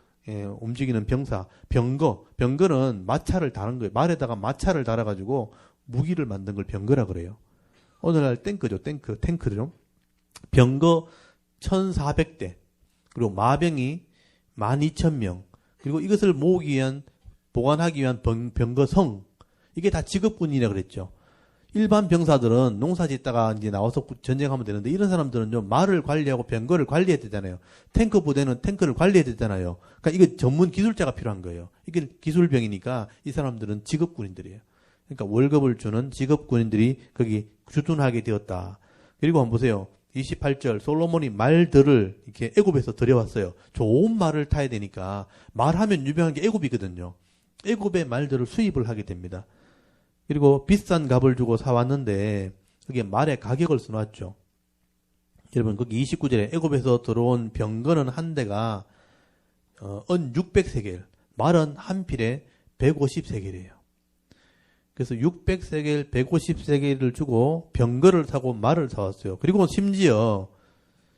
[SPEAKER 1] 움직이는 병사, 병거는 마차를 다른 거예요. 말에다가 마차를 달아가지고 무기를 만든 걸 병거라 그래요. 오늘날 탱크죠. 탱크죠. 병거 1400대. 그리고 마병이 12,000명. 그리고 이것을 모으기 위한, 보관하기 위한 병거성. 이게 다 직업군이라 그랬죠. 일반 병사들은 농사 짓다가 이제 나와서 전쟁하면 되는데 이런 사람들은요, 말을 관리하고 병거를 관리해야 되잖아요. 탱크 부대는 탱크를 관리해야 되잖아요. 그러니까 이거 전문 기술자가 필요한 거예요. 이게 기술병이니까 이 사람들은 직업군인들이에요. 그러니까 월급을 주는 직업군인들이 거기 주둔하게 되었다. 그리고 한번 보세요. 28절 솔로몬이 말들을 이렇게 애굽에서 들여왔어요. 좋은 말을 타야 되니까 말하면 유명한 게 애굽이거든요. 애굽의 말들을 수입을 하게 됩니다. 그리고 비싼 값을 주고 사왔는데 그게 말의 가격을 써놨죠. 여러분 거기 29절에 애굽에서 들어온 병거는 한 대가 은 600세겔, 말은 한 필에 150세겔이에요. 그래서 600세겔, 150세겔을 주고 병거를 사고 말을 사왔어요. 그리고 심지어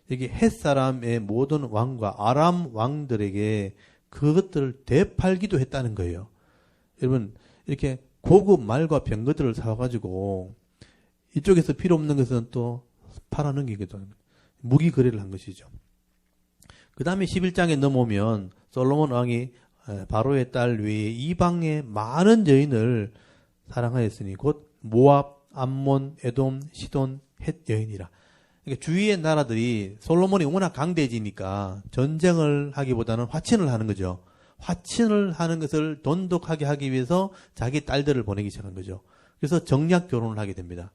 [SPEAKER 1] 여기 헷사람의 모든 왕과 아람 왕들에게 그것들을 되팔기도 했다는 거예요. 여러분 이렇게 고급 말과 병거들을 사와가지고 이쪽에서 필요 없는 것은 또 팔아넘기기도 하는 무기 거래를 한 것이죠. 그 다음에 11장에 넘어오면 솔로몬 왕이 바로의 딸 외에 이방의 많은 여인을 사랑하였으니 곧 모압, 암몬, 에돔, 시돈, 헷 여인이라. 그러니까 주위의 나라들이 솔로몬이 워낙 강대지니까 전쟁을 하기보다는 화친을 하는 거죠. 화친을 하는 것을 돈독하게 하기 위해서 자기 딸들을 보내기 시작한 거죠. 그래서 정략 결혼을 하게 됩니다.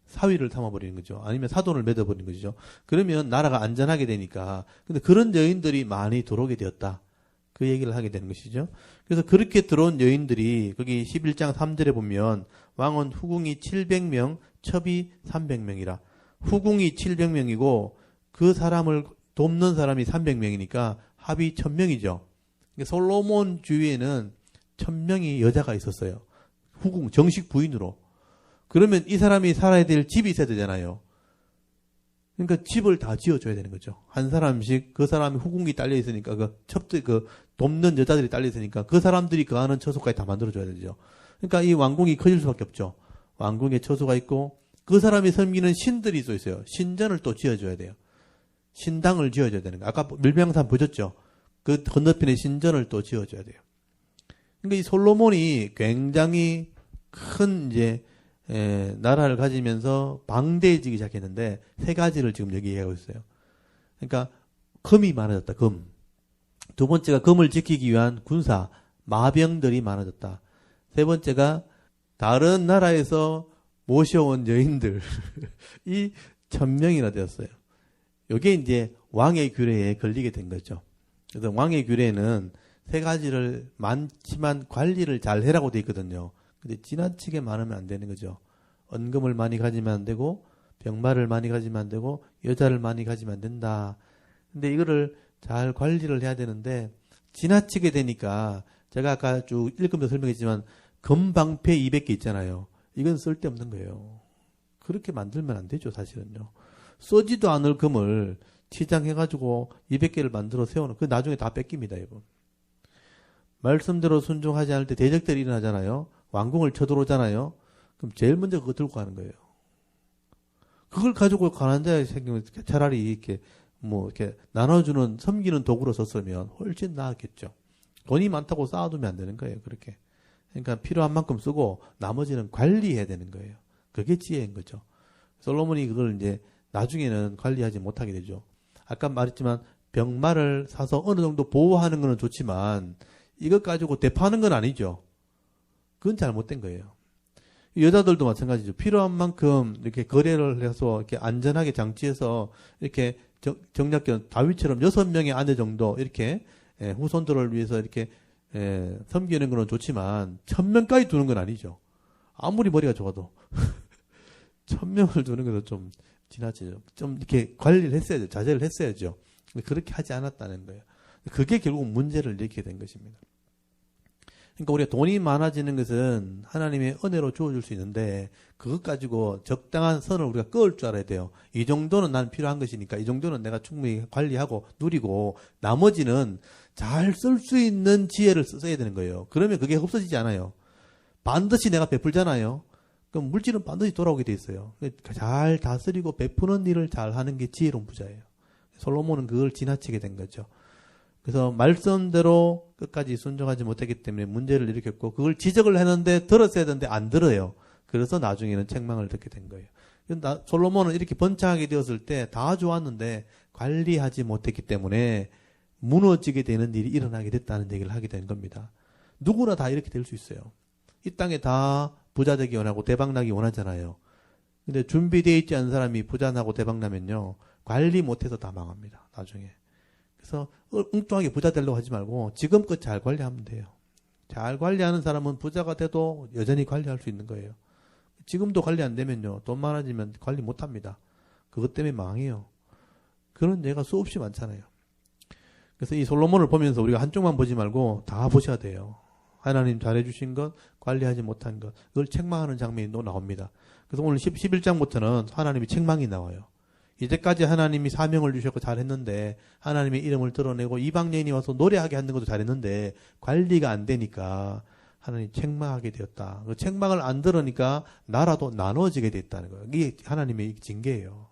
[SPEAKER 1] 사위를 삼아버리는 거죠. 아니면 사돈을 맺어버리는 거죠. 그러면 나라가 안전하게 되니까. 근데 그런 여인들이 많이 들어오게 되었다. 그 얘기를 하게 되는 것이죠. 그래서 그렇게 들어온 여인들이 거기 11장 3절에 보면 왕은 후궁이 700명, 첩이 300명이라. 후궁이 700명이고 그 사람을 돕는 사람이 300명이니까 합이 1000명이죠. 솔로몬 주위에는 1000명이 여자가 있었어요. 후궁, 정식 부인으로. 그러면 이 사람이 살아야 될 집이 있어야 되잖아요. 그러니까 집을 다 지어줘야 되는 거죠. 한 사람씩 그 사람이 후궁이 딸려 있으니까 그 돕는 여자들이 딸려 있으니까 그 사람들이 거하는 처소까지 다 만들어줘야 되죠. 그러니까 이 왕궁이 커질 수밖에 없죠. 왕궁에 처소가 있고 그 사람이 섬기는 신들이 또 있어요. 신전을 또 지어줘야 돼요. 신당을 지어줘야 되는 거예요. 아까 밀병산 보셨죠? 그 건너편에 신전을 또 지어줘야 돼요. 그러니까 이 솔로몬이 굉장히 큰 이제 나라를 가지면서 방대해지기 시작했는데 세 가지를 지금 여기 얘기하고 있어요. 그러니까 금이 많아졌다. 금. 두 번째가 금을 지키기 위한 군사 마병들이 많아졌다. 세 번째가 다른 나라에서 모셔온 여인들이 1000명이나 되었어요. 이게 이제 왕의 규례에 걸리게 된 거죠. 그래서 왕의 규례는 세 가지를 많지만 관리를 잘 해라고 돼 있거든요. 근데 지나치게 많으면 안 되는 거죠. 언금을 많이 가지면 안 되고 병마를 많이 가지면 안 되고 여자를 많이 가지면 안 된다. 근데 이거를 잘 관리를 해야 되는데 지나치게 되니까 제가 아까 쭉 읽으면서 설명했지만 금방패 200개 있잖아요. 이건 쓸데없는 거예요. 그렇게 만들면 안 되죠, 사실은요. 써지도 않을 금을 치장해가지고 200개를 만들어 세우는, 그 나중에 다 뺏깁니다, 여러분. 말씀대로 순종하지 않을 때 대적들이 일어나잖아요. 왕궁을 쳐들어오잖아요. 그럼 제일 먼저 그거 들고 가는 거예요. 그걸 가지고 가난 자에 생기면 차라리 이렇게 이렇게 나눠주는, 섬기는 도구로 썼으면 훨씬 나았겠죠. 돈이 많다고 쌓아두면 안 되는 거예요, 그렇게. 그러니까 필요한 만큼 쓰고 나머지는 관리해야 되는 거예요. 그게 지혜인 거죠. 솔로몬이 그걸 이제 나중에는 관리하지 못하게 되죠. 아까 말했지만 병마를 사서 어느 정도 보호하는 건 좋지만 이것 가지고 대파하는 건 아니죠. 그건 잘못된 거예요. 여자들도 마찬가지죠. 필요한 만큼 이렇게 거래를 해서 이렇게 안전하게 장치해서 이렇게 정략견 다윗처럼 6명의 아내 정도 이렇게 후손들을 위해서 이렇게 섬기는 건 좋지만 1000명까지 두는 건 아니죠. 아무리 머리가 좋아도 1000명을 두는 것도 좀 지나치죠. 좀 이렇게 관리를 했어야죠. 자제를 했어야죠. 그렇게 하지 않았다는 거예요. 그게 결국 문제를 일으키게 된 것입니다. 그러니까 우리가 돈이 많아지는 것은 하나님의 은혜로 주어줄 수 있는데 그것 가지고 적당한 선을 우리가 그을 줄 알아야 돼요. 이 정도는 난 필요한 것이니까 이 정도는 내가 충분히 관리하고 누리고 나머지는 잘 쓸 수 있는 지혜를 써야 되는 거예요. 그러면 그게 없어지지 않아요. 반드시 내가 베풀잖아요. 그럼 물질은 반드시 돌아오게 돼 있어요. 잘 다스리고 베푸는 일을 잘 하는 게 지혜로운 부자예요. 솔로몬은 그걸 지나치게 된 거죠. 그래서 말씀대로 끝까지 순종하지 못했기 때문에 문제를 일으켰고 그걸 지적을 했는데 들었어야 되는데 안 들어요. 그래서 나중에는 책망을 듣게 된 거예요. 솔로몬은 이렇게 번창하게 되었을 때 다 좋았는데 관리하지 못했기 때문에 무너지게 되는 일이 일어나게 됐다는 얘기를 하게 된 겁니다. 누구나 다 이렇게 될 수 있어요. 이 땅에 다 부자 되기 원하고 대박나기 원하잖아요. 근데 준비되어 있지 않은 사람이 부자 나고 대박나면요. 관리 못해서 다 망합니다. 나중에. 그래서 엉뚱하게 부자 되려고 하지 말고 지금껏 잘 관리하면 돼요. 잘 관리하는 사람은 부자가 돼도 여전히 관리할 수 있는 거예요. 지금도 관리 안 되면요. 돈 많아지면 관리 못합니다. 그것 때문에 망해요. 그런 예가 수없이 많잖아요. 그래서 이 솔로몬을 보면서 우리가 한쪽만 보지 말고 다 보셔야 돼요. 하나님 잘해주신 것, 관리하지 못한 것, 그걸 책망하는 장면이 또 나옵니다. 그래서 오늘 11장부터는 하나님이 책망이 나와요. 이제까지 하나님이 사명을 주셨고 잘했는데 하나님의 이름을 드러내고 이방 여인이 와서 노래하게 하는 것도 잘했는데 관리가 안 되니까 하나님 책망하게 되었다. 그 책망을 안 들으니까 나라도 나눠지게 됐다는 거예요. 이게 하나님의 징계예요.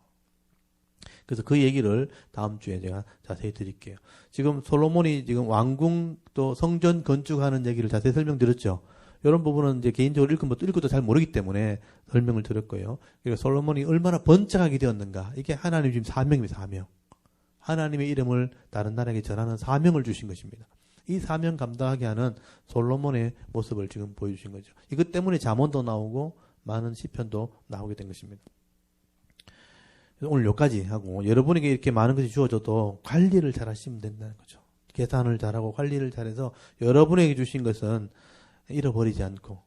[SPEAKER 1] 그래서 그 얘기를 다음 주에 제가 자세히 드릴게요. 지금 솔로몬이 지금 왕궁 또 성전 건축하는 얘기를 자세히 설명드렸죠. 이런 부분은 이제 개인적으로 읽은 것도 읽고도 잘 모르기 때문에 설명을 드렸고요. 그러니까 솔로몬이 얼마나 번창하게 되었는가. 이게 하나님 지금 사명입니다. 사명. 하나님의 이름을 다른 나라에게 전하는 사명을 주신 것입니다. 이 사명 감당하게 하는 솔로몬의 모습을 지금 보여주신 거죠. 이것 때문에 잠언도 나오고 많은 시편도 나오게 된 것입니다. 오늘 여기까지 하고 여러분에게 이렇게 많은 것이 주어져도 관리를 잘 하시면 된다는 거죠. 계산을 잘하고 관리를 잘해서 여러분에게 주신 것은 잃어버리지 않고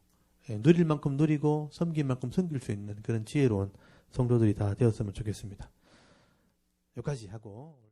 [SPEAKER 1] 누릴 만큼 누리고 섬길 만큼 섬길 수 있는 그런 지혜로운 성도들이 다 되었으면 좋겠습니다. 여기까지 하고